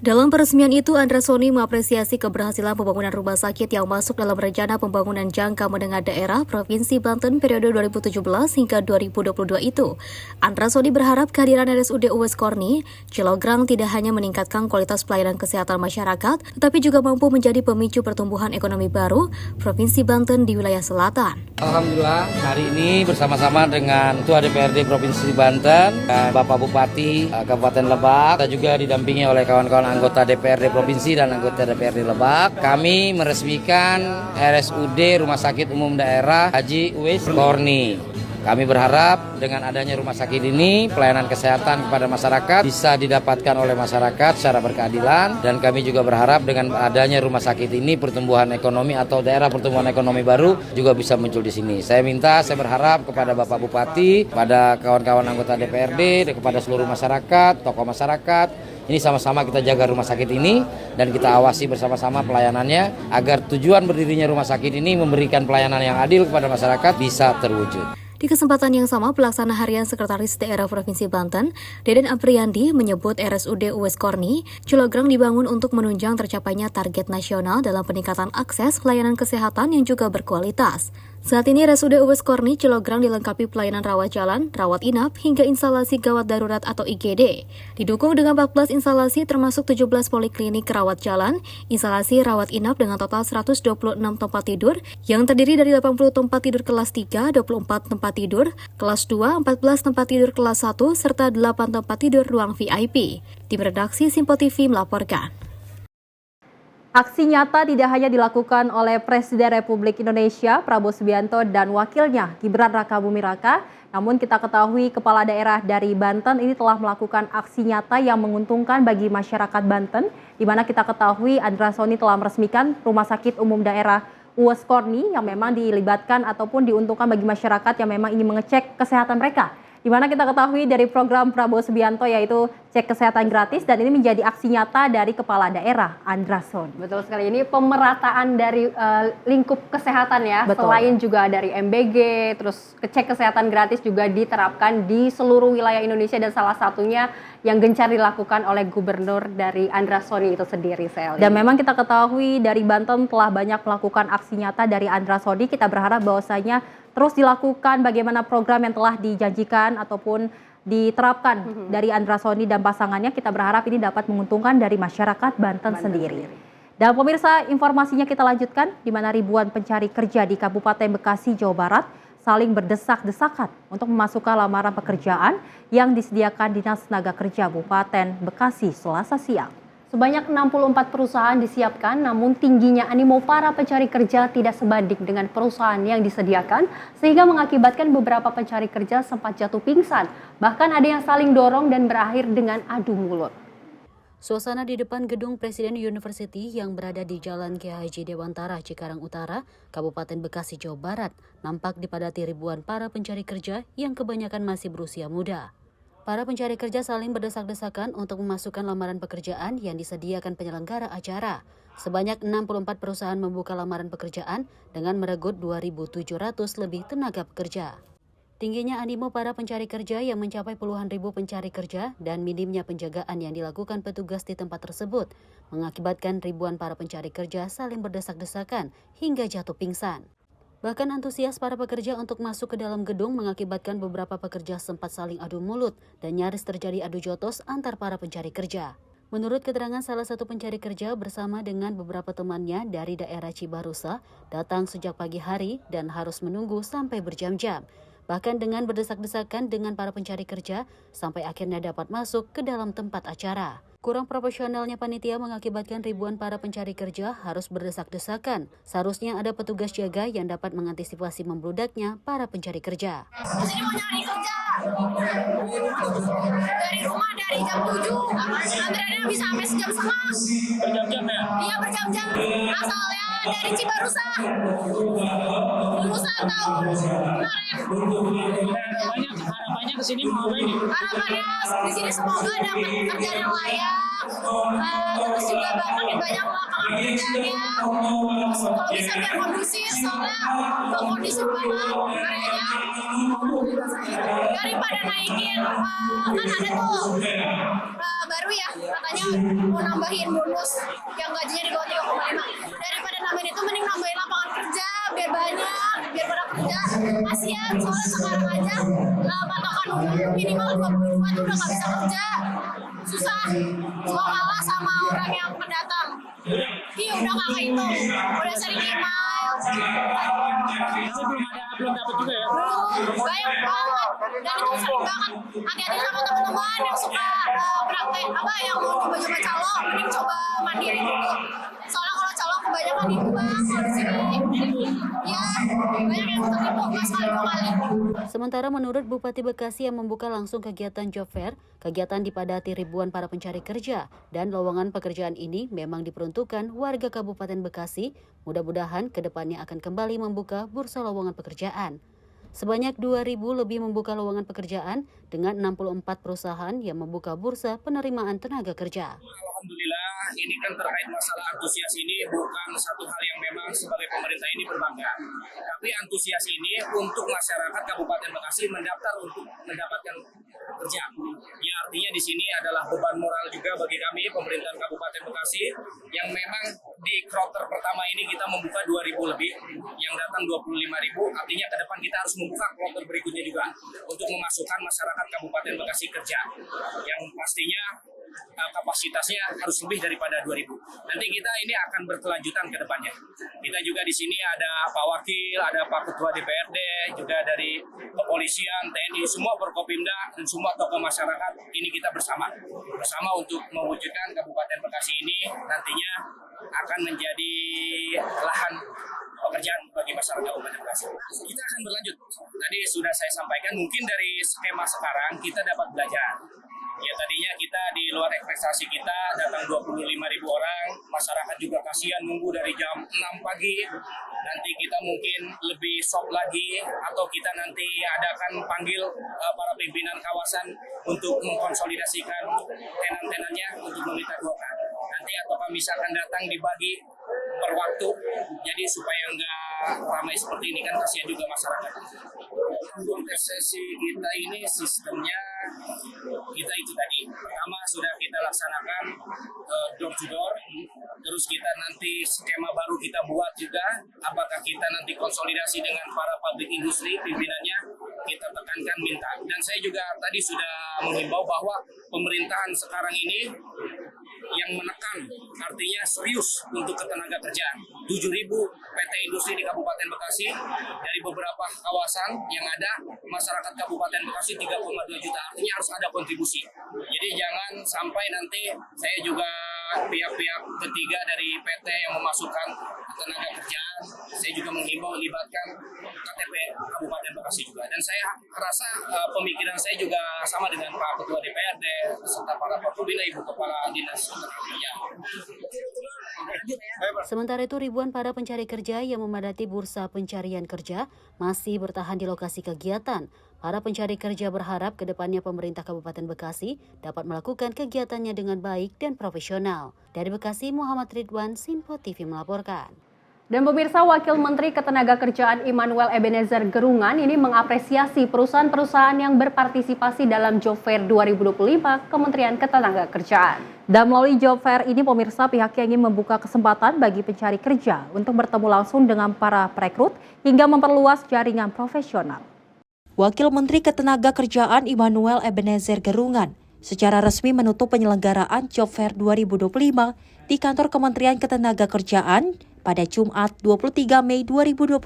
Speaker 2: Dalam peresmian itu, Andra Soni mengapresiasi keberhasilan pembangunan rumah sakit yang masuk dalam rencana pembangunan jangka menengah daerah Provinsi Banten periode 2017 hingga 2022 itu. Andra Soni berharap kehadiran RSUD Uwes Korni Cilograng tidak hanya meningkatkan kualitas pelayanan kesehatan masyarakat, tetapi juga mampu menjadi pemicu pertumbuhan ekonomi baru Provinsi Banten di wilayah selatan.
Speaker 17: Alhamdulillah, hari ini bersama-sama dengan Ketua DPRD Provinsi Banten, Bapak Bupati Kabupaten Lebak, kita juga didampingi oleh kawan-kawan anggota DPRD Provinsi dan anggota DPRD Lebak, kami meresmikan RSUD Rumah Sakit Umum Daerah Haji Uwes Korni. Kami berharap dengan adanya rumah sakit ini, pelayanan kesehatan kepada masyarakat bisa didapatkan oleh masyarakat secara berkeadilan, dan kami juga berharap dengan adanya rumah sakit ini, pertumbuhan ekonomi atau daerah pertumbuhan ekonomi baru juga bisa muncul di sini. Saya berharap kepada Bapak Bupati, pada kawan-kawan anggota DPRD, kepada seluruh masyarakat, tokoh masyarakat, ini sama-sama kita jaga rumah sakit ini dan kita awasi bersama-sama pelayanannya agar tujuan berdirinya rumah sakit ini memberikan pelayanan yang adil kepada masyarakat bisa terwujud.
Speaker 2: Di kesempatan yang sama, Pelaksana Harian Sekretaris Daerah Provinsi Banten, Deden Apriyandi, menyebut RSUD Uwes Korni Cilograng dibangun untuk menunjang tercapainya target nasional dalam peningkatan akses layanan kesehatan yang juga berkualitas. Saat ini RSUD Uwais Korni Cilograng dilengkapi pelayanan rawat jalan, rawat inap, hingga instalasi gawat darurat atau IGD. Didukung dengan 14 instalasi termasuk 17 poliklinik rawat jalan, instalasi rawat inap dengan total 126 tempat tidur yang terdiri dari 80 tempat tidur kelas 3, 24 tempat tidur, kelas 2, 14 tempat tidur kelas 1, serta 8 tempat tidur ruang VIP. Tim redaksi Simpo TV melaporkan.
Speaker 1: Aksi nyata tidak hanya dilakukan oleh Presiden Republik Indonesia Prabowo Subianto dan wakilnya Gibran Rakabuming Raka, namun kita ketahui kepala daerah dari Banten ini telah melakukan aksi nyata yang menguntungkan bagi masyarakat Banten, di mana kita ketahui Andra Soni telah meresmikan Rumah Sakit Umum Daerah Uwais Korni yang memang dilibatkan ataupun diuntungkan bagi masyarakat yang memang ingin mengecek kesehatan mereka. Di mana kita ketahui dari program Prabowo Subianto yaitu cek kesehatan gratis, dan ini menjadi aksi nyata dari kepala daerah Andra Soni.
Speaker 10: Betul sekali, ini pemerataan dari lingkup kesehatan ya.
Speaker 1: Betul.
Speaker 10: Selain juga dari MBG, terus cek kesehatan gratis juga diterapkan di seluruh wilayah Indonesia, dan salah satunya yang gencar dilakukan oleh gubernur dari Andra Soni itu sendiri, Sel.
Speaker 1: Dan memang kita ketahui dari Banten telah banyak melakukan aksi nyata dari Andra Soni. Kita berharap bahwasanya terus dilakukan bagaimana program yang telah dijanjikan ataupun diterapkan dari Andra Soni dan pasangannya. Kita berharap ini dapat menguntungkan dari masyarakat Banten sendiri. Dan pemirsa, informasinya kita lanjutkan, di mana ribuan pencari kerja di Kabupaten Bekasi, Jawa Barat saling berdesak-desakan untuk memasukkan lamaran pekerjaan yang disediakan Dinas Tenaga Kerja Kabupaten Bekasi Selasa siang.
Speaker 10: Sebanyak 64 perusahaan disiapkan, namun tingginya animo para pencari kerja tidak sebanding dengan perusahaan yang disediakan, sehingga mengakibatkan beberapa pencari kerja sempat jatuh pingsan. Bahkan ada yang saling dorong dan berakhir dengan adu mulut.
Speaker 2: Suasana di depan gedung Presiden University yang berada di Jalan Kiai Haji Dewantara, Cikarang Utara, Kabupaten Bekasi, Jawa Barat, nampak dipadati ribuan para pencari kerja yang kebanyakan masih berusia muda. Para pencari kerja saling berdesak-desakan untuk memasukkan lamaran pekerjaan yang disediakan penyelenggara acara. Sebanyak 64 perusahaan membuka lamaran pekerjaan dengan merekrut 2.700 lebih tenaga pekerja. Tingginya animo para pencari kerja yang mencapai puluhan ribu pencari kerja dan minimnya penjagaan yang dilakukan petugas di tempat tersebut mengakibatkan ribuan para pencari kerja saling berdesak-desakan hingga jatuh pingsan. Bahkan antusias para pekerja untuk masuk ke dalam gedung mengakibatkan beberapa pekerja sempat saling adu mulut dan nyaris terjadi adu jotos antar para pencari kerja. Menurut keterangan salah satu pencari kerja bersama dengan beberapa temannya dari daerah Cibarusa, datang sejak pagi hari dan harus menunggu sampai berjam-jam. Bahkan dengan berdesak-desakan dengan para pencari kerja sampai akhirnya dapat masuk ke dalam tempat acara. Kurang proporsionalnya panitia mengakibatkan ribuan para pencari kerja harus berdesak-desakan. Seharusnya ada petugas jaga yang dapat mengantisipasi membludaknya para pencari kerja.
Speaker 18: Kesini mau nyari kerja. Dari rumah dari jam 7. Antriannya bisa sampai sejam setengah.
Speaker 14: Berjam-jam ya?
Speaker 18: Iya, berjam-jam. Asalnya dari Cibarusa. Lulusan tahun kemarin.
Speaker 14: Harapannya kesini mau ngapain nih?
Speaker 18: Harapannya di sini semoga dapat pekerjaan yang layak. Terus juga makin banyak lapangan pekerjaannya. Terus kalau bisa biar kondusif, soalnya kalau kondusif banget karyanya. Daripada naikin, kan ada tuh baru ya, katanya mau nambahin bonus yang gajinya di bawah 3,5. Daripada nambahin itu, mending nambahin lapangan kerja biar banyak, biar pada kerja. Kasian, soalnya sekarang aja patokan minimal 22 tuh udah gak bisa kerja. Susah, soal kalah sama orang yang pendatang. Iya, udah gak kehitung, udah sering email.
Speaker 14: Belum dapat juga ya?
Speaker 18: Belum, banyak banget. Dan itu sering banget. Hati-hati sama teman-teman yang suka praktek, yang mau coba-coba calo, mending coba mandiri dulu. Soalnya kalau calo kebanyakan itu bang, kalau di sini. Ya, banyak yang tertipu, nggak sekali dua kali.
Speaker 2: Sementara menurut Bupati Bekasi yang membuka langsung kegiatan job fair, kegiatan dipadati ribuan para pencari kerja dan lowongan pekerjaan ini memang diperuntukkan warga Kabupaten Bekasi. Mudah-mudahan kedepannya akan kembali membuka bursa lowongan pekerjaan. Sebanyak 2.000 lebih membuka lowongan pekerjaan dengan 64 perusahaan yang membuka bursa penerimaan tenaga kerja.
Speaker 14: Alhamdulillah
Speaker 19: ini kan terkait masalah antusias ini bukan satu hal yang memang sebagai pemerintah ini berbangga. Tapi antusias ini untuk masyarakat Kabupaten Bekasi mendaftar untuk mendapatkan kerja. Ya artinya di sini adalah beban moral juga bagi kami pemerintahan Kabupaten Bekasi yang memang di kloter pertama ini kita membuka 2.000 lebih, yang datang 25.000. Artinya ke depan kita harus membuka kloter berikutnya juga untuk memasukkan masyarakat Kabupaten Bekasi kerja yang pastinya kapasitasnya harus lebih daripada 2.000. Nanti kita ini akan berkelanjutan ke depannya. Kita juga di sini ada Pak Wakil, ada Pak Ketua DPRD, juga dari kepolisian, TNI, semua Forkopimda dan semua tokoh masyarakat ini kita bersama untuk mewujudkan Kabupaten Bekasi ini nantinya akan menjadi lahan pekerjaan bagi masyarakat Kabupaten Bekasi. Kita akan berlanjut. Tadi sudah saya sampaikan, mungkin dari skema sekarang kita dapat belajar. Ya tadinya kita di luar ekspektasi kita datang 25.000 orang, masyarakat juga kasihan nunggu dari jam 6 pagi. Nanti kita mungkin lebih sok lagi atau kita nanti adakan panggil para pimpinan kawasan untuk mengkonsolidasikan tenan-tenannya untuk meminta duakan. Nanti ataukah misalkan datang dibagi per waktu, jadi supaya nggak ramai seperti ini kan kasihan juga masyarakat. Kontestasi kita ini sistemnya kita itu tadi pertama sudah kita laksanakan door to door, terus kita nanti skema baru kita buat juga, apakah kita nanti konsolidasi dengan para pabrik industri pimpinannya kita tekankan minta. Dan saya juga tadi sudah menghimbau bahwa pemerintahan sekarang ini yang menekan artinya serius untuk ketenaga kerjaan. 7.000 PT industri di Kabupaten Bekasi dari beberapa kawasan yang ada, masyarakat Kabupaten Bekasi 3,2 juta, artinya harus ada kontribusi. Jadi jangan sampai nanti saya juga pihak-pihak ketiga dari PT yang memasukkan tenaga kerjaan, saya juga menghimbau melibatkan KTP Kabupaten Bekasi juga. Dan saya rasa pemikiran saya juga sama dengan Pak Ketua DPRD serta para Forkopimda, Ibu Kepala Dinas Tenaga.
Speaker 2: Sementara itu, ribuan para pencari kerja yang memadati bursa pencarian kerja masih bertahan di lokasi kegiatan. Para pencari kerja berharap ke depannya pemerintah Kabupaten Bekasi dapat melakukan kegiatannya dengan baik dan profesional. Dari Bekasi, Muhammad Ridwan, Sinpo TV melaporkan.
Speaker 10: Dan pemirsa, Wakil Menteri Ketenagakerjaan Immanuel Ebenezer Gerungan ini mengapresiasi perusahaan-perusahaan yang berpartisipasi dalam Job Fair 2025 Kementerian Ketenagakerjaan.
Speaker 1: Dan melalui Job Fair ini pemirsa pihaknya ingin membuka kesempatan bagi pencari kerja untuk bertemu langsung dengan para perekrut hingga memperluas jaringan profesional.
Speaker 4: Wakil Menteri Ketenagakerjaan Immanuel Ebenezer Gerungan secara resmi menutup penyelenggaraan Job Fair 2025 di kantor Kementerian Ketenagakerjaan pada Jumat 23 Mei 2025.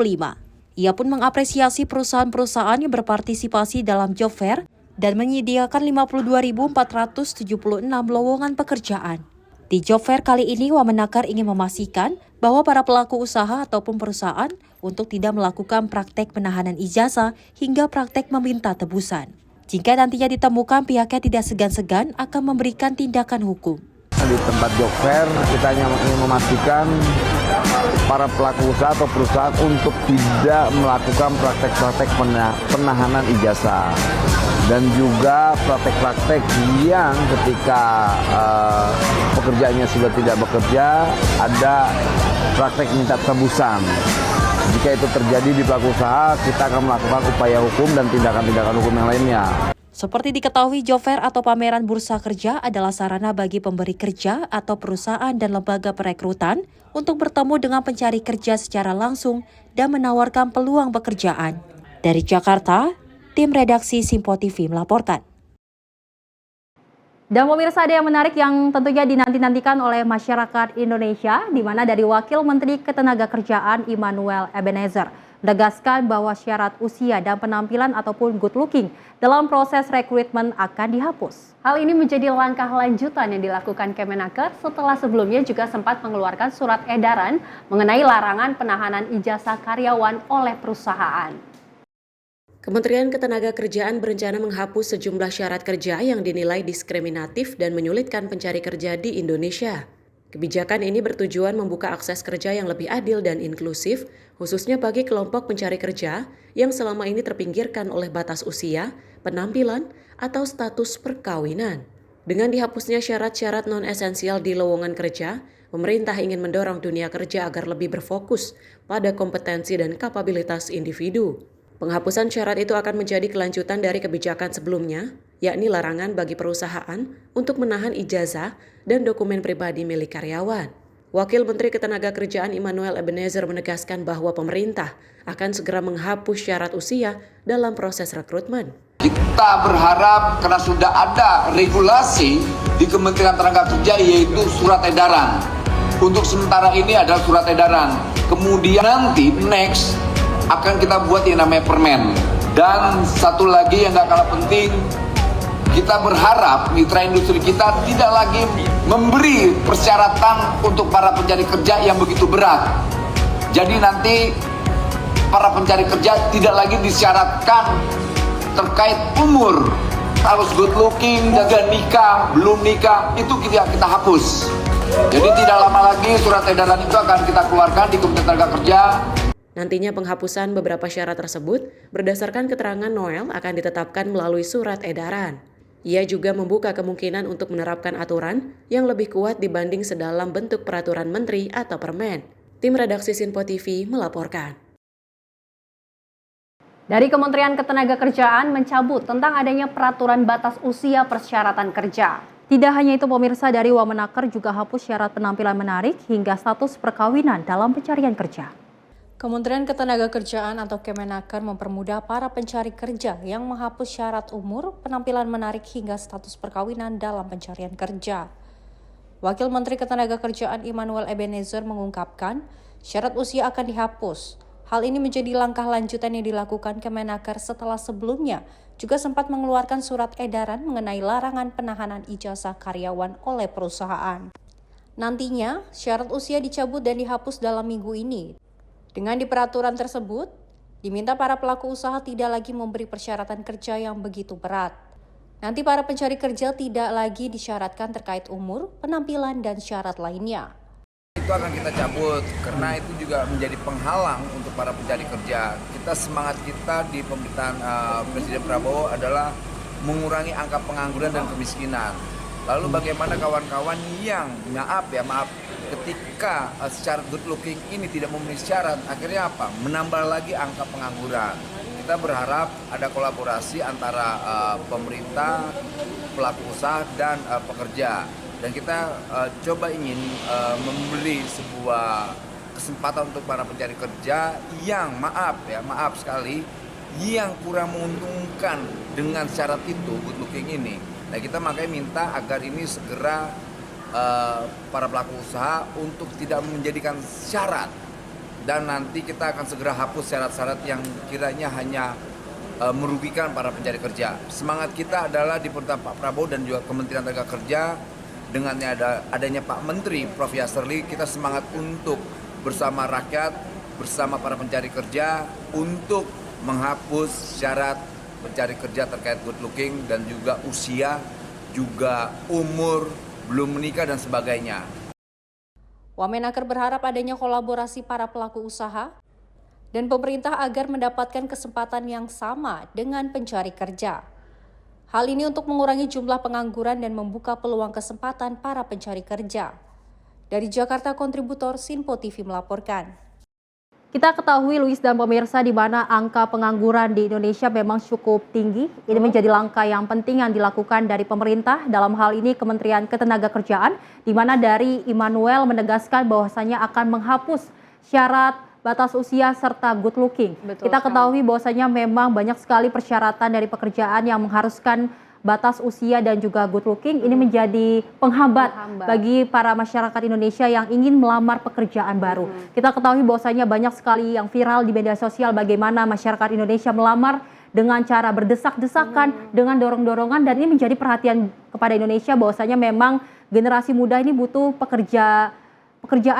Speaker 4: Ia pun mengapresiasi perusahaan-perusahaan yang berpartisipasi dalam Job Fair dan menyediakan 52.476 lowongan pekerjaan. Di Job Fair kali ini, Wamenakar ingin memastikan bahwa para pelaku usaha ataupun perusahaan untuk tidak melakukan praktek penahanan ijazah hingga praktek meminta tebusan. Jika nantinya ditemukan, pihaknya tidak segan-segan akan memberikan tindakan hukum.
Speaker 20: Di tempat Job Fair kita hanya ingin memastikan para pelaku usaha atau perusahaan untuk tidak melakukan praktek-praktek penahanan ijazah dan juga praktek-praktek yang ketika pekerjaannya sudah tidak bekerja ada praktek minta tebusan. Jika itu terjadi di pelaku usaha, kita akan melakukan upaya hukum dan tindakan-tindakan hukum yang lainnya.
Speaker 4: Seperti diketahui, Job Fair atau pameran bursa kerja adalah sarana bagi pemberi kerja atau perusahaan dan lembaga perekrutan untuk bertemu dengan pencari kerja secara langsung dan menawarkan peluang pekerjaan. Dari Jakarta, tim redaksi Sinpo TV melaporkan.
Speaker 1: Dan pemirsa, ada yang menarik yang tentunya dinanti-nantikan oleh masyarakat Indonesia, di mana dari Wakil Menteri Ketenagakerjaan Immanuel Ebenezer menegaskan bahwa syarat usia dan penampilan ataupun good looking dalam proses rekrutmen akan dihapus.
Speaker 10: Hal ini menjadi langkah lanjutan yang dilakukan Kemenaker setelah sebelumnya juga sempat mengeluarkan surat edaran mengenai larangan penahanan ijazah karyawan oleh perusahaan.
Speaker 11: Kementerian Ketenagakerjaan berencana menghapus sejumlah syarat kerja yang dinilai diskriminatif dan menyulitkan pencari kerja di Indonesia. Kebijakan ini bertujuan membuka akses kerja yang lebih adil dan inklusif, khususnya bagi kelompok pencari kerja yang selama ini terpinggirkan oleh batas usia, penampilan, atau status perkawinan. Dengan dihapusnya syarat-syarat non-esensial di lowongan kerja, pemerintah ingin mendorong dunia kerja agar lebih berfokus pada kompetensi dan kapabilitas individu. Penghapusan syarat itu akan menjadi kelanjutan dari kebijakan sebelumnya, yakni larangan bagi perusahaan untuk menahan ijazah dan dokumen pribadi milik karyawan. Wakil Menteri Ketenagakerjaan Immanuel Ebenezer menegaskan bahwa pemerintah akan segera menghapus syarat usia dalam proses rekrutmen.
Speaker 20: Kita berharap karena sudah ada regulasi di Kementerian Tenagakerja yaitu surat edaran. Untuk sementara ini adalah surat edaran. Kemudian nanti next akan kita buat yang namanya permen. Dan satu lagi yang gak kalah penting, kita berharap mitra industri kita tidak lagi memberi persyaratan untuk para pencari kerja yang begitu berat. Jadi nanti para pencari kerja tidak lagi disyaratkan terkait umur, harus good looking, jaga nikah, belum nikah, itu kita hapus. Jadi tidak lama lagi surat edaran itu akan kita keluarkan di Kementerian Tenagakerja.
Speaker 11: Nantinya penghapusan beberapa syarat tersebut berdasarkan keterangan Noel akan ditetapkan melalui surat edaran. Ia juga membuka kemungkinan untuk menerapkan aturan yang lebih kuat dibanding sedalam bentuk peraturan menteri atau permen. Tim redaksi Sinpo TV melaporkan.
Speaker 10: Dari Kementerian Ketenagakerjaan mencabut tentang adanya peraturan batas usia persyaratan kerja.
Speaker 1: Tidak hanya itu pemirsa, dari Wamenaker juga hapus syarat penampilan menarik hingga status perkawinan dalam pencarian kerja.
Speaker 2: Kementerian Ketenagakerjaan atau Kemenaker mempermudah para pencari kerja yang menghapus syarat umur, penampilan menarik hingga status perkawinan dalam pencarian kerja. Wakil Menteri Ketenagakerjaan Immanuel Ebenezer mengungkapkan syarat usia akan dihapus. Hal ini menjadi langkah lanjutan yang dilakukan Kemenaker setelah sebelumnya juga sempat mengeluarkan surat edaran mengenai larangan penahanan ijazah karyawan oleh perusahaan. Nantinya, syarat usia dicabut dan dihapus dalam minggu ini. Dengan di peraturan tersebut, diminta para pelaku usaha tidak lagi memberi persyaratan kerja yang begitu berat. Nanti para pencari kerja tidak lagi disyaratkan terkait umur, penampilan, dan syarat lainnya.
Speaker 20: Itu akan kita cabut karena itu juga menjadi penghalang untuk para pencari kerja. Semangat kita di pemerintahan Presiden Prabowo adalah mengurangi angka pengangguran dan kemiskinan. Lalu bagaimana kawan-kawan yang maaf ketika syarat good looking ini tidak memenuhi syarat, akhirnya apa? Menambah lagi angka pengangguran. Kita berharap ada kolaborasi antara pemerintah, pelaku usaha, dan pekerja. Dan kita coba ingin memberi sebuah kesempatan untuk para pencari kerja yang maaf sekali, yang kurang menguntungkan dengan syarat itu, good looking ini. Nah, kita makanya minta agar ini segera para pelaku usaha untuk tidak menjadikan syarat. Dan nanti kita akan segera hapus syarat-syarat yang kiranya hanya merugikan para pencari kerja. Semangat kita adalah di pemerintahan Pak Prabowo dan juga Kementerian Tenagakerja. Dengan adanya Pak Menteri Prof. Yasserli, kita semangat untuk bersama rakyat, bersama para pencari kerja untuk menghapus syarat pencari kerja terkait good looking dan juga usia, juga umur, belum menikah dan sebagainya.
Speaker 2: Wamenaker berharap adanya kolaborasi para pelaku usaha dan pemerintah agar mendapatkan kesempatan yang sama dengan pencari kerja. Hal ini untuk mengurangi jumlah pengangguran dan membuka peluang kesempatan para pencari kerja. Dari Jakarta, kontributor Sinpo TV melaporkan.
Speaker 1: Kita ketahui, Luis dan pemirsa, di mana angka pengangguran di Indonesia memang cukup tinggi. Ini menjadi langkah yang penting yang dilakukan dari pemerintah, dalam hal ini Kementerian Ketenagakerjaan, di mana dari Immanuel menegaskan bahwasanya akan menghapus syarat batas usia serta good looking.
Speaker 10: Betul
Speaker 1: Kita
Speaker 10: sekali.
Speaker 1: ketahui bahwasanya memang banyak sekali persyaratan dari pekerjaan yang mengharuskan batas usia dan juga good looking. Ini menjadi penghambat bagi para masyarakat Indonesia yang ingin melamar pekerjaan baru. Kita ketahui bahwasanya banyak sekali yang viral di media sosial bagaimana masyarakat Indonesia melamar dengan cara berdesak-desakan, dengan dorong-dorongan, dan ini menjadi perhatian kepada Indonesia bahwasanya memang generasi muda ini butuh pekerjaan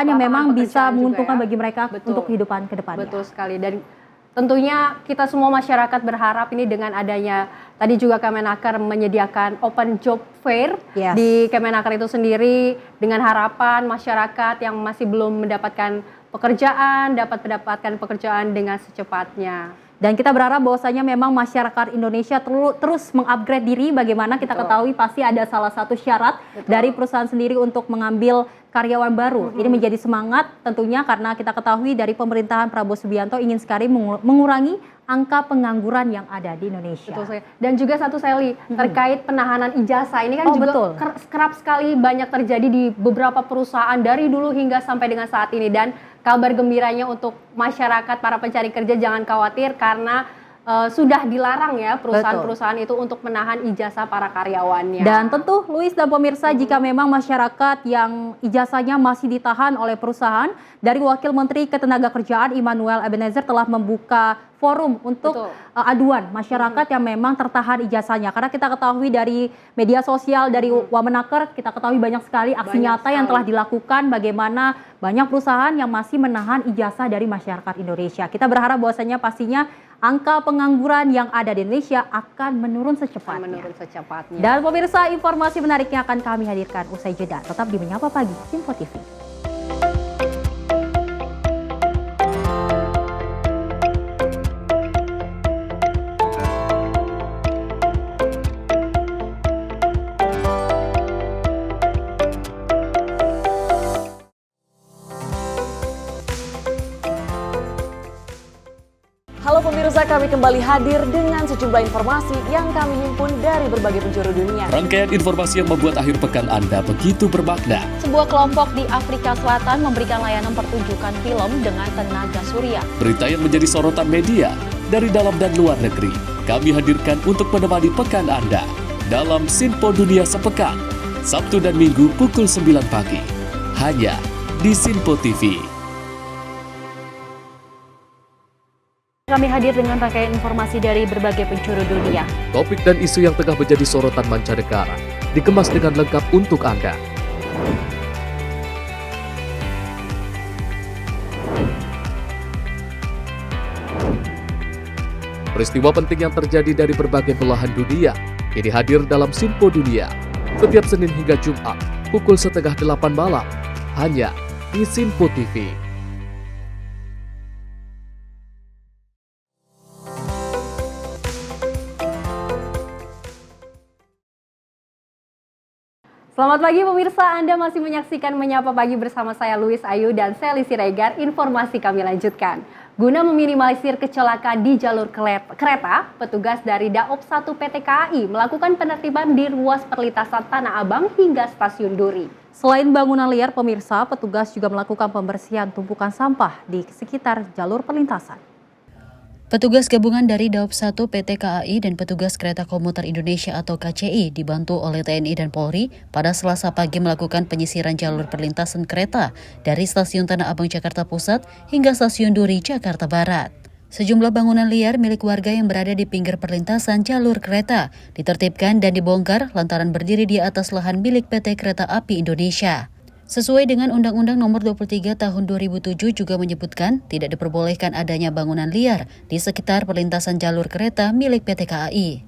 Speaker 1: yang memang bisa menguntungkan bagi mereka untuk kehidupan ke depannya.
Speaker 10: Betul sekali. Dan tentunya kita semua masyarakat berharap ini dengan adanya, tadi juga Kemenaker menyediakan open job fair di Kemenaker itu sendiri, dengan harapan masyarakat yang masih belum mendapatkan pekerjaan dapat mendapatkan pekerjaan dengan secepatnya.
Speaker 1: Dan kita berharap bahwasanya memang masyarakat Indonesia terus mengupgrade diri. Bagaimana kita ketahui pasti ada salah satu syarat dari perusahaan sendiri untuk mengambil karyawan baru. Ini menjadi semangat tentunya karena kita ketahui dari pemerintahan Prabowo Subianto ingin sekali mengurangi angka pengangguran yang ada di Indonesia.
Speaker 10: Betul, dan juga satu Sally, terkait penahanan ijazah ini kan juga kerap sekali banyak terjadi di beberapa perusahaan dari dulu hingga sampai dengan saat ini. Dan kabar gembiranya untuk masyarakat para pencari kerja, jangan khawatir karena sudah dilarang ya perusahaan-perusahaan itu untuk menahan ijazah para karyawannya.
Speaker 1: Dan tentu Luis dan pemirsa, jika memang masyarakat yang ijazahnya masih ditahan oleh perusahaan, dari Wakil Menteri Ketenagakerjaan Immanuel Ebenezer telah membuka forum untuk aduan masyarakat yang memang tertahan ijazahnya. Karena kita ketahui dari media sosial, dari Wamenaker, kita ketahui banyak sekali aksi nyata yang telah dilakukan bagaimana banyak perusahaan yang masih menahan ijazah dari masyarakat Indonesia. Kita berharap bahwasanya pastinya angka pengangguran yang ada di Indonesia akan menurun secepatnya. Dan pemirsa, informasi menariknya akan kami hadirkan usai jeda. Tetap di Menyapa Pagi, Simpo TV.
Speaker 6: Halo pemirsa, kami kembali hadir dengan sejumlah informasi yang kami himpun dari berbagai penjuru dunia.
Speaker 12: Rangkaian informasi yang membuat akhir pekan Anda begitu bermakna.
Speaker 1: Sebuah kelompok di Afrika Selatan memberikan layanan pertunjukan film dengan tenaga surya.
Speaker 12: Berita yang menjadi sorotan media dari dalam dan luar negeri, kami hadirkan untuk menemani pekan Anda dalam Sinpo Dunia Sepekan, Sabtu dan Minggu pukul 9 pagi, hanya di Sinpo TV.
Speaker 2: Kami hadir dengan rangkaian informasi dari berbagai penjuru dunia.
Speaker 12: Topik dan isu yang tengah menjadi sorotan mancanegara dikemas dengan lengkap untuk Anda. Peristiwa penting yang terjadi dari berbagai belahan dunia ini hadir dalam Sinpo Dunia setiap Senin hingga Jumat pukul 7:30 malam hanya di Sinpo TV.
Speaker 10: Selamat pagi pemirsa, Anda masih menyaksikan Menyapa Pagi bersama saya Luis Ayu dan Sally Siregar. Informasi kami lanjutkan. Guna meminimalisir kecelakaan di jalur kereta, petugas dari Daop 1 PT KAI melakukan penertiban di ruas perlintasan Tanah Abang hingga Stasiun Duri.
Speaker 1: Selain bangunan liar, pemirsa, petugas juga melakukan pembersihan tumpukan sampah di sekitar jalur perlintasan.
Speaker 2: Petugas gabungan dari Daop 1 PT KAI dan petugas Kereta Komuter Indonesia atau KCI dibantu oleh TNI dan Polri pada Selasa pagi melakukan penyisiran jalur perlintasan kereta dari Stasiun Tanah Abang Jakarta Pusat hingga Stasiun Duri Jakarta Barat. Sejumlah bangunan liar milik warga yang berada di pinggir perlintasan jalur kereta ditertibkan dan dibongkar lantaran berdiri di atas lahan milik PT Kereta Api Indonesia. Sesuai dengan Undang-Undang Nomor 23 Tahun 2007 juga menyebutkan tidak diperbolehkan adanya bangunan liar di sekitar perlintasan jalur kereta milik PT KAI.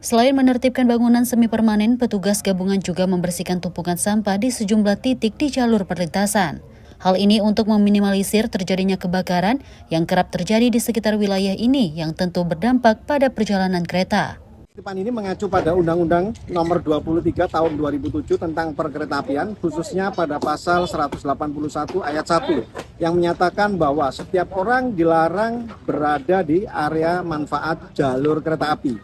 Speaker 2: Selain menertibkan bangunan semi permanen, petugas gabungan juga membersihkan tumpukan sampah di sejumlah titik di jalur perlintasan. Hal ini untuk meminimalisir terjadinya kebakaran yang kerap terjadi di sekitar wilayah ini yang tentu berdampak pada perjalanan kereta.
Speaker 21: Penertiban ini mengacu pada Undang-Undang Nomor 23 Tahun 2007 tentang Perkeretaapian, khususnya pada pasal 181 ayat 1 yang menyatakan bahwa setiap orang dilarang berada di area manfaat jalur kereta api,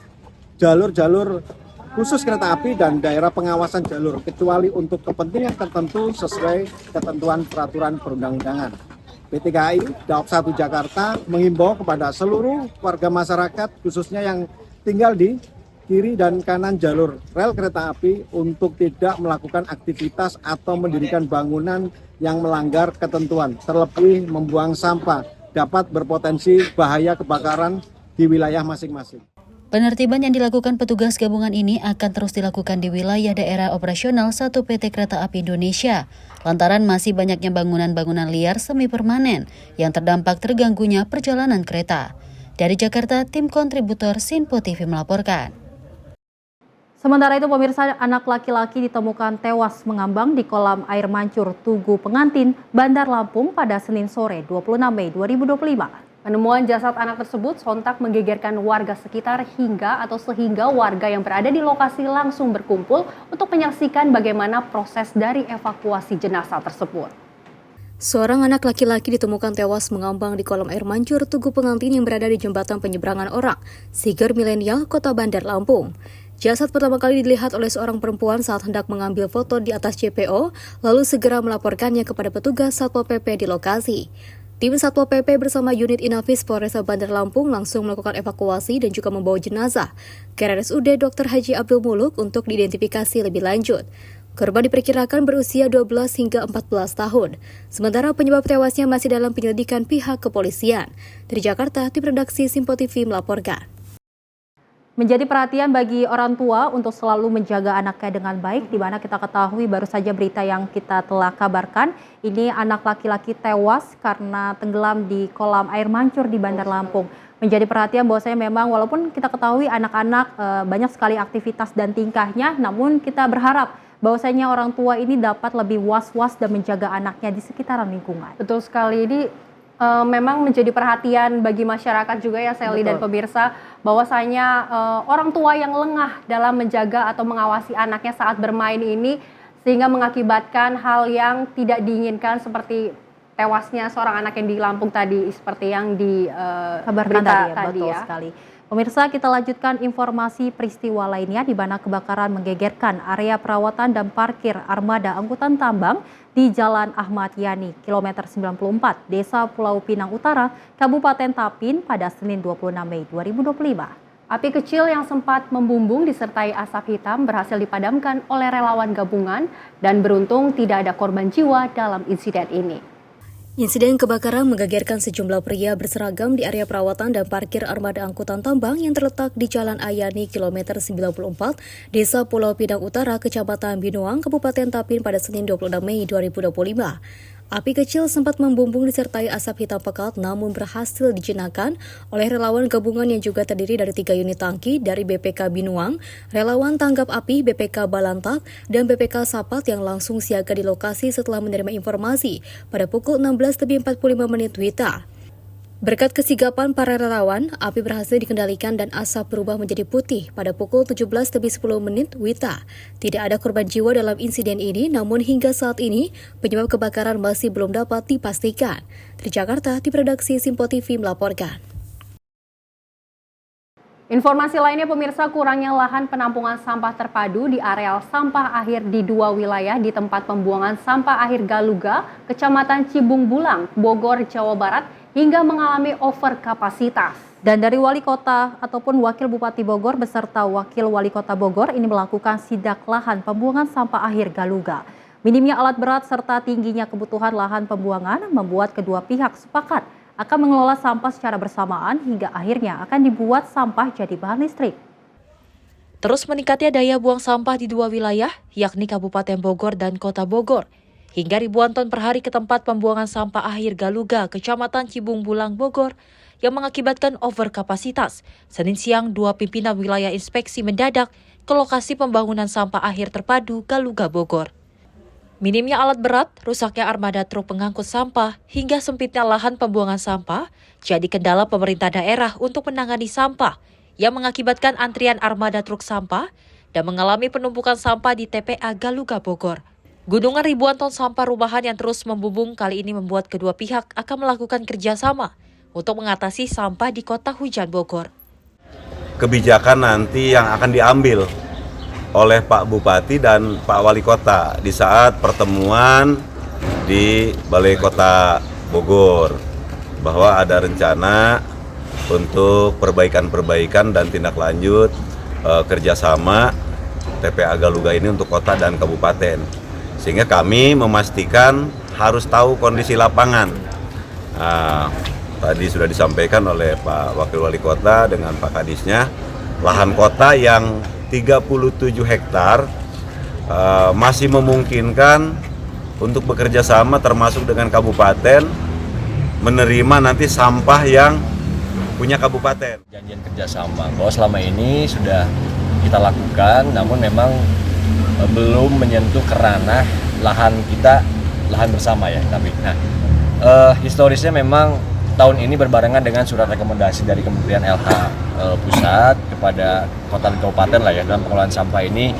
Speaker 21: jalur-jalur khusus kereta api dan daerah pengawasan jalur, kecuali untuk kepentingan tertentu sesuai ketentuan peraturan perundang-undangan. PT KAI Daop 1 Jakarta menghimbau kepada seluruh warga masyarakat, khususnya yang tinggal di kiri dan kanan jalur rel kereta api untuk tidak melakukan aktivitas atau mendirikan bangunan yang melanggar ketentuan, terlebih membuang sampah dapat berpotensi bahaya kebakaran di wilayah masing-masing.
Speaker 2: Penertiban yang dilakukan petugas gabungan ini akan terus dilakukan di wilayah daerah operasional 1 PT Kereta Api Indonesia, lantaran masih banyaknya bangunan-bangunan liar semi permanen yang terdampak terganggunya perjalanan kereta. Dari Jakarta, tim kontributor Sinpo TV melaporkan.
Speaker 1: Sementara itu pemirsa, anak laki-laki ditemukan tewas mengambang di kolam air mancur Tugu Pengantin, Bandar Lampung pada Senin sore 26 Mei 2025.
Speaker 10: Penemuan jasad anak tersebut sontak menggegerkan warga sekitar sehingga warga yang berada di lokasi langsung berkumpul untuk menyaksikan bagaimana proses dari evakuasi jenazah tersebut.
Speaker 2: Seorang anak laki-laki ditemukan tewas mengambang di kolam air mancur Tugu Pengantin yang berada di jembatan penyeberangan orang, Siger Milenial, Kota Bandar Lampung. Jasad pertama kali dilihat oleh seorang perempuan saat hendak mengambil foto di atas JPO, lalu segera melaporkannya kepada petugas Satpol PP di lokasi. Tim Satpol PP bersama unit Inafis Polresta Bandar Lampung langsung melakukan evakuasi dan juga membawa jenazah ke RSUD Dr. Haji Abdul Muluk untuk diidentifikasi lebih lanjut. Korban diperkirakan berusia 12 hingga 14 tahun. Sementara penyebab tewasnya masih dalam penyelidikan pihak kepolisian. Dari Jakarta, tim redaksi Simpo TV melaporkan.
Speaker 1: Menjadi perhatian bagi orang tua untuk selalu menjaga anaknya dengan baik, di mana kita ketahui baru saja berita yang kita telah kabarkan, ini anak laki-laki tewas karena tenggelam di kolam air mancur di Bandar Lampung. Menjadi perhatian bahwasanya memang walaupun kita ketahui anak-anak banyak sekali aktivitas dan tingkahnya, namun kita berharap bahwasanya orang tua ini dapat lebih was-was dan menjaga anaknya di sekitaran lingkungan.
Speaker 10: Betul sekali, ini memang menjadi perhatian bagi masyarakat juga ya Sally dan pemirsa, bahwasanya orang tua yang lengah dalam menjaga atau mengawasi anaknya saat bermain ini sehingga mengakibatkan hal yang tidak diinginkan seperti tewasnya seorang anak yang di Lampung tadi seperti yang dikabarkan tadi
Speaker 1: betul
Speaker 10: ya.
Speaker 1: sekali. Pemirsa, kita lanjutkan informasi peristiwa lainnya di mana kebakaran menggegerkan area perawatan dan parkir armada angkutan tambang di Jalan Ahmad Yani, kilometer 94, Desa Pulau Pinang Utara, Kabupaten Tapin pada Senin 26 Mei 2025. Api kecil yang sempat membumbung disertai asap hitam berhasil dipadamkan oleh relawan gabungan dan beruntung tidak ada korban jiwa dalam insiden ini.
Speaker 2: Insiden kebakaran menggegerkan sejumlah pria berseragam di area perawatan dan parkir armada angkutan tambang yang terletak di Jalan Ayani, kilometer 94, Desa Pulau Pinang Utara, Kecamatan Binuang, Kabupaten Tapin pada Senin 26 Mei 2025. Api kecil sempat membumbung disertai asap hitam pekat namun berhasil dijinakan oleh relawan gabungan yang juga terdiri dari 3 unit tangki dari BPK Binuang, relawan tanggap api BPK Balantak, dan BPK Sapat yang langsung siaga di lokasi setelah menerima informasi pada pukul 16.45 WITA. Berkat kesigapan para relawan, api berhasil dikendalikan dan asap berubah menjadi putih pada pukul 17.10 WITA. Tidak ada korban jiwa dalam insiden ini, namun hingga saat ini penyebab kebakaran masih belum dapat dipastikan. Dari Jakarta, tim redaksi Simpo TV melaporkan.
Speaker 10: Informasi lainnya pemirsa, kurangnya lahan penampungan sampah terpadu di areal sampah akhir di 2 wilayah di tempat pembuangan sampah akhir Galuga, Kecamatan Cibung Bulang, Bogor, Jawa Barat, hingga mengalami overkapasitas. Dan dari Wali Kota ataupun Wakil Bupati Bogor beserta Wakil Wali Kota Bogor ini melakukan sidak lahan pembuangan sampah akhir Galuga. Minimnya alat berat serta tingginya kebutuhan lahan pembuangan membuat kedua pihak sepakat akan mengelola sampah secara bersamaan hingga akhirnya akan dibuat sampah jadi bahan listrik.
Speaker 4: Terus meningkatnya daya buang sampah di 2 wilayah, yakni Kabupaten Bogor dan Kota Bogor. Hingga ribuan ton per hari ke tempat pembuangan sampah akhir Galuga, Kecamatan Cibung Bulang, Bogor, yang mengakibatkan overkapasitas. Senin siang, 2 pimpinan wilayah inspeksi mendadak ke lokasi pembangunan sampah akhir terpadu Galuga, Bogor. Minimnya alat berat, rusaknya armada truk pengangkut sampah, hingga sempitnya lahan pembuangan sampah, jadi kendala pemerintah daerah untuk menangani sampah, yang mengakibatkan antrian armada truk sampah dan mengalami penumpukan sampah di TPA Galuga, Bogor. Gunungan ribuan ton sampah rumahan yang terus membumbung kali ini membuat kedua pihak akan melakukan kerjasama untuk mengatasi sampah di kota hujan Bogor.
Speaker 5: Kebijakan nanti yang akan diambil oleh Pak Bupati dan Pak Wali Kota di saat pertemuan di Balai Kota Bogor, bahwa ada rencana untuk perbaikan-perbaikan dan tindak lanjut kerjasama TPA Galuga ini untuk kota dan kabupaten. Sehingga kami memastikan harus tahu kondisi lapangan. Tadi sudah disampaikan oleh Pak Wakil Wali Kota dengan Pak Kadisnya, lahan kota yang 37 hektar masih memungkinkan untuk bekerja sama termasuk dengan kabupaten menerima nanti sampah yang punya kabupaten.
Speaker 7: Janjian kerjasama bahwa selama ini sudah kita lakukan, namun memang belum menyentuh ke ranah lahan kita, lahan bersama ya. Tapi historisnya memang tahun ini berbarengan dengan surat rekomendasi dari Kementerian LH Pusat kepada kota dan kabupaten lah ya dalam pengelolaan sampah ini.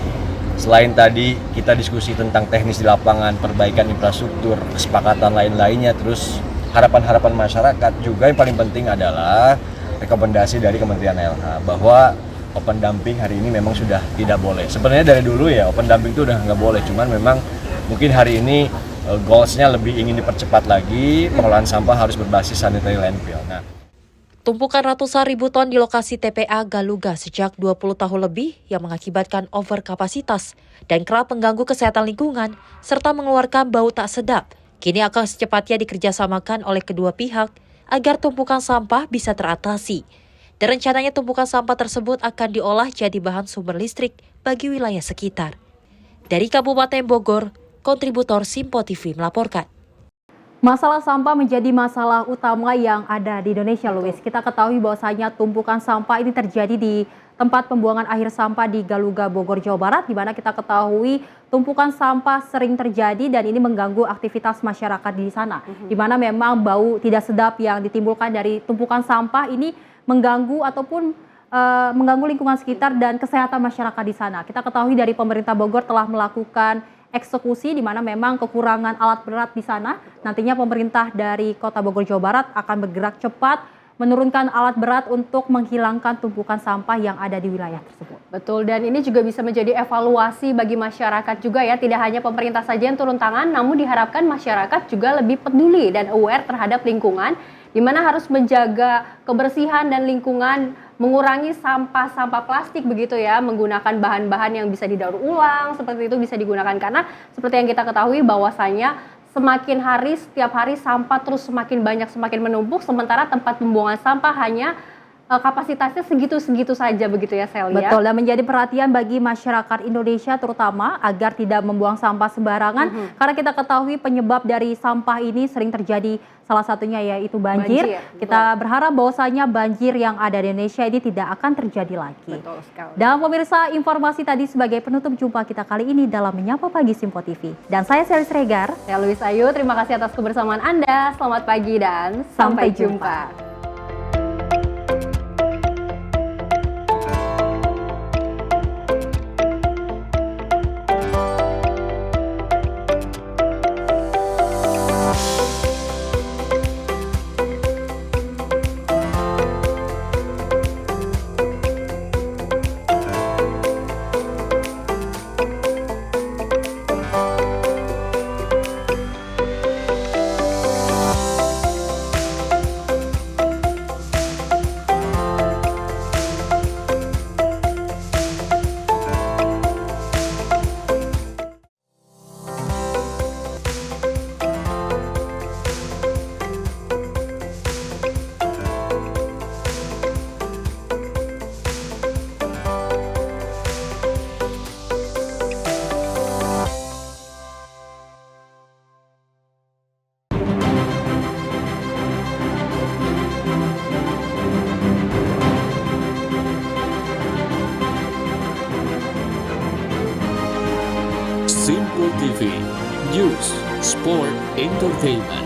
Speaker 7: Selain tadi kita diskusi tentang teknis di lapangan, perbaikan infrastruktur, kesepakatan lain-lainnya, terus harapan-harapan masyarakat, juga yang paling penting adalah rekomendasi dari Kementerian LH bahwa open dumping hari ini memang sudah tidak boleh. Sebenarnya dari dulu ya open dumping itu udah nggak boleh, cuman memang mungkin hari ini goals-nya lebih ingin dipercepat lagi, pengelolaan sampah harus berbasis sanitary landfill. Nah,
Speaker 4: Tumpukan ratusan ribu ton di lokasi TPA Galuga sejak 20 tahun lebih yang mengakibatkan overkapasitas dan kerap mengganggu kesehatan lingkungan serta mengeluarkan bau tak sedap, kini akan secepatnya dikerjasamakan oleh kedua pihak agar tumpukan sampah bisa teratasi. Dan rencananya tumpukan sampah tersebut akan diolah jadi bahan sumber listrik bagi wilayah sekitar. Dari Kabupaten Bogor, kontributor Simpo TV melaporkan.
Speaker 1: Masalah sampah menjadi masalah utama yang ada di Indonesia, Luis. Kita ketahui bahwasanya tumpukan sampah ini terjadi di tempat pembuangan akhir sampah di Galuga, Bogor, Jawa Barat, di mana kita ketahui tumpukan sampah sering terjadi dan ini mengganggu aktivitas masyarakat di sana. Di mana memang bau tidak sedap yang ditimbulkan dari tumpukan sampah ini mengganggu ataupun mengganggu lingkungan sekitar dan kesehatan masyarakat di sana. Kita ketahui dari pemerintah Bogor telah melakukan eksekusi di mana memang kekurangan alat berat di sana. Nantinya pemerintah dari Kota Bogor, Jawa Barat akan bergerak cepat menurunkan alat berat untuk menghilangkan tumpukan sampah yang ada di wilayah tersebut.
Speaker 10: Betul, dan ini juga bisa menjadi evaluasi bagi masyarakat juga ya. Tidak hanya pemerintah saja yang turun tangan, namun diharapkan masyarakat juga lebih peduli dan aware terhadap lingkungan, di mana harus menjaga kebersihan dan lingkungan, mengurangi sampah-sampah plastik begitu ya, menggunakan bahan-bahan yang bisa didaur ulang, seperti itu bisa digunakan. Karena seperti yang kita ketahui bahwasanya semakin hari, setiap hari sampah terus semakin banyak, semakin menumpuk, sementara tempat pembuangan sampah hanya kapasitasnya segitu-segitu saja begitu ya Celia.
Speaker 1: Betul, dan menjadi perhatian bagi masyarakat Indonesia terutama agar tidak membuang sampah sembarangan. Karena kita ketahui penyebab dari sampah ini sering terjadi, salah satunya yaitu banjir. Kita berharap bahwasanya banjir yang ada di Indonesia ini tidak akan terjadi lagi.
Speaker 10: Betul sekali.
Speaker 1: Dan pemirsa, informasi tadi sebagai penutup jumpa kita kali ini dalam Menyapa Pagi Simpo TV. Dan saya Selis Regar.
Speaker 10: Saya Luis Ayu, terima kasih atas kebersamaan Anda. Selamat pagi dan sampai jumpa.
Speaker 12: Simpo TV, News, Sport, Entertainment.